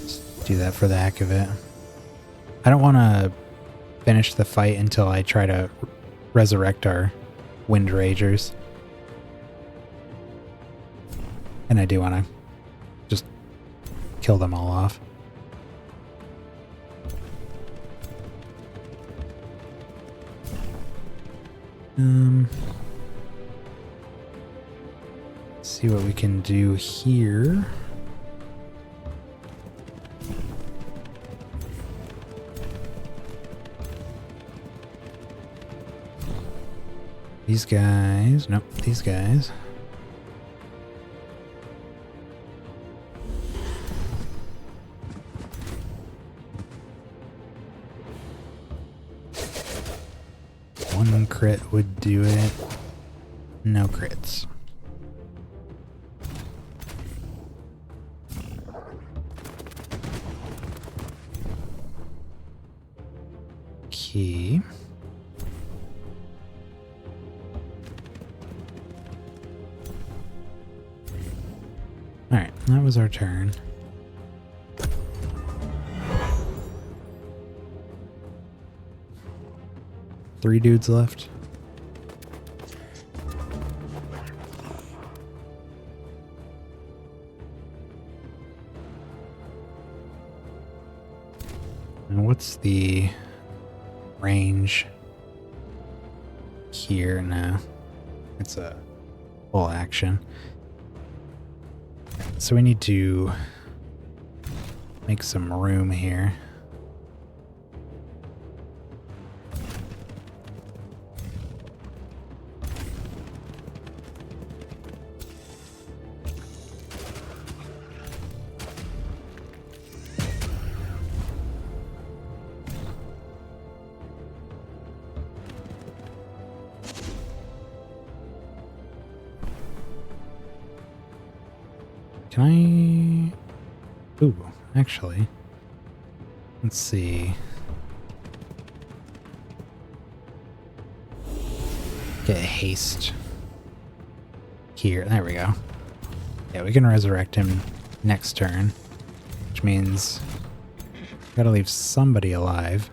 Let's do that for the heck of it. I don't want to finish the fight until I try to resurrect our Wind Ragers. And I do want to just kill them all off. See what we can do here. These guys, nope, these guys. One crit would do it. No crits. Key. Alright, that was our turn. Three dudes left. And what's the range here? No, it's a full action. So we need to make some room here. Can I... Ooh, actually. Let's see. Get haste here. There we go. Yeah, we can resurrect him next turn, which means gotta leave somebody alive.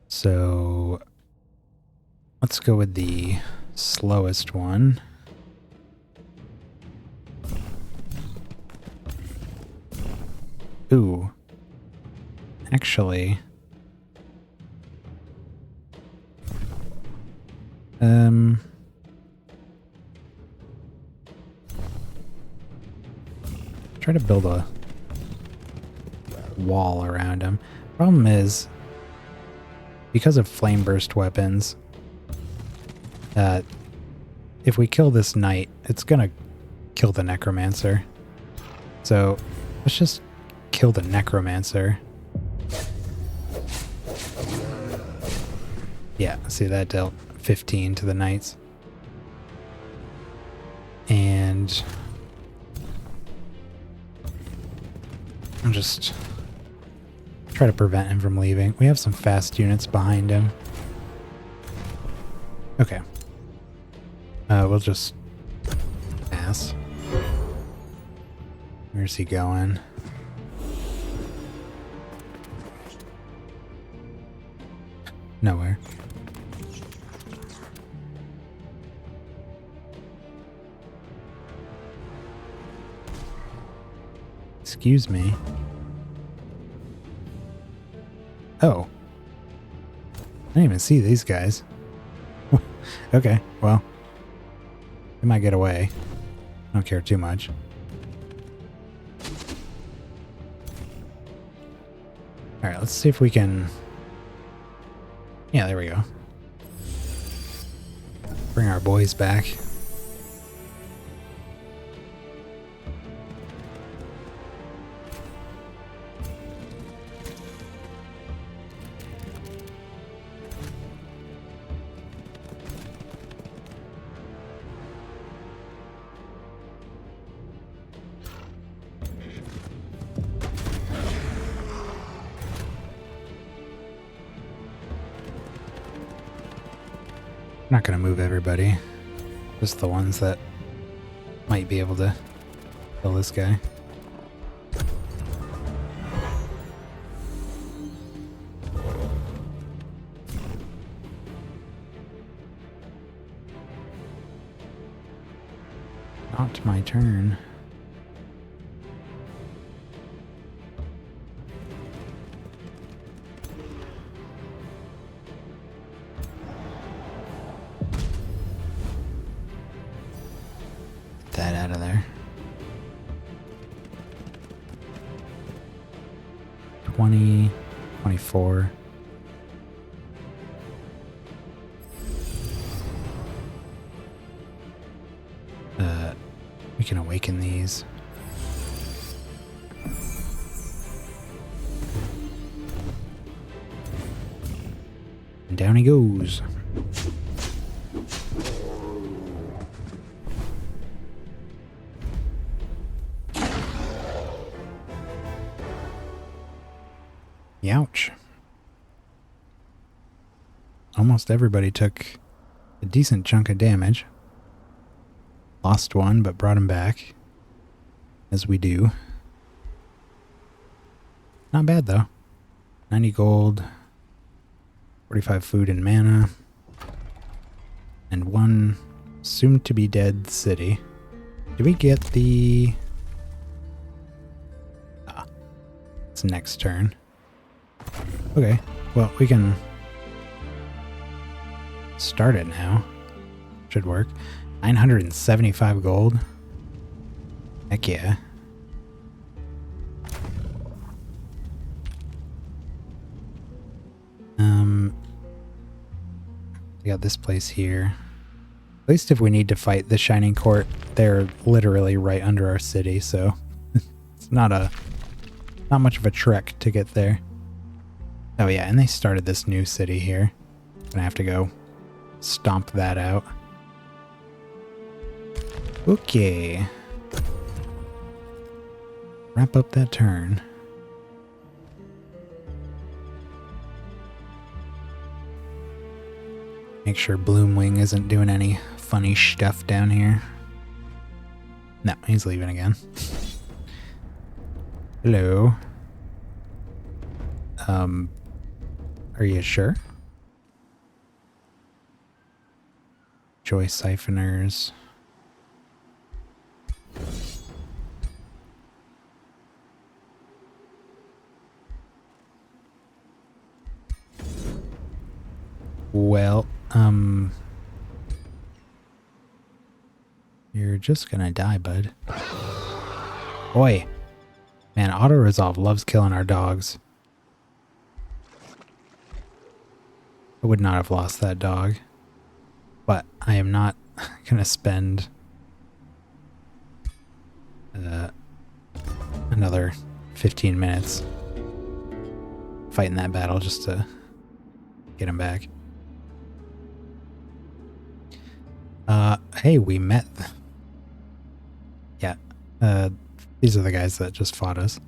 So let's go with the slowest one. Ooh. Actually. Try to build a wall around him. Problem is, because of flame burst weapons, if we kill this knight, it's gonna kill the necromancer. So let's just kill the necromancer. Yeah, see, that dealt 15 to the knights. And I'll just try to prevent him from leaving. We have some fast units behind him. Okay. We'll just pass. Where's he going? Nowhere. Excuse me. Oh. I didn't even see these guys. Okay, well. They might get away. I don't care too much. Alright, let's see if we can... Yeah, there we go. Bring our boys back. I'm not going to move everybody. Just the ones that might be able to kill this guy. Not my turn. That out of there. 20, 24. We can awaken these. And down he goes. Ouch. Almost everybody took a decent chunk of damage. Lost one, but brought him back. As we do. Not bad, though. 90 gold. 45 food and mana. And one soon-to-be-dead city. Did we get the... It's next turn. Okay, well, we can start it now. Should work. 975 gold. Heck yeah. We got this place here. At least if we need to fight the Shining Court, they're literally right under our city, so it's not much of a trek to get there. Oh yeah, and they started this new city here. Gonna have to go stomp that out. Okay. Wrap up that turn. Make sure Bloomwing isn't doing any funny stuff down here. No, he's leaving again. Hello. Are you sure? Joy siphoners. Well, you're just gonna die, bud. Boy. Man, auto-resolve loves killing our dogs. I would not have lost that dog. But I am not gonna spend another 15 minutes fighting that battle just to get him back. Hey, we met. Yeah, these are the guys that just fought us.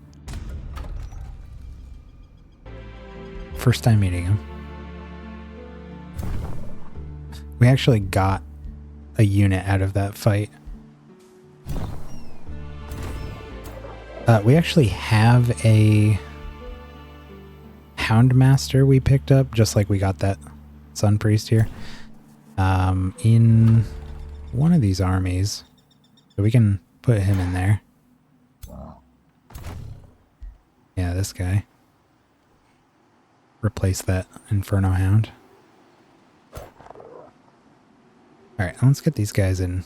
First time meeting him. We actually got a unit out of that fight. We actually have a Houndmaster we picked up, just like we got that Sun Priest here. In one of these armies. So we can put him in there. Yeah, this guy. Replace that Inferno Hound. Alright, let's get these guys in,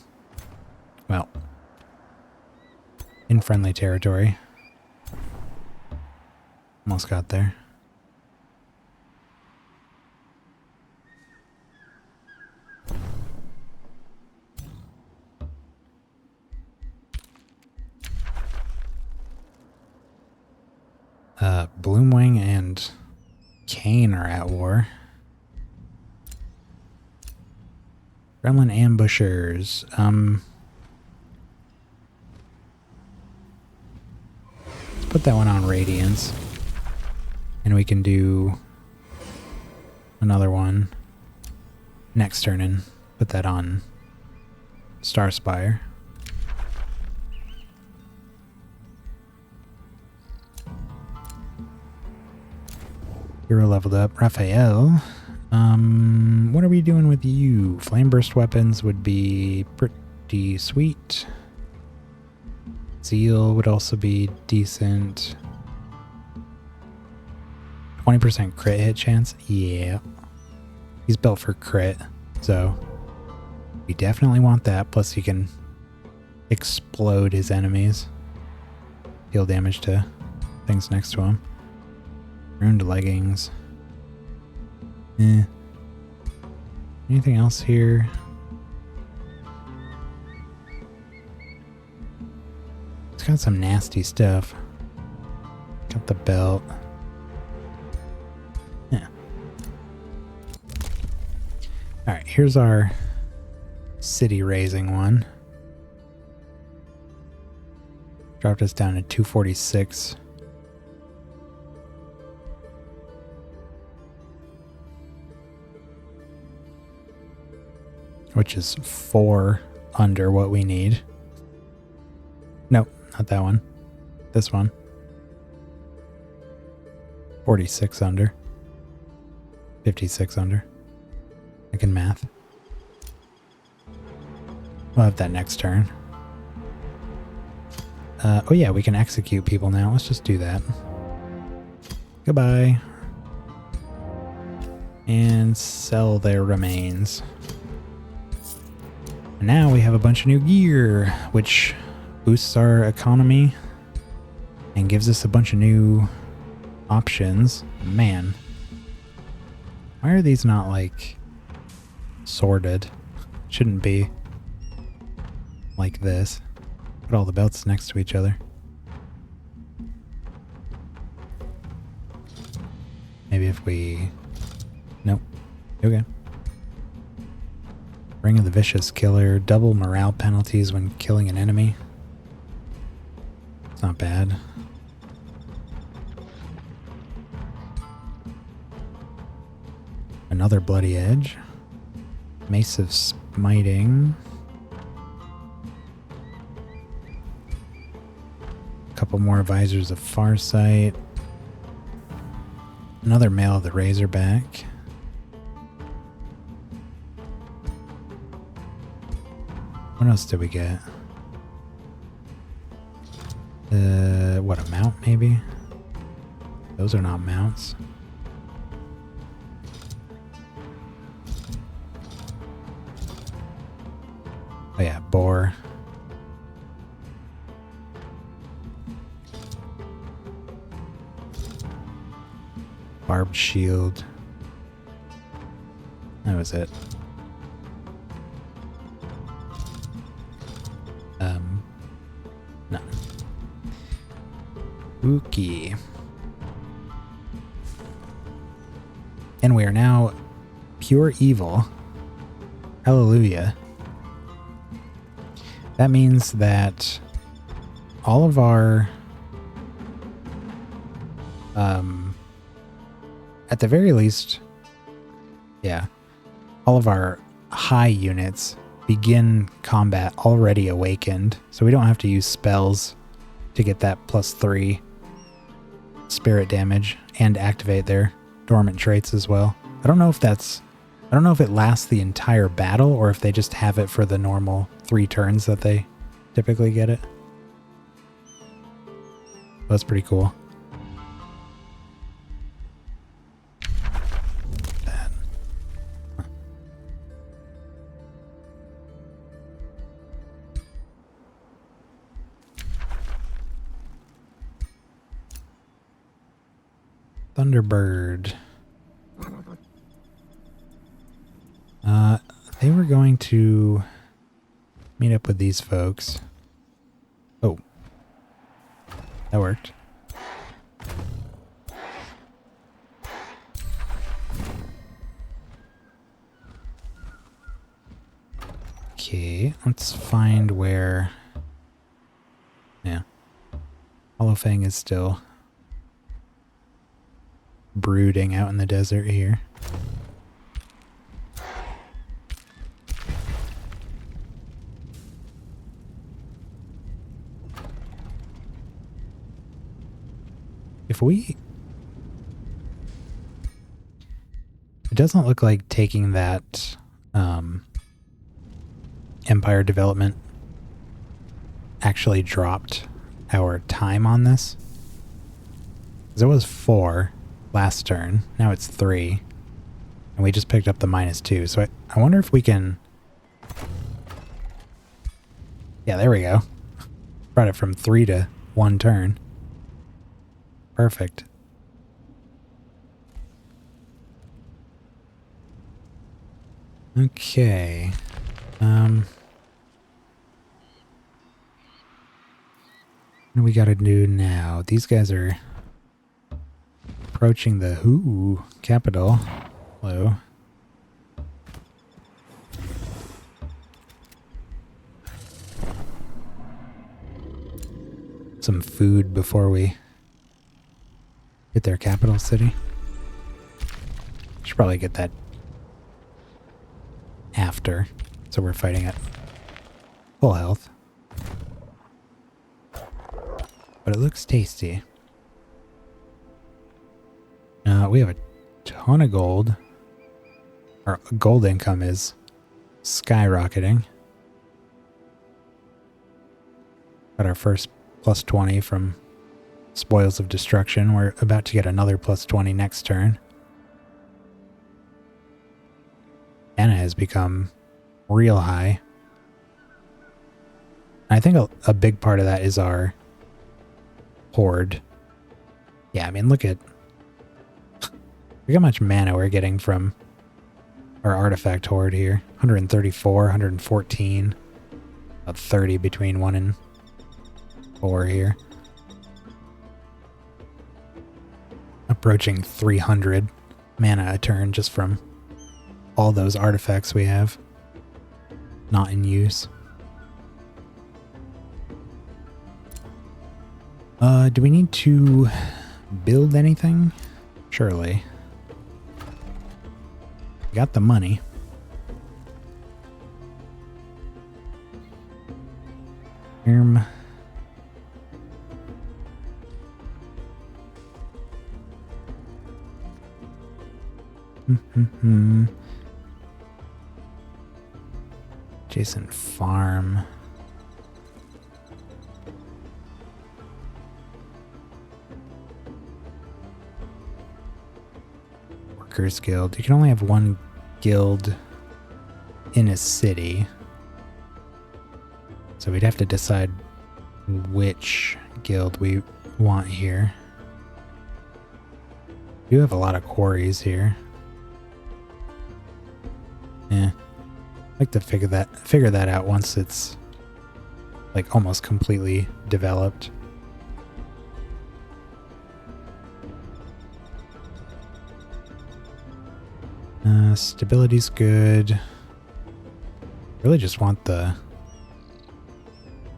well, in friendly territory. Almost got there. Bloomwing and Kane are at war. Gremlin ambushers. Let's put that one on Radiance. And we can do another one next turn and put that on Starspire. Hero leveled up. Raphael. What are we doing with you? Flame burst weapons would be pretty sweet. Zeal would also be decent. 20% crit hit chance? Yeah. He's built for crit, so we definitely want that. Plus he can explode his enemies. Deal damage to things next to him. Ruined leggings. Anything else here? It's got some nasty stuff. Got the belt. Yeah. Alright, here's our city raising one. Dropped us down to 246. Which is 4 under what we need. Nope, not that one. This one. 46 under. 56 under. I can math. We'll have that next turn. Oh yeah, we can execute people now. Let's just do that. Goodbye. And sell their remains. And now we have a bunch of new gear, which boosts our economy and gives us a bunch of new options. Man, why are these not like sorted? Shouldn't be like this. Put all the belts next to each other. Maybe if we... Nope. Okay. Ring of the Vicious Killer. Double morale penalties when killing an enemy. It's not bad. Another Bloody Edge. Mace of Smiting. Couple more Visors of Farsight. Another Mail of the Razorback. What else did we get? What, a mount maybe? Those are not mounts. Oh yeah, boar. Barbed shield. That was it. No. Spooky. And we are now pure evil. Hallelujah. That means that all of our at the very least, yeah, all of our high units begin combat already awakened, so we don't have to use spells to get that +3 spirit damage and activate their dormant traits as well. I don't know if it lasts the entire battle or if they just have it for the normal 3 turns that they typically get it. That's pretty cool. Thunderbird. They were going to meet up with these folks. Oh. That worked. Okay, let's find where... Yeah. Hallowfang is still brooding out in the desert here. It doesn't look like taking that Empire development actually dropped our time on this. Because it was 4 last turn, now it's 3. And we just picked up the -2, so I wonder if we can... Yeah, there we go. Brought it from 3 to 1 turn. Perfect. Okay. What do we gotta do now? These guys are approaching the capital. Hello. Some food before we hit their capital city. Should probably get that after, so we're fighting at full health. But it looks tasty. We have a ton of gold. Our gold income is skyrocketing. Got our first +20 from Spoils of Destruction. We're about to get another +20 next turn. Anna has become real high. I think a big part of that is our horde. Yeah, I mean, look at how much mana we're getting from our artifact horde here. 134, 114. About 30 between 1 and 4 here. approaching 300 mana a turn just from all those artifacts we have not in use. Do we need to build anything? Surely. Got the money. Adjacent farm. Workers Guild. You can only have one guild in a city. So we'd have to decide which guild we want here. We do have a lot of quarries here. Yeah. I'd like to figure that out once it's like almost completely developed. Stability's good. Really just want the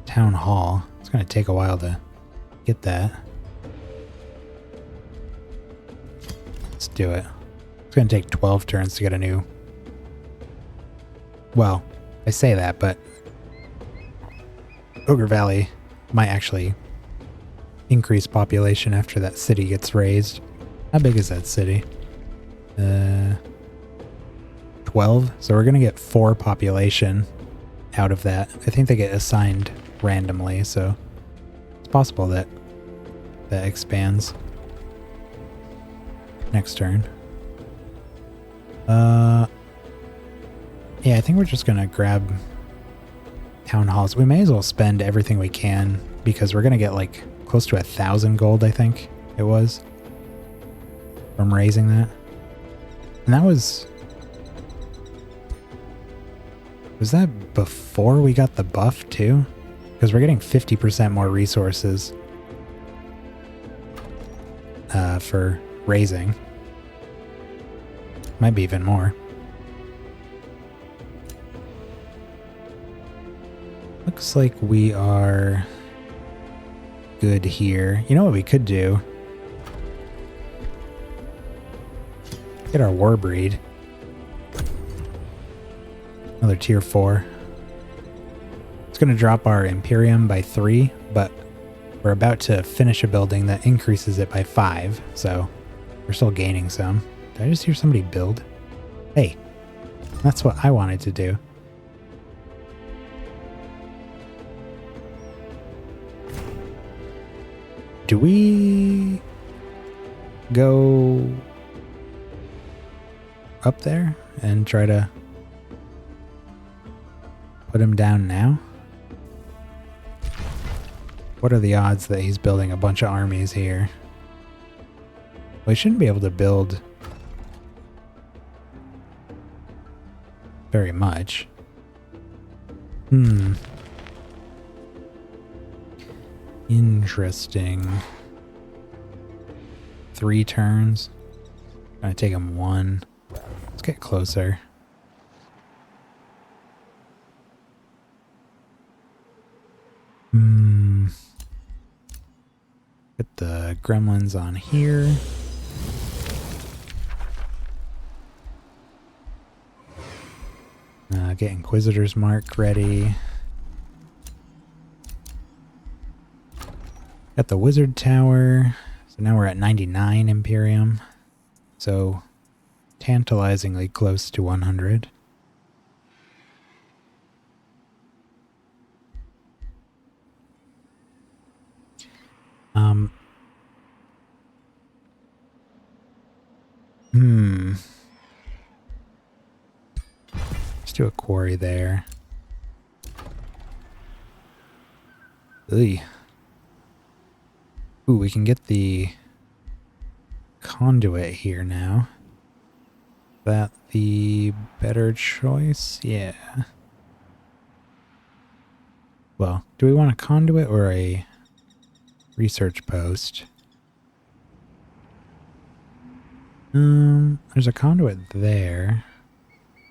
town hall. It's gonna take a while to get that. Let's do it. It's gonna take 12 turns to get a new... Well, I say that, but Ogre Valley might actually increase population after that city gets raised. How big is that city? 12. So we're going to get 4 population out of that. I think they get assigned randomly, so it's possible that that expands next turn. Yeah, I think we're just going to grab town halls. We may as well spend everything we can because we're going to get like close to 1,000 gold, I think it was, from raising that. And that was that before we got the buff too? Because we're getting 50% more resources for raising. Might be even more. Looks like we are good here. You know what we could do? Get our war breed. Another tier 4. It's going to drop our Imperium by 3, but we're about to finish a building that increases it by 5, so we're still gaining some. Did I just hear somebody build? Hey, that's what I wanted to do. Do we go up there and try to put him down now? What are the odds that he's building a bunch of armies here? Well, he shouldn't be able to build very much. Interesting. 3 turns. Gonna take him 1. Let's get closer. Get the gremlins on here. Get Inquisitor's Mark ready. Got the Wizard Tower. So now we're at 99 Imperium. So tantalizingly close to 100. Let's do a quarry there. Ooh, we can get the conduit here now. That the better choice? Yeah. Well, do we want a conduit or a research post? There's a conduit there. I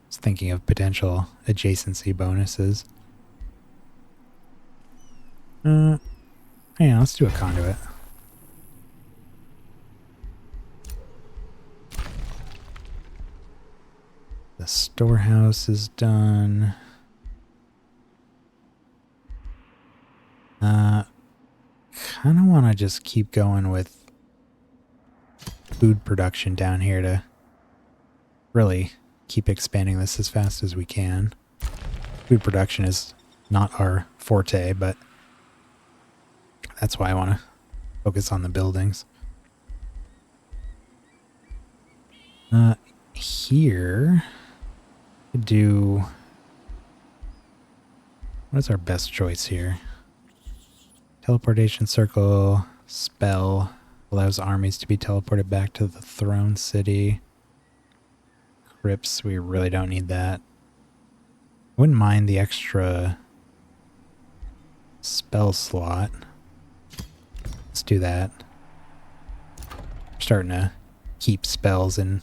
was thinking of potential adjacency bonuses. Yeah, let's do a conduit. The storehouse is done. Kind of want to just keep going with food production down here to really keep expanding this as fast as we can. Food production is not our forte, but that's why I want to focus on the buildings. Here, do... What's our best choice here? Teleportation circle, spell, allows armies to be teleported back to the throne city. Crypts, we really don't need that. Wouldn't mind the extra spell slot. Let's do that. We're starting to keep spells in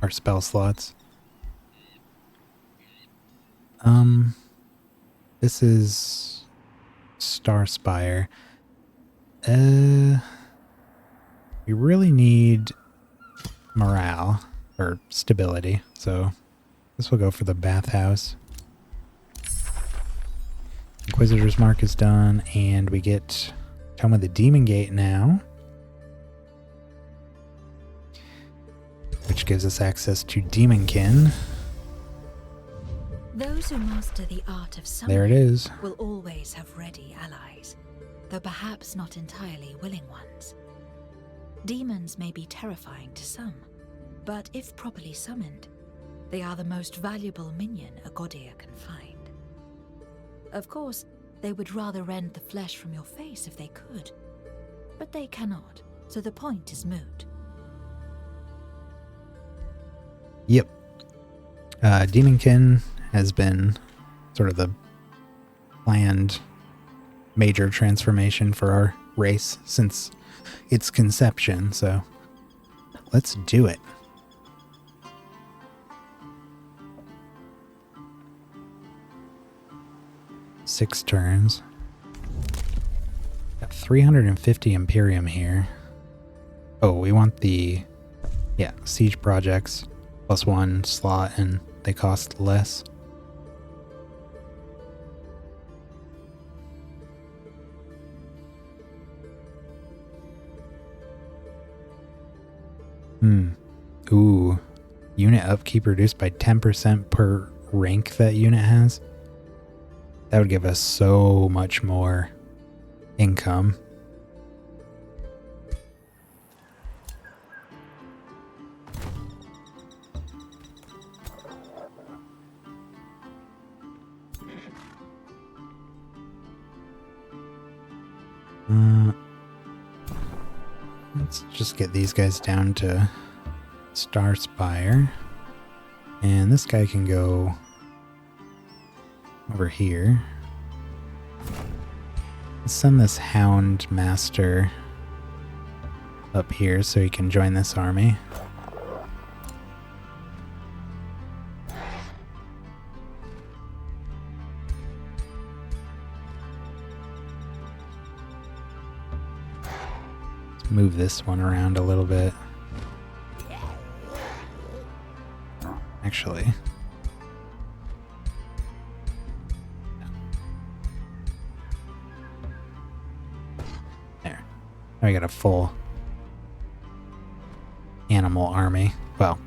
our spell slots. This is Starspire. We really need morale or stability, so this will go for the bathhouse. Inquisitor's Mark is done, and we get Tome of the Demon Gate now, which gives us access to Demonkin. Those who master the art of There it is. will always have ready allies, though perhaps not entirely willing ones. Demons may be terrifying to some, but if properly summoned, they are the most valuable minion a Godir can find. Of course, they would rather rend the flesh from your face if they could, but they cannot, so the point is moot. Yep. Demonkin has been sort of the planned major transformation for our race since its conception, so let's do it. Six turns. Got 350 Imperium here. Oh, we want the, yeah, siege projects +1 slot, and they cost less. Ooh. Unit upkeep reduced by 10% per rank that unit has. That would give us so much more income. Let's just get these guys down to Starspire. And this guy can go over here. Let's send this Hound Master up here so he can join this army. Let's move this one around a little bit. Actually, there. Now we got a full animal army. Well,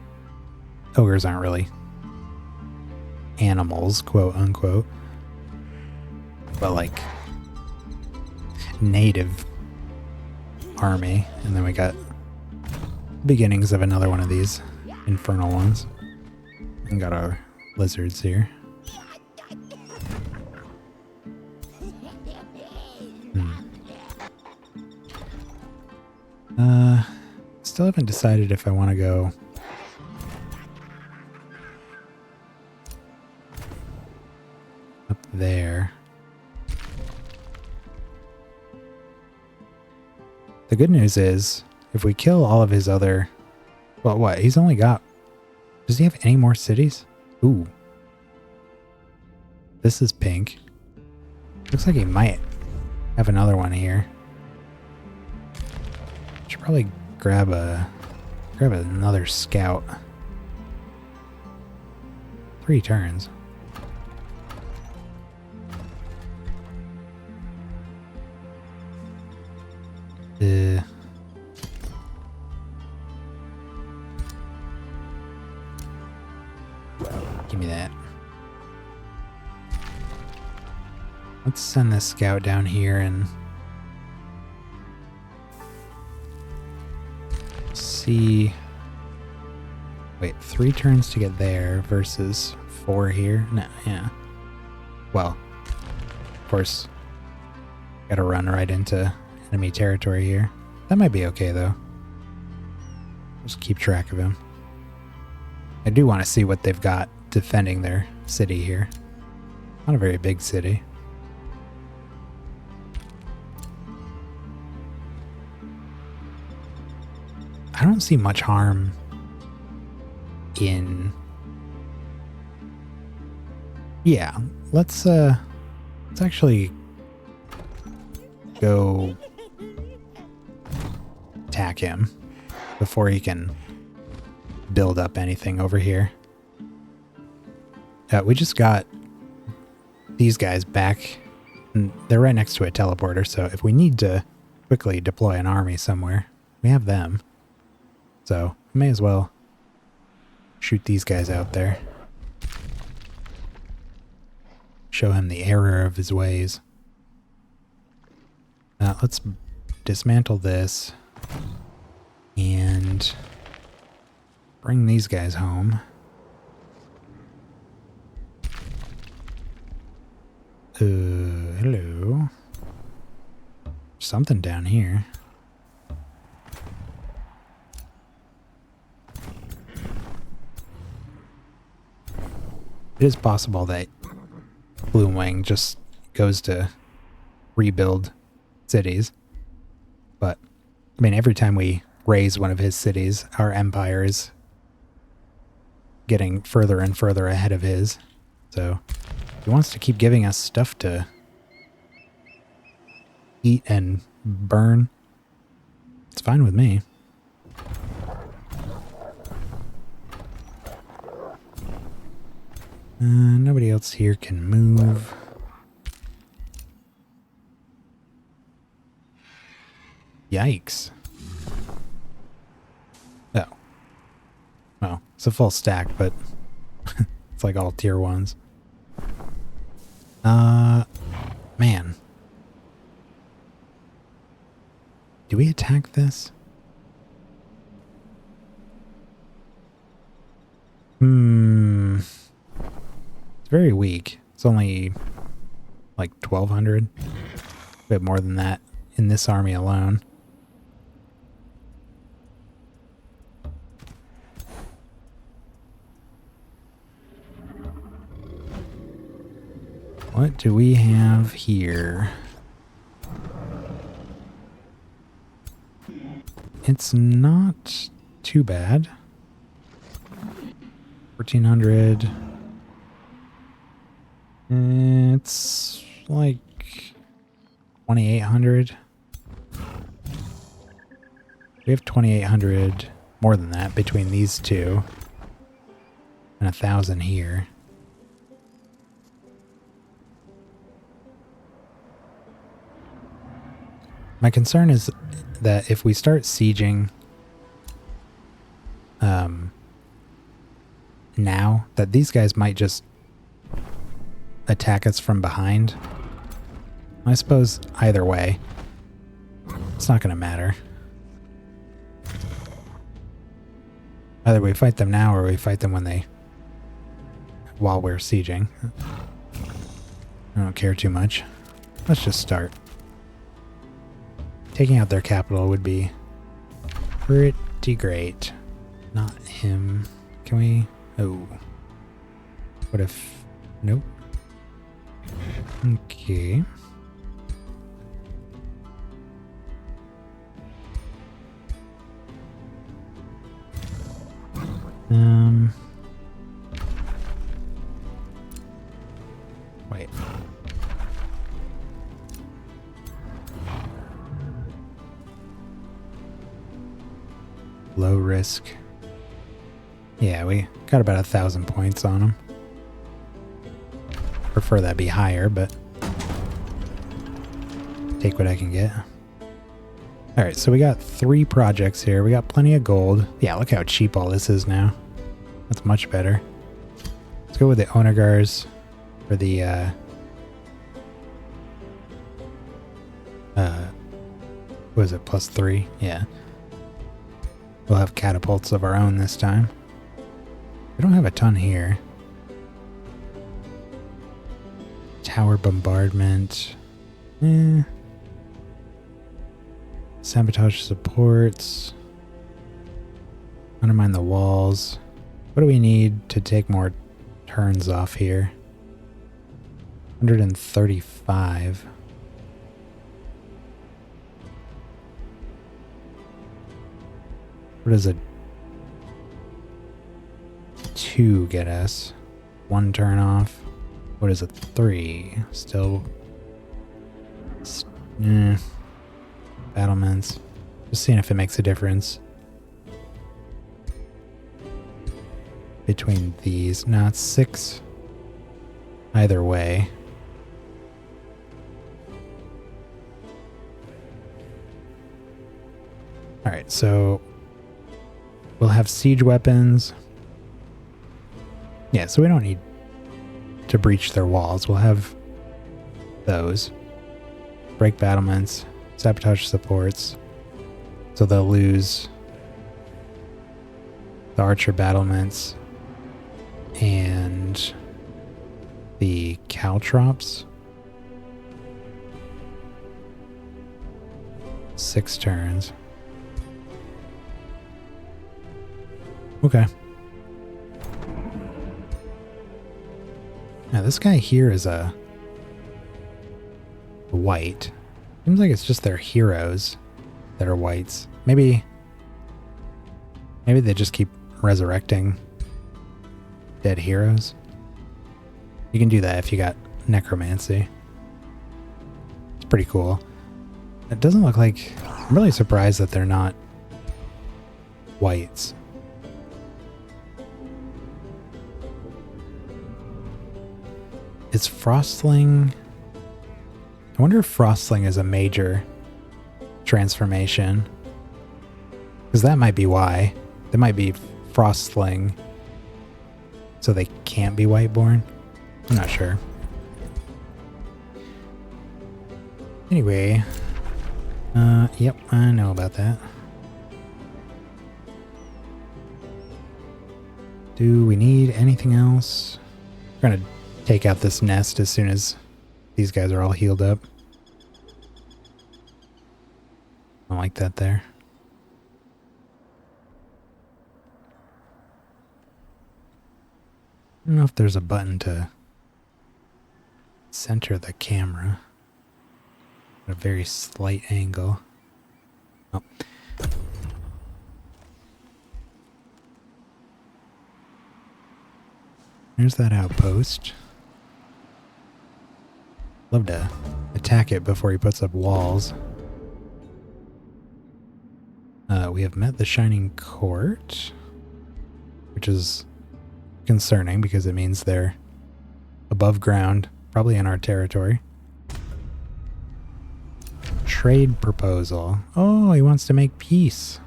ogres aren't really animals, quote unquote, but like native army. And then we got beginnings of another one of these infernal ones. And got our lizards here. Still haven't decided if I want to go up there. The good news is if we kill all of his other... Well, what? He's only got... Does he have any more cities? Ooh. This is pink. Looks like he might have another one here. Should probably grab another scout. 3 turns. Give me that. Let's send this scout down here and see. Wait, 3 turns to get there versus 4 here? No, yeah. Well, of course, gotta run right into enemy territory here. That might be okay, though. Just keep track of him. I do want to see what they've got defending their city here. Not a very big city. I don't see much harm in... Yeah, let's actually go attack him before he can build up anything over here. We just got these guys back, and they're right next to a teleporter, so if we need to quickly deploy an army somewhere, we have them. So, may as well shoot these guys out there. Show him the error of his ways. Let's dismantle this and bring these guys home. Hello. Something down here. It is possible that Gloomwing just goes to rebuild cities. But, I mean, every time we raise one of his cities, our empire is getting further and further ahead of his. So, he wants to keep giving us stuff to eat and burn. It's fine with me. Nobody else here can move. Yikes. Oh. Well, it's a full stack, but it's like all tier 1s. Man. Do we attack this? It's very weak. It's only like 1,200. A bit more than that in this army alone. What do we have here? It's not too bad. 1,400. It's like 2,800. We have 2,800 more than that between these two. And 1,000 here. My concern is that if we start sieging now, that these guys might just attack us from behind. I suppose either way, it's not going to matter. Either we fight them now or we fight them while we're sieging. I don't care too much. Let's just start. Taking out their capital would be pretty great. Not him. Can we? Oh. What if? Nope. Okay. Wait. Low risk. Yeah, we got about 1,000 points on them. Prefer that be higher, but take what I can get. Alright, so we got 3 projects here. We got plenty of gold. Yeah, look how cheap all this is now. That's much better. Let's go with the Onagars for the what is it, +3? Yeah. We'll have catapults of our own this time. We don't have a ton here. Tower bombardment. Sabotage supports. Undermine the walls. What do we need to take more turns off here? 135. What does a 2 get us? 1 turn off. What is a 3? Still... battlements. Just seeing if it makes a difference between these. No, it's 6 either way. Alright, so we'll have siege weapons. Yeah, so we don't need to breach their walls. We'll have those. Break battlements. Sabotage supports. So they'll lose the archer battlements and the caltrops. 6 turns. Okay. Now this guy here is a white. Seems like it's just their heroes that are whites. Maybe they just keep resurrecting dead heroes. You can do that if you got necromancy. It's pretty cool. It doesn't look like... I'm really surprised that they're not whites. Is Frostling... I wonder if Frostling is a major transformation. Because that might be why. They might be Frostling. So they can't be Whiteborn? I'm not sure. Anyway. Yep, I know about that. Do we need anything else? We're gonna take out this nest as soon as these guys are all healed up. I like that there. I don't know if there's a button to center the camera at a very slight angle. Oh. There's that outpost. Love to attack it before he puts up walls. We have met the Shining Court, which is concerning because it means they're above ground, probably in our territory. Trade proposal. Oh, he wants to make peace.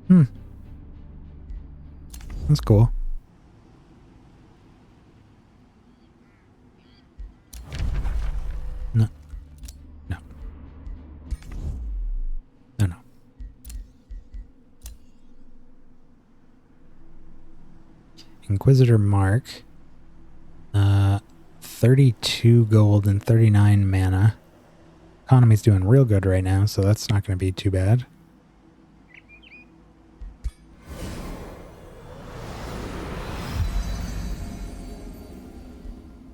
That's cool. No. No. No, no. Inquisitor Mark. 32 gold and 39 mana. Economy's doing real good right now, so that's not going to be too bad.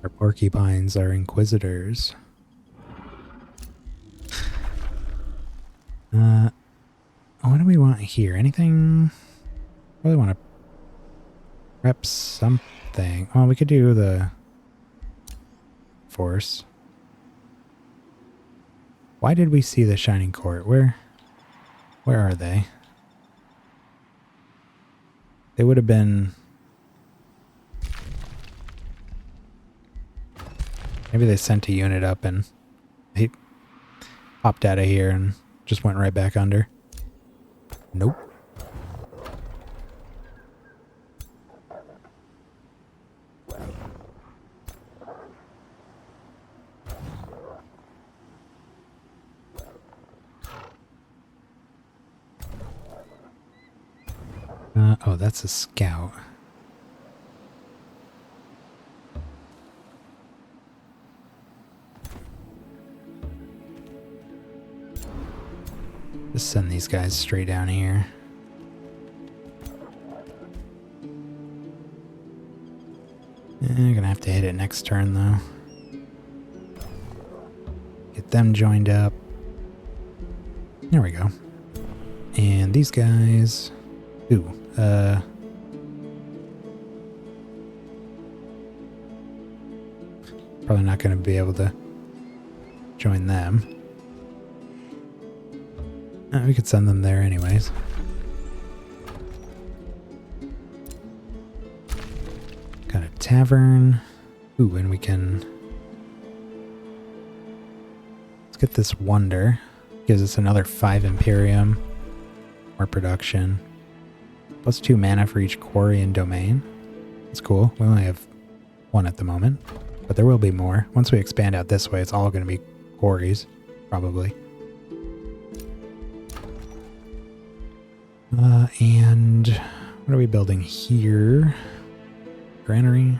Our porcupines are inquisitors. What do we want here? Anything Probably want to prep something. Well, we could do the force. Why did we see the Shining Court? Where are they? They would have been... Maybe they sent a unit up and he popped out of here and just went right back under. Nope. Oh, that's a scout. Just send these guys straight down here. Gonna have to hit it next turn though. Get them joined up. There we go. And these guys... Ooh, probably not going to be able to join them. We could send them there anyways. Got a tavern. Ooh, and we can... Let's get this wonder. Gives us another 5 Imperium. More production. Plus 2 mana for each quarry and domain. That's cool. We only have 1 at the moment. But there will be more. Once we expand out this way, it's all going to be quarries. Probably. And what are we building here? Granary?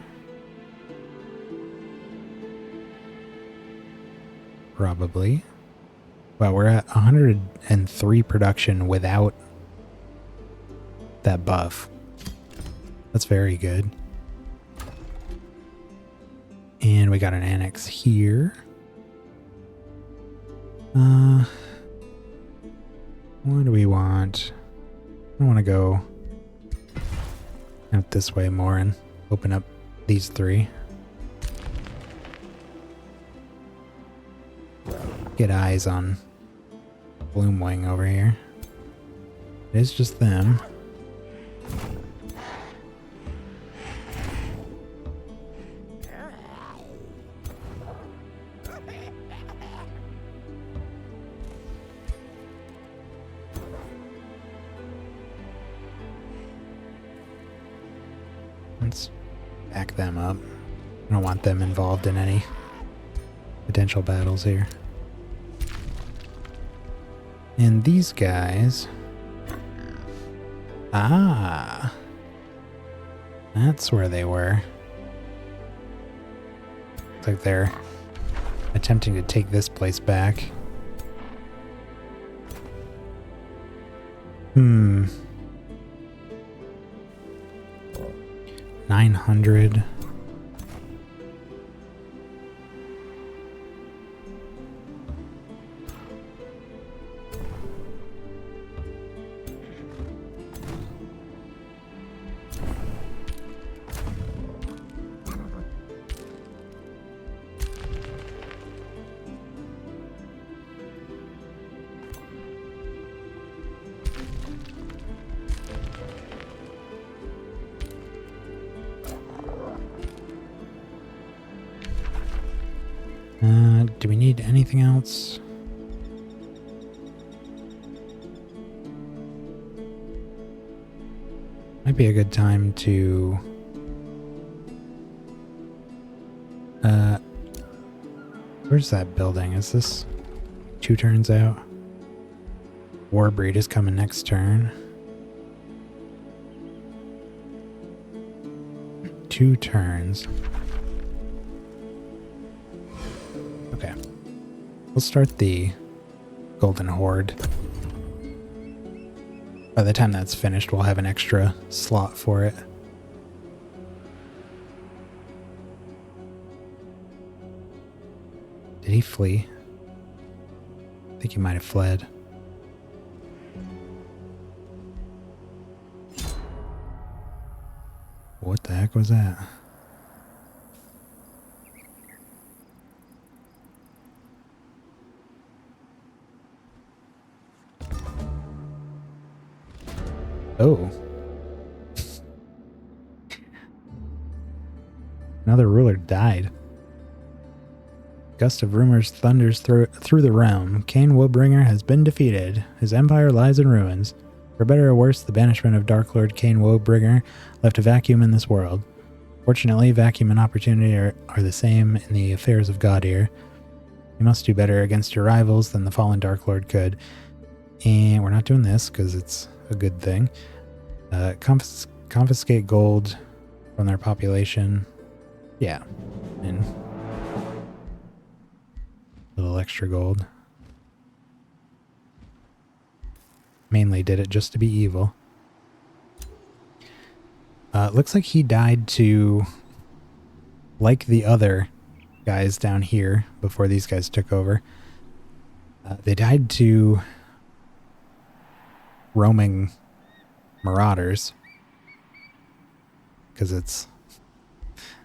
Probably. Well, we're at 103 production without that buff. That's very good. And we got an annex here. What do we want? I want to go out this way more and open up these 3. Get eyes on Bloomwing over here. It is just them. Let's back them up. I don't want them involved in any potential battles here. And these guys... Ah! That's where they were. Looks like they're attempting to take this place back. 900. Do we need anything else? Might be a good time to... where's that building? Is this 2 turns out? Warbreed is coming next turn. 2 turns. Okay. We'll start the Golden Horde. By the time that's finished, we'll have an extra slot for it. Did he flee? I think he might have fled. What the heck was that? Oh. Another ruler died. Gust of rumors thunders through the realm. Cain Woebringer has been defeated. His empire lies in ruins. For better or worse, the banishment of Dark Lord Cain Woebringer left a vacuum in this world. Fortunately, vacuum and opportunity are the same in the affairs of God here. You must do better against your rivals than the fallen Dark Lord could. And we're not doing this because it's a good thing. Confiscate gold from their population. Yeah. And a little extra gold. Mainly did it just to be evil. Looks like he died to, like the other guys down here before these guys took over. They died to roaming marauders because it's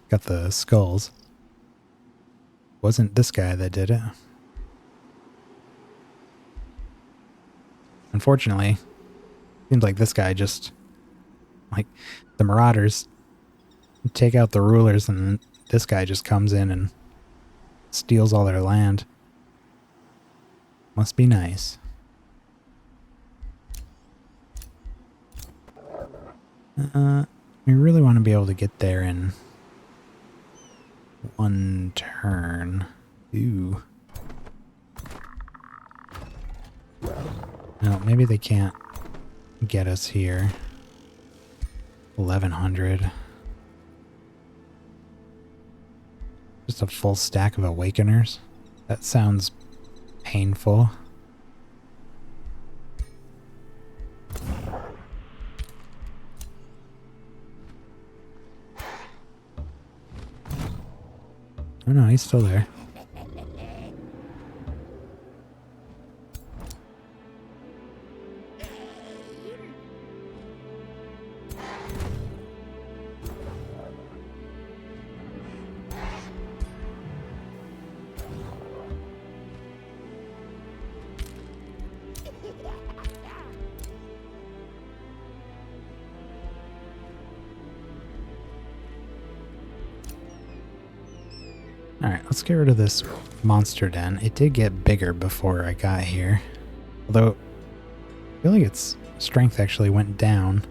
got the skulls. Wasn't this guy that did it. Unfortunately, seems like this guy just, like, the marauders take out the rulers and this guy just comes in and steals all their land. Must be nice. We really want to be able to get there in one turn. Ooh. No, maybe they can't get us here. 1100. Just a full stack of Awakeners? That sounds painful. Oh no, he's still there. Alright, let's get rid of this monster den. It did get bigger before I got here. Although, I feel like its strength actually went down.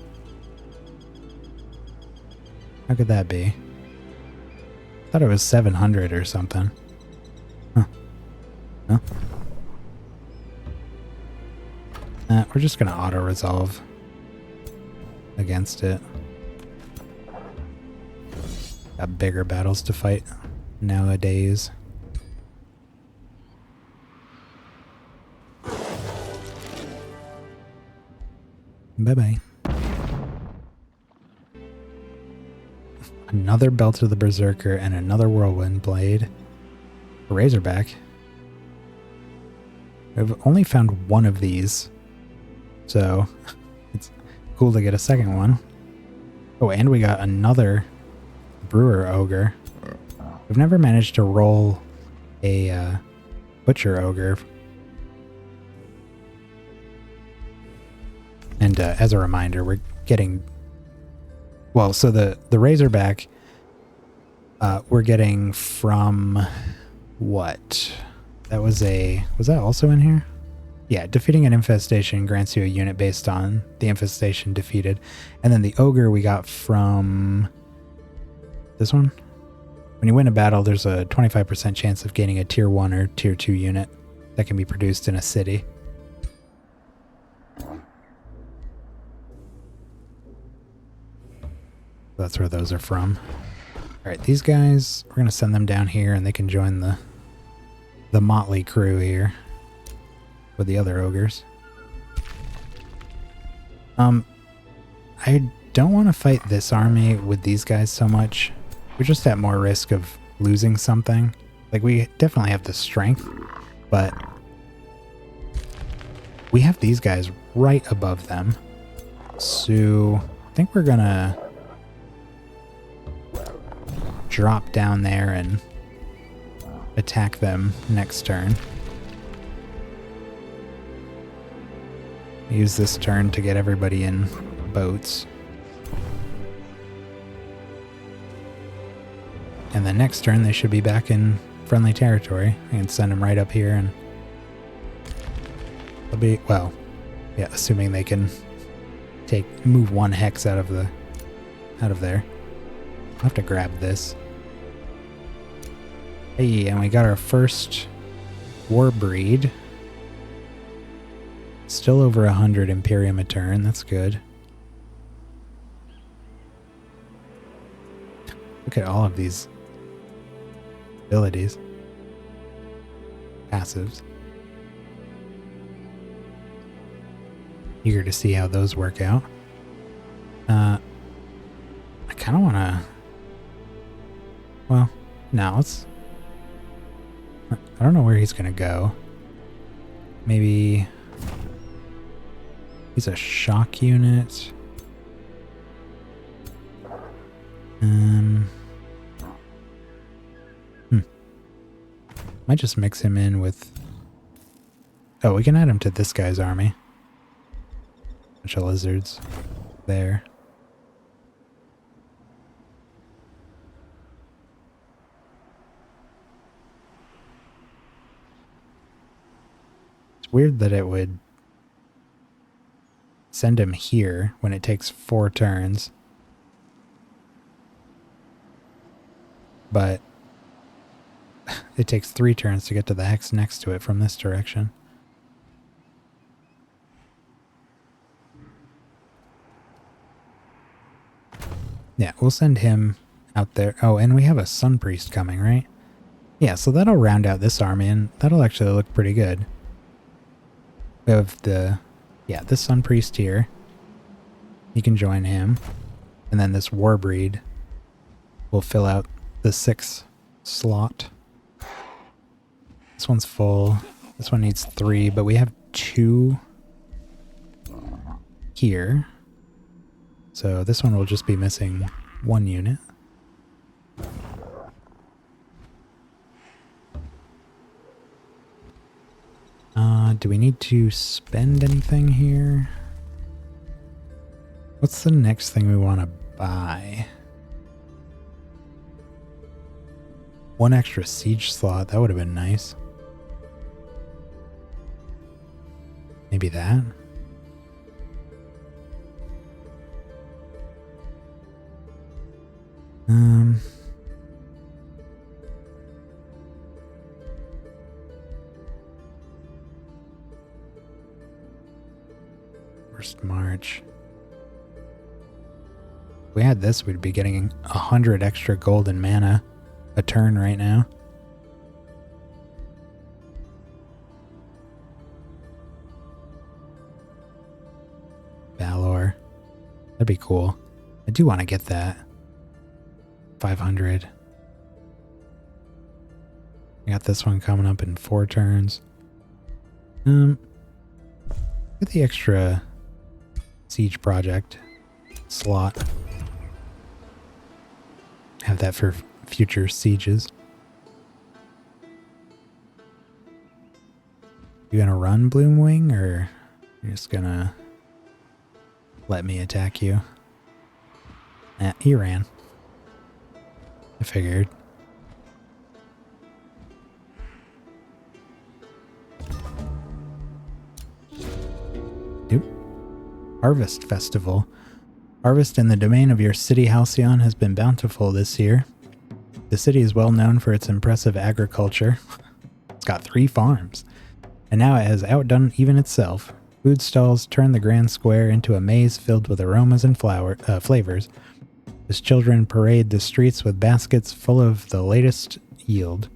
How could that be? I thought it was 700 or something. Huh. Huh? We're just gonna auto-resolve against it. Got bigger battles to fight nowadays. Bye-bye. Another Belt of the Berserker and another Whirlwind Blade. A Razorback. I've only found one of these, so it's cool to get a second one. Oh, and we got another Brewer Ogre. We've never managed to roll a Butcher Ogre. And as a reminder, we're getting... Well, so the Razorback, we're getting from... What? That was a... Was that also in here? Yeah, defeating an infestation grants you a unit based on the infestation defeated. And then the Ogre we got from... This one? When you win a battle, there's a 25% chance of gaining a tier 1 or tier 2 unit that can be produced in a city. That's where those are from. Alright, these guys, we're going to send them down here and they can join the motley crew here with the other ogres. I don't want to fight this army with these guys so much. We're just at more risk of losing something. Like, we definitely have the strength, but we have these guys right above them. So I think we're gonna drop down there and attack them next turn. Use this turn to get everybody in boats. And the next turn they should be back in friendly territory. I can send them right up here and they'll be, well, yeah, assuming they can move one hex out of there. I'll have to grab this. Hey, and we got our first war breed. Still over 100 Imperium a turn, that's good. Look at all of these abilities. Passives. Eager to see how those work out. I kind of want to... Well, now let's... I don't know where he's going to go. Maybe... He's a shock unit. Might just mix him in with... Oh, we can add him to this guy's army. Bunch of lizards there. It's weird that it would send him here when it takes 4 turns. But it takes 3 turns to get to the hex next to it from this direction. Yeah, we'll send him out there. Oh, and we have a Sun Priest coming, right? Yeah, so that'll round out this army, and that'll actually look pretty good. We have the... Yeah, this Sun Priest here. You can join him. And then this War Breed will fill out the 6th slot. This one's full. This one needs 3, but we have 2 here. So this one will just be missing 1 unit. Do we need to spend anything here? What's the next thing we want to buy? 1 extra siege slot, that would have been nice. Maybe that? First March. If we had this, we'd be getting 100 extra gold and mana a turn right now. Valor. That'd be cool. I do want to get that. 500. I got this one coming up in 4 turns. Get the extra siege project slot. Have that for future sieges. You gonna run, Bloomwing, or you're just gonna let me attack you? He ran. I figured. Nope. Harvest Festival. Harvest in the domain of your city Halcyon has been bountiful this year. The city is well known for its impressive agriculture. It's got 3 farms. And now it has outdone even itself. Food stalls turn the grand square into a maze filled with aromas and flavors. As children parade the streets with baskets full of the latest yield.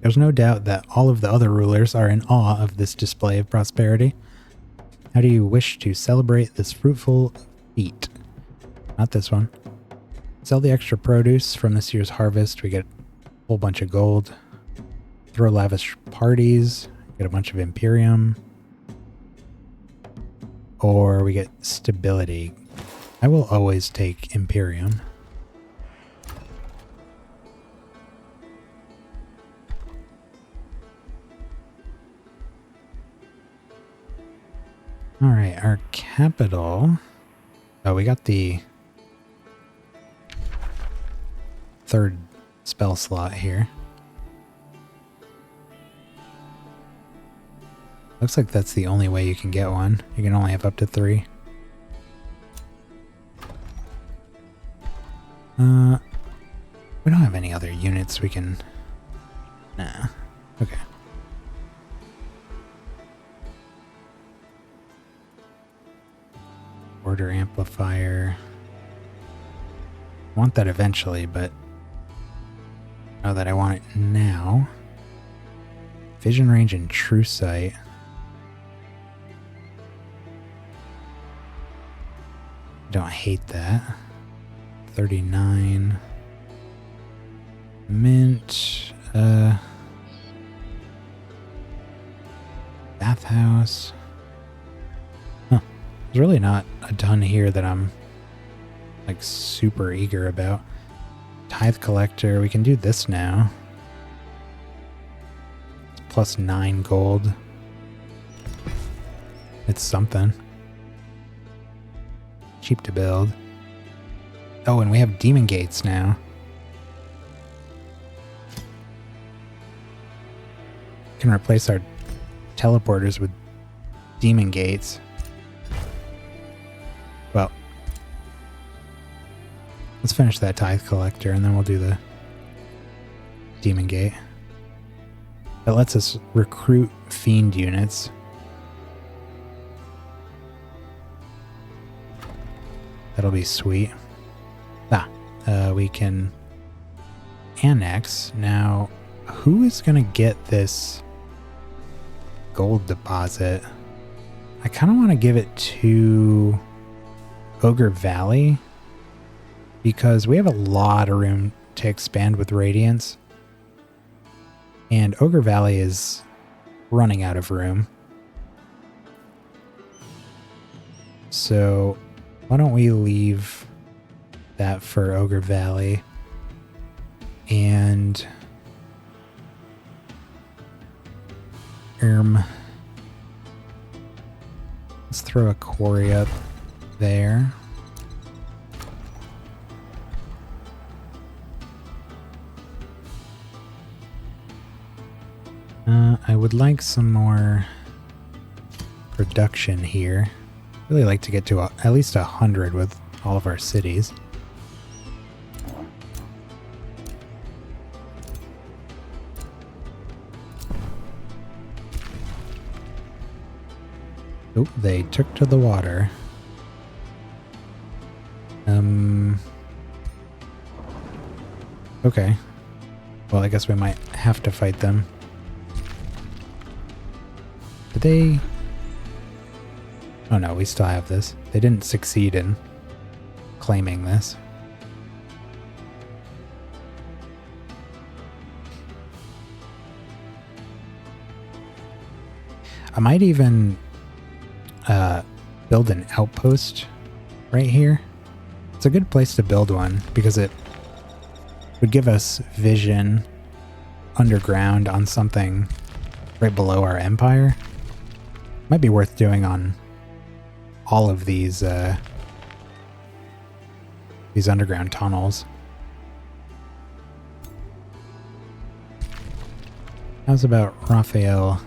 There's no doubt that all of the other rulers are in awe of this display of prosperity. How do you wish to celebrate this fruitful feat? Not this one. Sell the extra produce from this year's harvest. We get a whole bunch of gold. Throw lavish parties. Get a bunch of Imperium. Or we get stability. I will always take Imperium. Alright, our capital. Oh, we got the third spell slot here. Looks like that's the only way you can get one. You can only have up to 3. We don't have any other units we can... Nah. Okay. Order amplifier. I want that eventually, but I know that I want it now. Vision range and true sight. Don't hate that. 39. Mint. Bathhouse. Huh. There's really not a ton here that I'm like super eager about. Tithe collector. We can do this now. It's plus 9 gold. It's something. Cheap to build. Oh, and we have demon gates now. Can replace our teleporters with demon gates. Well, let's finish that tithe collector and then we'll do the demon gate. That lets us recruit fiend units. That'll be sweet. We can annex. Now, who is going to get this gold deposit? I kind of want to give it to Ogre Valley because we have a lot of room to expand with Radiance. And Ogre Valley is running out of room. So why don't we leave that for Ogre Valley? And let's throw a quarry up there. I would like some more production here. Really like to get to at least 100 with all of our cities. Oh, they took to the water. Okay. Well, I guess we might have to fight them. Did they... Oh no, we still have this. They didn't succeed in claiming this. I might even build an outpost right here. It's a good place to build one because it would give us vision underground on something right below our empire. Might be worth doing on all of these underground tunnels. How's about Raphael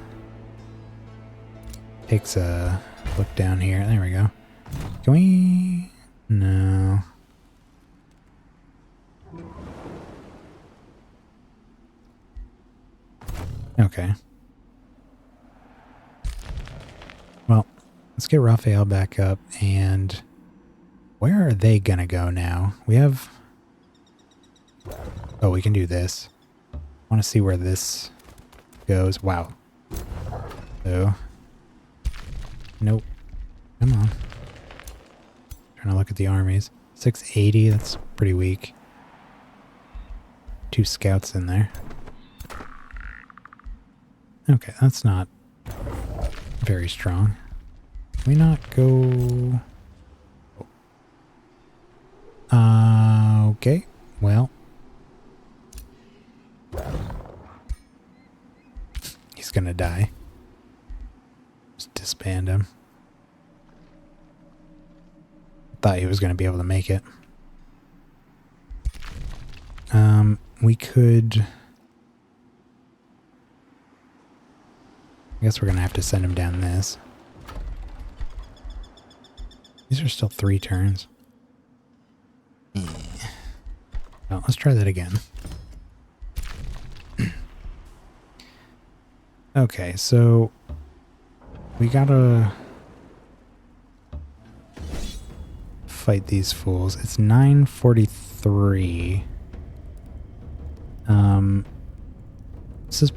takes a look down here? There we go. Can we... No. Okay. Well, let's get Raphael back up, and where are they gonna go now? We have... Oh, we can do this. I want to see where this goes. Wow. Oh. Nope. Come on. Trying to look at the armies. 680, that's pretty weak. 2 scouts in there. Okay, that's not very strong. Can we not go... Okay, well. He's gonna die. Just disband him. thought he was going to be able to make it. We could... I guess we're going to have to send him down this. These are still 3 turns. Well, let's try that again. Okay, so we gotta fight these fools. It's 9:43. This is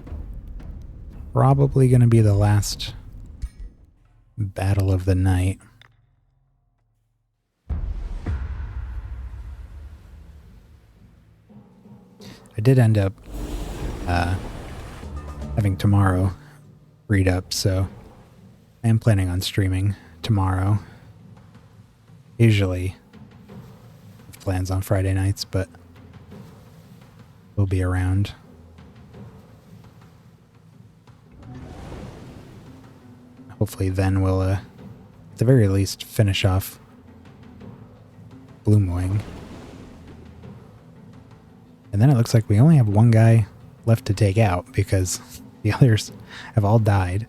probably going to be the last battle of the night. I did end up having tomorrow read up, so I am planning on streaming tomorrow. Usually have plans on Friday nights, but we'll be around. Hopefully then we'll, at the very least, finish off Gloomwing. And then it looks like we only have one guy left to take out because the others have all died.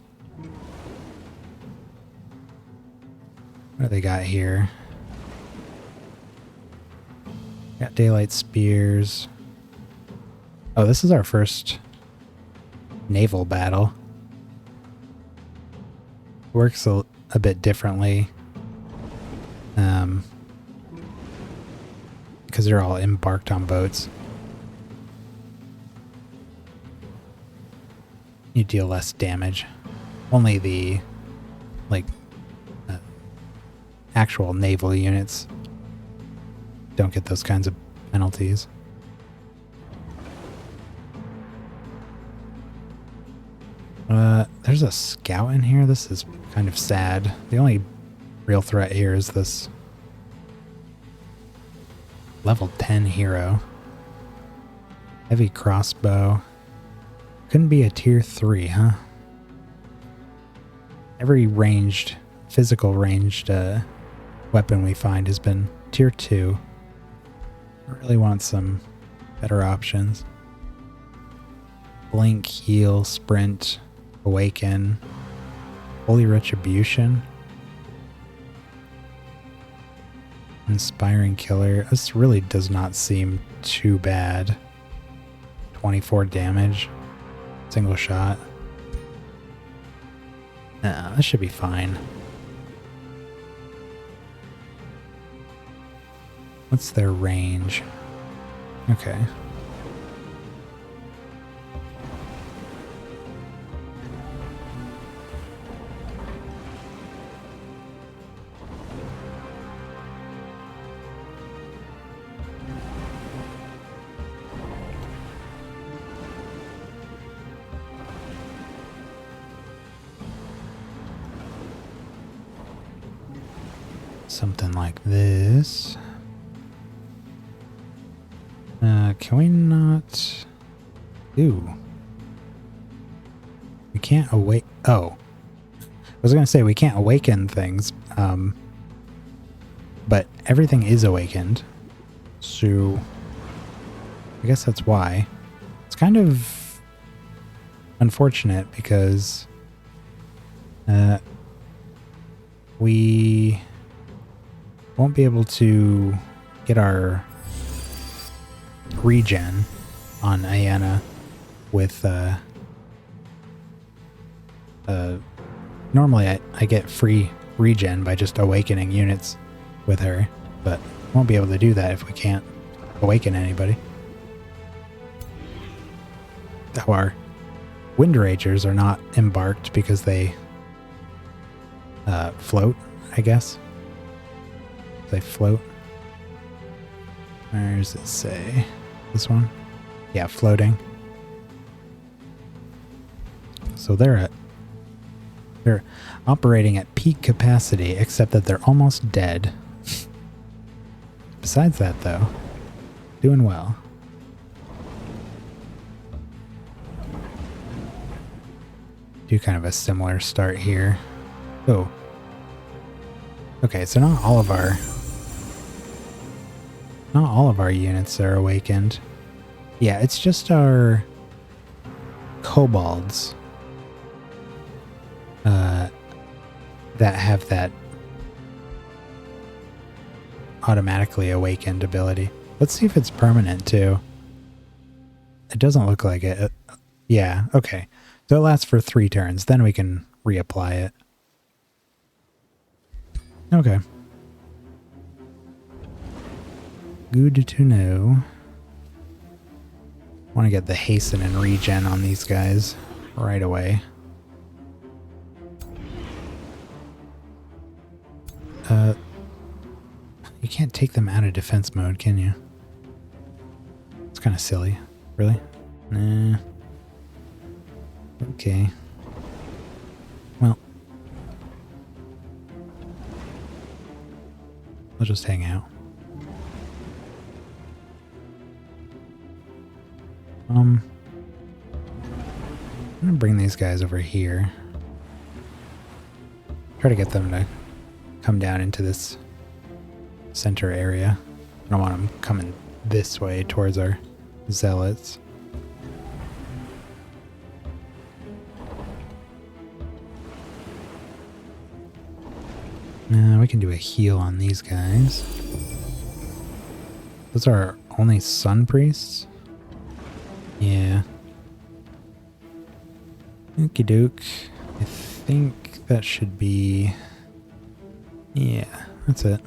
What do they got here? Got Daylight Spears. Oh, this is our first naval battle. Works a bit differently. Because they're all embarked on boats. You deal less damage. Only the, actual naval units don't get those kinds of penalties. There's a scout in here. This is kind of sad. The only real threat here is this level 10 hero. Heavy crossbow. Couldn't be a tier 3, huh? Every physical ranged weapon we find has been tier 2. I really want some better options. Blink, heal, sprint, awaken, holy retribution, inspiring killer. This really does not seem too bad. 24 damage, single shot. This should be fine. What's their range? Okay. Something like this. Can we not... Ooh. We can't awake... Oh. I was going to say we can't awaken things. But everything is awakened. So... I guess that's why. It's kind of... unfortunate because... we... won't be able to get our regen on Ayanna with normally I get free regen by just awakening units with her, but won't be able to do that if we can't awaken anybody. Our Wind Ragers are not embarked because they float, I guess. They float. Where does it say? This one? Yeah, floating. So they're operating at peak capacity, except that they're almost dead. Besides that, though, doing well. Do kind of a similar start here. Oh. Okay, so not all of our Not all of our units are awakened. Yeah, it's just our kobolds that have that automatically awakened ability. Let's see if it's permanent too. It doesn't look like it. Yeah, okay. So it lasts for 3 turns. Then we can reapply it. Okay. Good to know. Want to get the hasten and regen on these guys right away. You can't take them out of defense mode, can you? It's kind of silly. Really? Nah. Okay. Well. I'll just hang out. I'm gonna bring these guys over here. Try to get them to come down into this center area. I don't want them coming this way towards our zealots. Now we can do a heal on these guys. Those are only sun priests? Yeah. Okie doke. I think that should be... Yeah, that's it.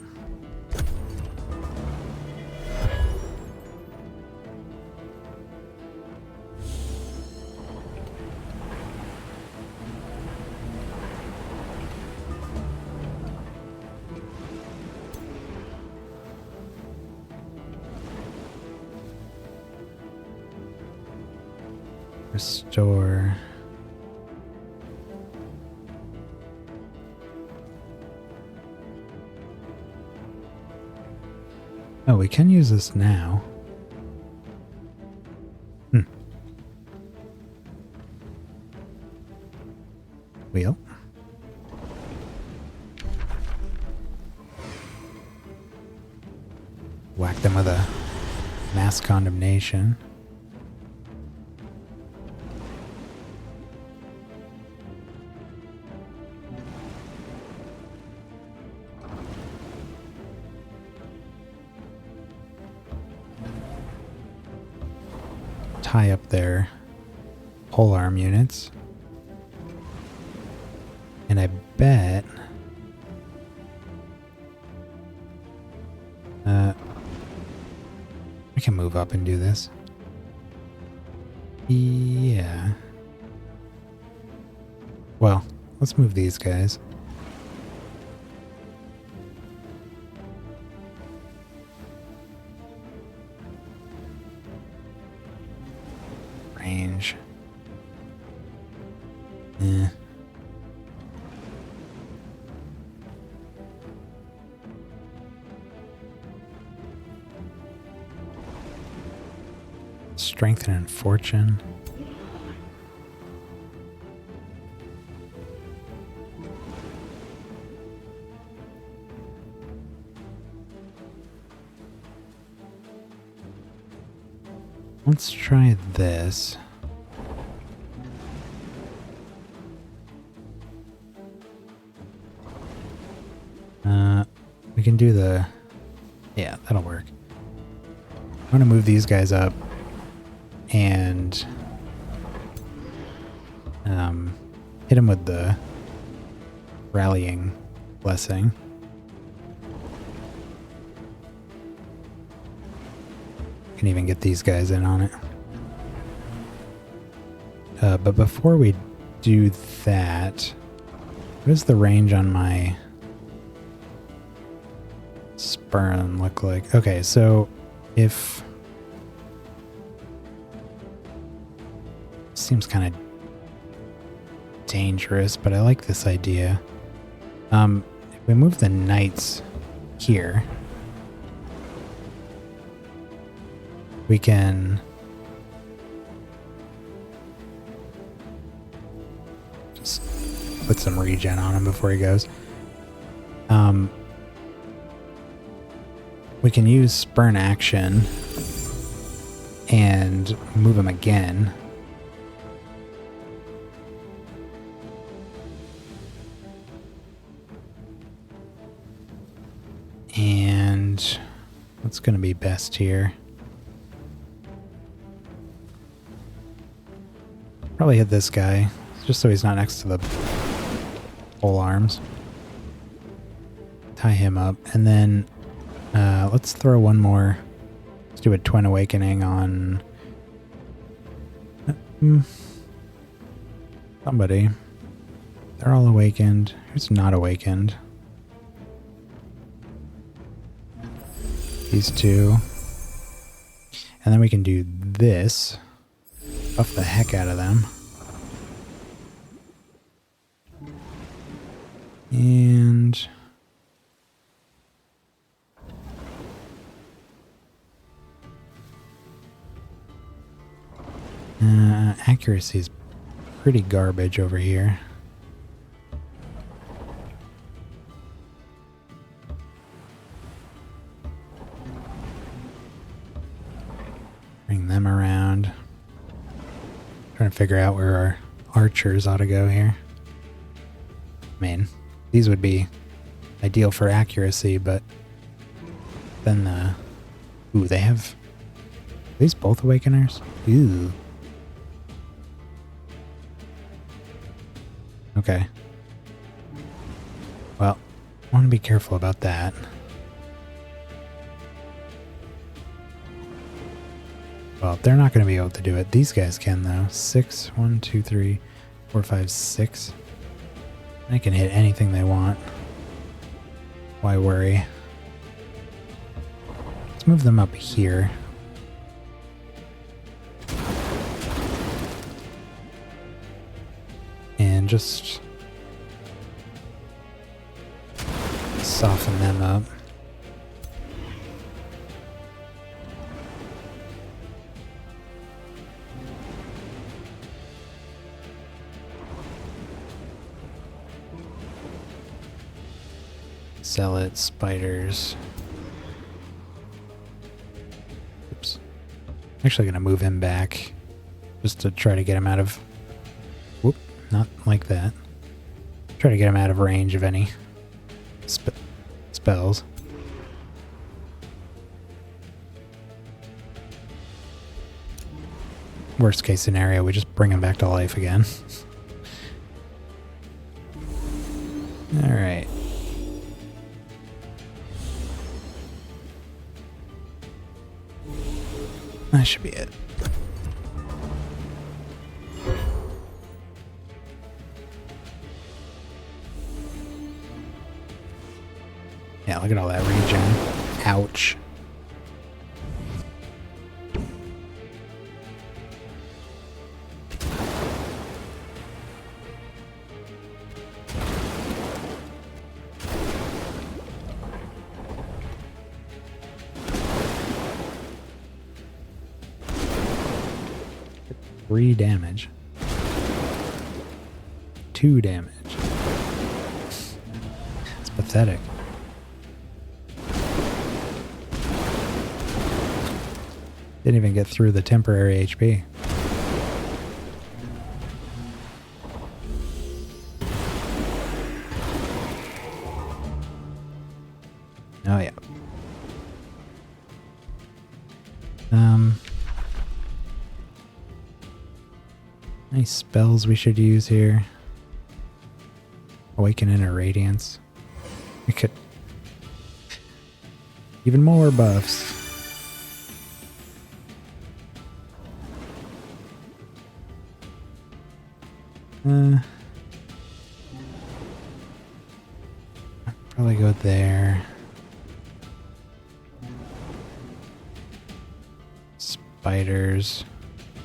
Restore. Oh, we can use this now. Wheel. Whack them with a mass condemnation. Tie up their polearm units. And I bet we can move up and do this. Yeah. Well, let's move these guys. Range. Yeah. Strength and fortune. Let's try this. We can do the... Yeah, that'll work. I'm gonna move these guys up and hit him with the rallying blessing. Can even get these guys in on it. But before we do that, what does the range on my Spurn look like? Okay, so if... Seems kind of dangerous, but I like this idea. If we move the knights here, we can just put some regen on him before he goes. We can use Spurn action and move him again. And what's going to be best here? Probably hit this guy, just so he's not next to the pole arms. Tie him up, and then let's throw one more. Let's do a Twin Awakening on somebody. They're all awakened. Who's not awakened? These two. And then we can do this. Buff the heck out of them. And accuracy is pretty garbage over here. Bring them around. Trying to figure out where our archers ought to go here. I mean, these would be ideal for accuracy, but then ooh, they have... Are these both awakeners? Ooh. Okay. Well, I want to be careful about that. Well, they're not going to be able to do it. These guys can, though. 6, 1, 2, 3, 4, 5, 6. They can hit anything they want. Why worry? Let's move them up here. And just soften them up. Sell it, spiders. Oops. I'm actually going to move him back just to try to get him out of... Whoop, not like that. Try to get him out of range of any spells. Worst case scenario, we just bring him back to life again. Alright. That should be it. Yeah, look at all that regen. Ouch. Three damage. 2 damage. It's pathetic. Didn't even get through the temporary HP. Oh yeah. Any spells we should use here? Awaken Inner Radiance. We could... Even more buffs. I'd probably go there. Spiders.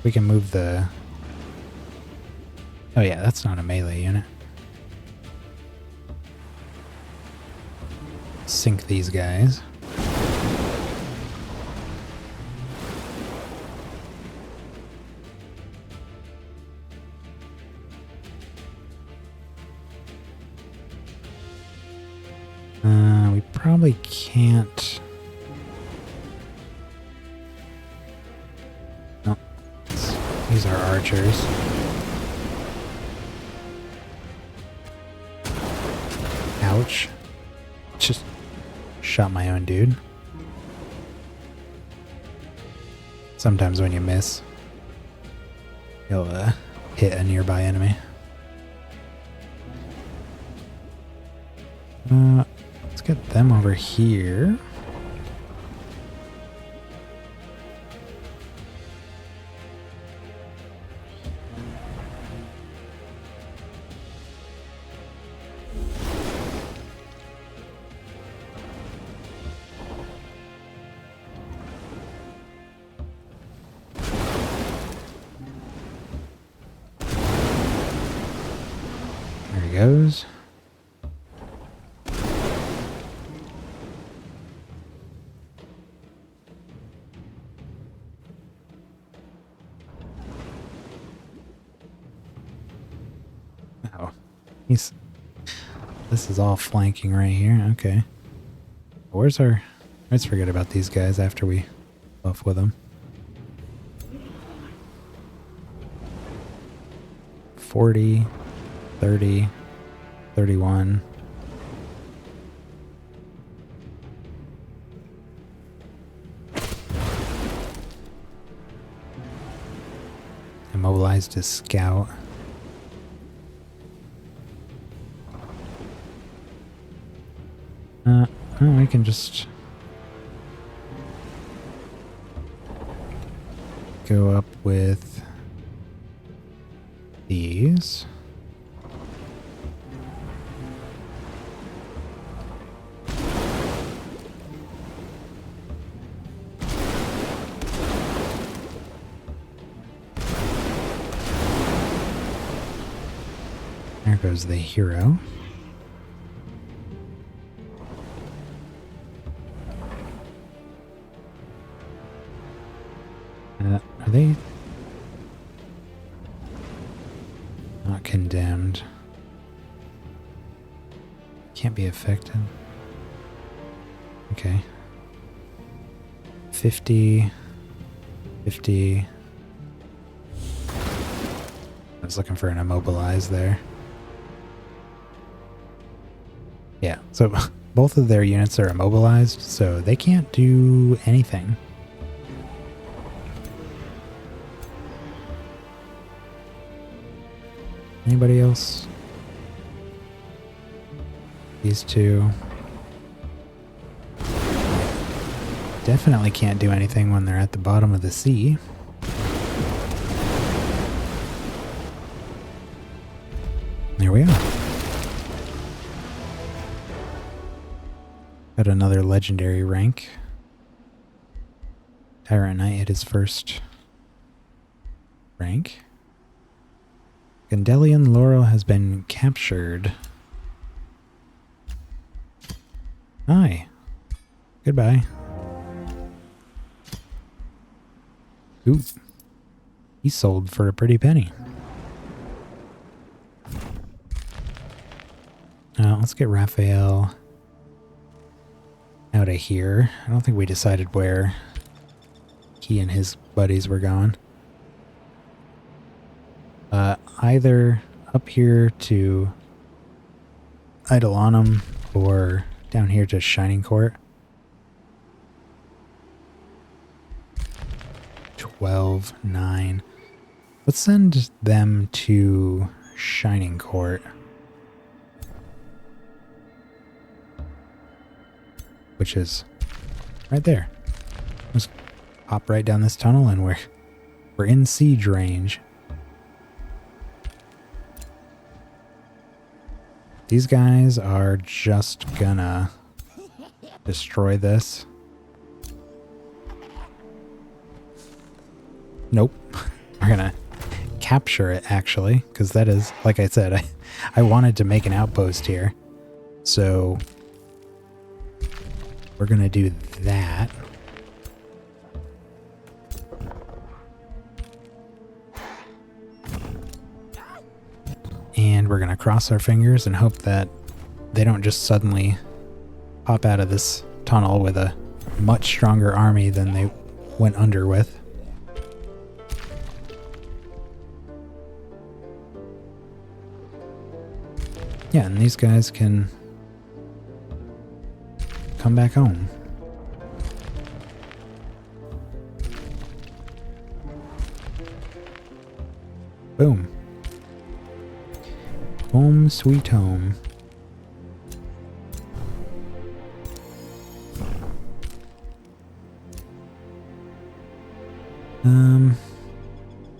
We can move the... Oh yeah, that's not a melee unit. Sink these guys. We probably can't archers. Ouch. Just shot my own dude. Sometimes when you miss, you'll hit a nearby enemy. Let's get them over here. There he goes. Oh, this is all flanking right here. Okay. Where's our... Let's forget about these guys after we buff with them. 40, 30, 31. Immobilized his scout. Oh, we can just go up with these. There goes the hero. Are they not condemned? Can't be affected. Okay. 50. 50. I was looking for an immobilize there. Yeah, so both of their units are immobilized, so they can't do anything. Anybody else? These two. Definitely can't do anything when they're at the bottom of the sea. There we are. Got another legendary rank. Tyrant Knight hit his first rank. Gandelian Laurel has been captured. Hi. Goodbye. Ooh. He sold for a pretty penny. Let's get Raphael out of here. I don't think we decided where he and his buddies were going. Either up here to Eidolonum or down here to Shining Court. 12, 9. Let's send them to Shining Court. Which is right there. Just hop right down this tunnel and we're in siege range. These guys are just gonna destroy this. Nope. We're gonna capture it, actually, because that is, like I said, I wanted to make an outpost here. So we're gonna do that. And we're gonna cross our fingers and hope that they don't just suddenly pop out of this tunnel with a much stronger army than they went under with. Yeah, and these guys can come back home. Boom. Home sweet home.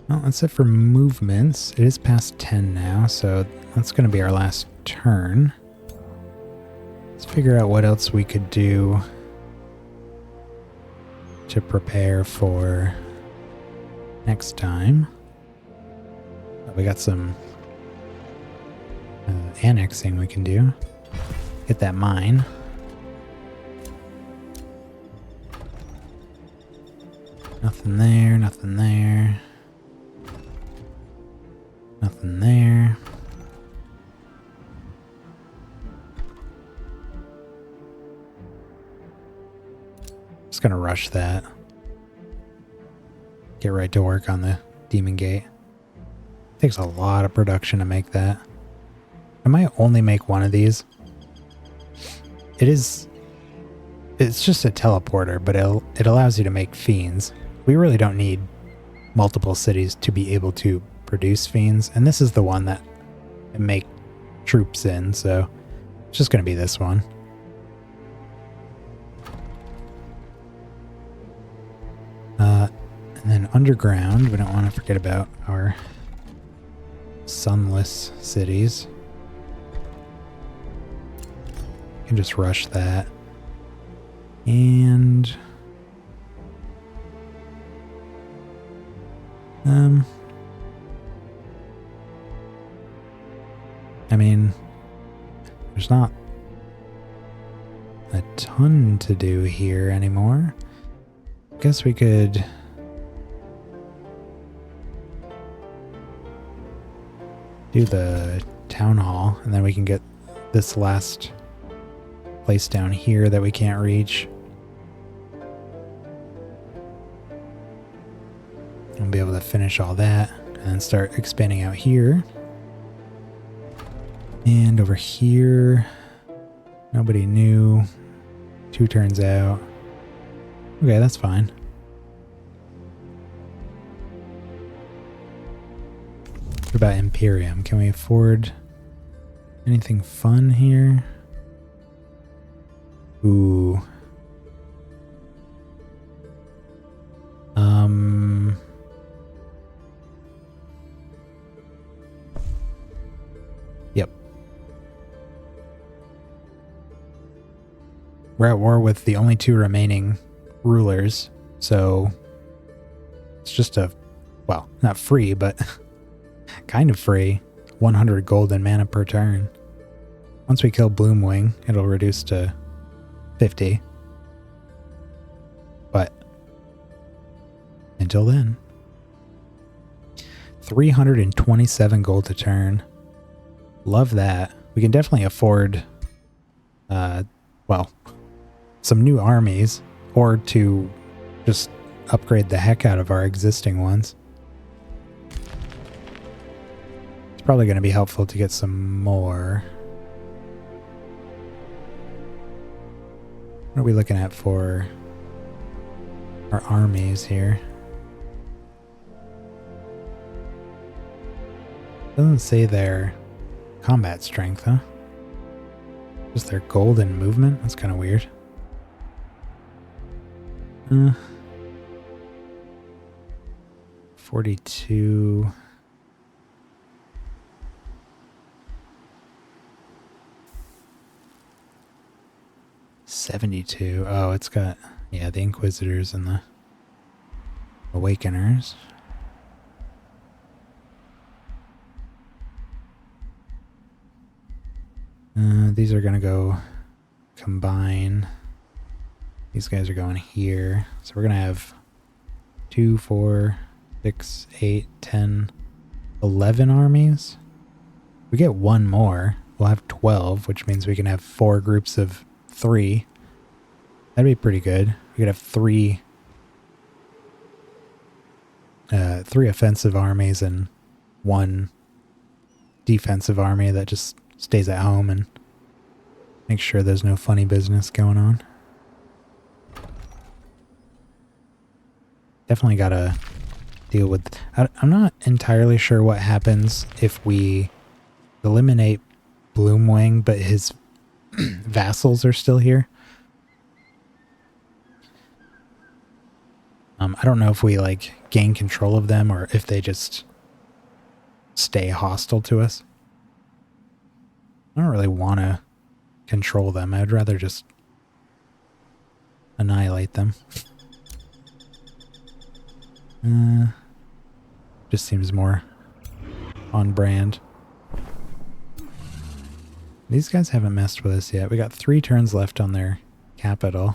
Well, that's it for movements. It is past 10 now, so that's going to be our last turn. Let's figure out what else we could do to prepare for next time. We got some annexing we can do. Get that mine. Nothing there, nothing there. Nothing there. Just gonna rush that. Get right to work on the Demon Gate. Takes a lot of production to make that. I might only make one of these. It's just a teleporter, but it allows you to make fiends. We really don't need multiple cities to be able to produce fiends, and this is the one that make troops in, so it's just going to be this one. And then underground, we don't want to forget about our sunless cities. You can just rush that. And I mean, there's not a ton to do here anymore. Guess we could do the town hall, and then we can get this last place down here that we can't reach. We'll be able to finish all that and then start expanding out here. And over here, nobody new. 2 turns out. Okay, that's fine. What about Imperium? Can we afford anything fun here? Ooh. Yep. We're at war with the only 2 remaining rulers, so it's just a, well, not free, but kind of free, 100 gold and mana per turn. Once we kill Bloomwing, it'll reduce to 50. But until then, 327 gold a turn. Love that. We can definitely afford, well, some new armies, or to just upgrade the heck out of our existing ones. It's probably going to be helpful to get some more. What are we looking at for our armies here? Doesn't say their combat strength, huh? Just their gold and movement? That's kind of weird. 42. $72. Oh, it's got, yeah, the Inquisitors and the Awakeners. These are going to go combine. These guys are going here. So we're going to have 2, 4, 6, 8, 10, 11 armies. We get 1 more. We'll have 12, which means we can have 4 groups of 3. That'd be pretty good. We could have 3 offensive armies and 1 defensive army that just stays at home and makes sure there's no funny business going on. Definitely gotta deal with... I'm not entirely sure what happens if we eliminate Bloomwing, but his vassals are still here. I don't know if we, like, gain control of them or if they just stay hostile to us. I don't really want to control them. I'd rather just annihilate them. Just seems more on brand. These guys haven't messed with us yet. We got 3 turns left on their capital.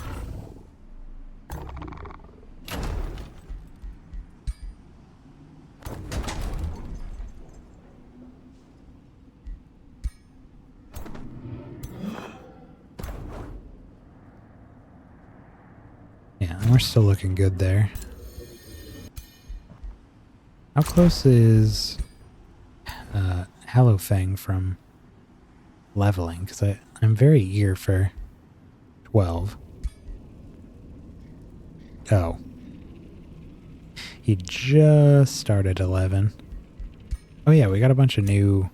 Yeah, and we're still looking good there. How close is Hallowfang from leveling? Because I'm very eager for 12. Oh. He just started 11. Oh yeah, we got a bunch of new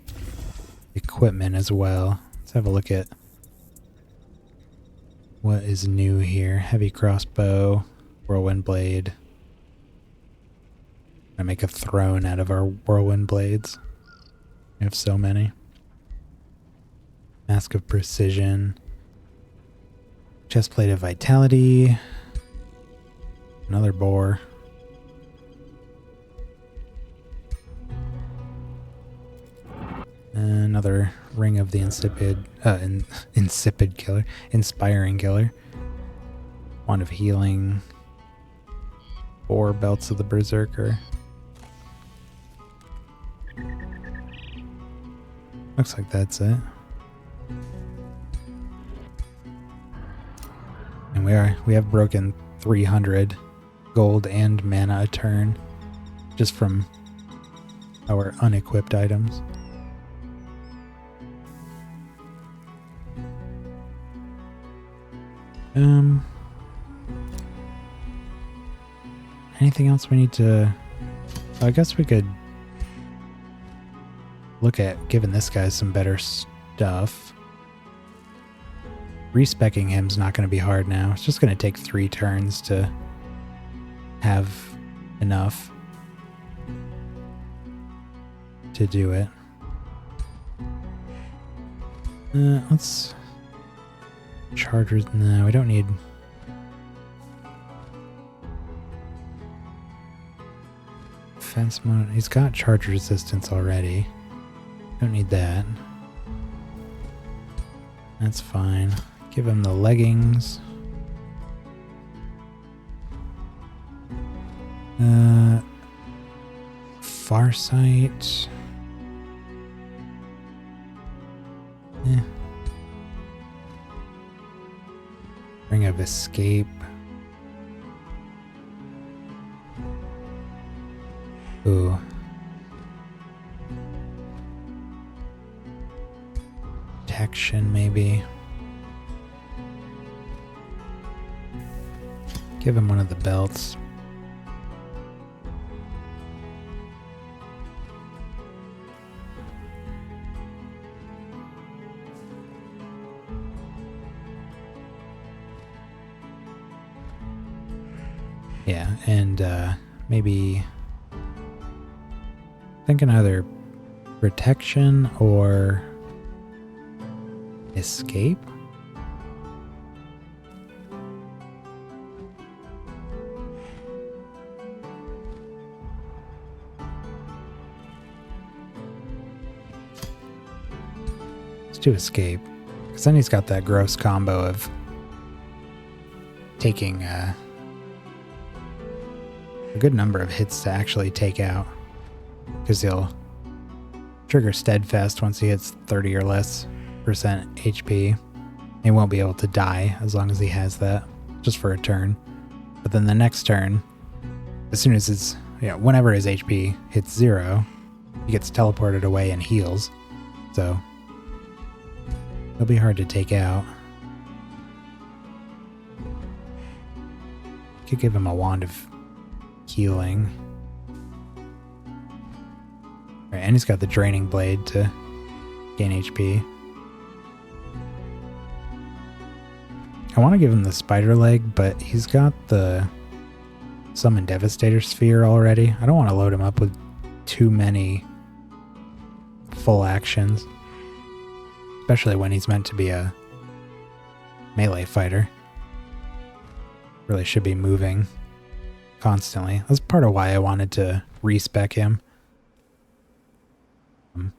equipment as well. Let's have a look at what is new here. Heavy crossbow, whirlwind blade. I make a throne out of our whirlwind blades. We have so many. Mask of precision. Chestplate of vitality. Another boar. Another ring of the insipid killer. Inspiring killer. Wand of healing. 4 belts of the berserker. Looks like that's it. And we have broken 300 gold and mana a turn just from our unequipped items. Anything else we need to... I guess we could look at giving this guy some better stuff. Respecking him's not going to be hard now. It's just going to take 3 turns to have enough to do it. Let's... Chargers... No, we don't need... Defense mode... He's got charge resistance already. Don't need that. That's fine. Give him the leggings. Farsight. Ring of escape. Ooh. Protection, maybe. Give him one of the belts. Yeah, and maybe thinking either protection or escape. Let's do escape, because then he's got that gross combo of taking a good number of hits to actually take out, because he'll trigger steadfast once he hits 30 or less percent HP. He won't be able to die as long as he has that, just for a turn. But then the next turn, as soon as his, whenever his HP hits 0, he gets teleported away and heals. So He'll be hard to take out. Could give him a wand of healing. Alright, and he's got the draining blade to gain HP. I want to give him the spider leg, but he's got the summon Devastator Sphere already. I don't want to load him up with too many full actions, especially when he's meant to be a melee fighter. Really should be moving constantly. That's part of why I wanted to respec him. I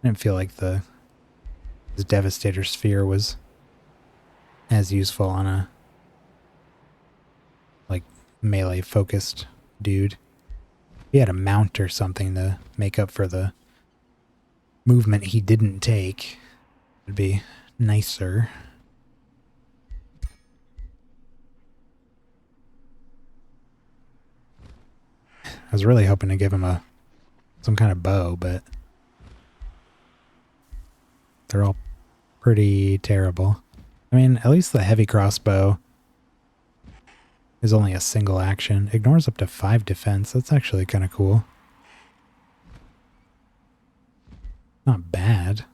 didn't feel like his Devastator Sphere was as useful on a like melee focused dude. He had a mount or something to make up for the movement he didn't take. It'd be nicer. I was really hoping to give him some kind of bow, but they're all pretty terrible. I mean, at least the heavy crossbow is only a single action. Ignores up to 5 defense. That's actually kind of cool. Not bad.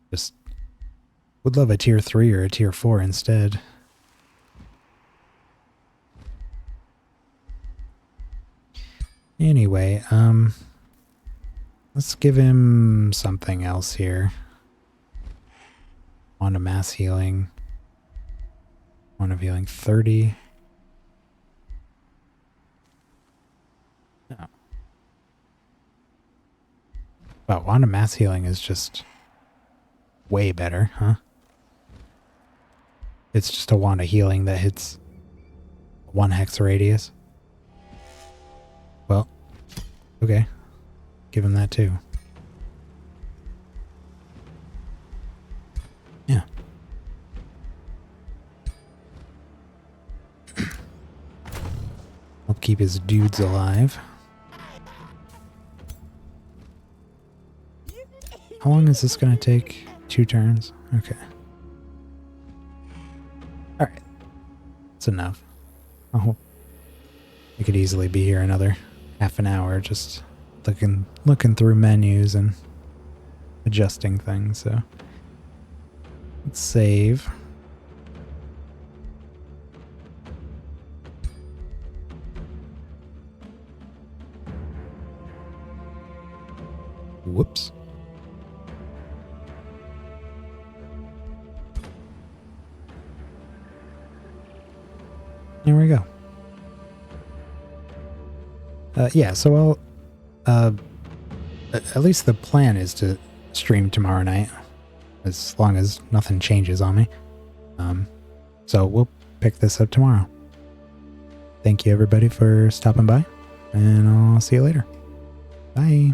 Just would love a tier 3 or a tier 4 instead. Anyway, let's give him something else here. Wand of mass healing. Wand of healing 30. Oh. Wow, wand of mass healing is just way better, huh? It's just a wand of healing that hits 1 hex radius. Well, okay. Give him that too. Yeah. Help keep his dudes alive. How long is this going to take? 2 turns? Okay. Alright. That's enough. Oh, I could easily be here another half an hour just looking through menus and adjusting things, so let's save. Whoops. There we go. Yeah, so I'll at least the plan is to stream tomorrow night, as long as nothing changes on me. So we'll pick this up tomorrow. Thank you everybody for stopping by, and I'll see you later. Bye.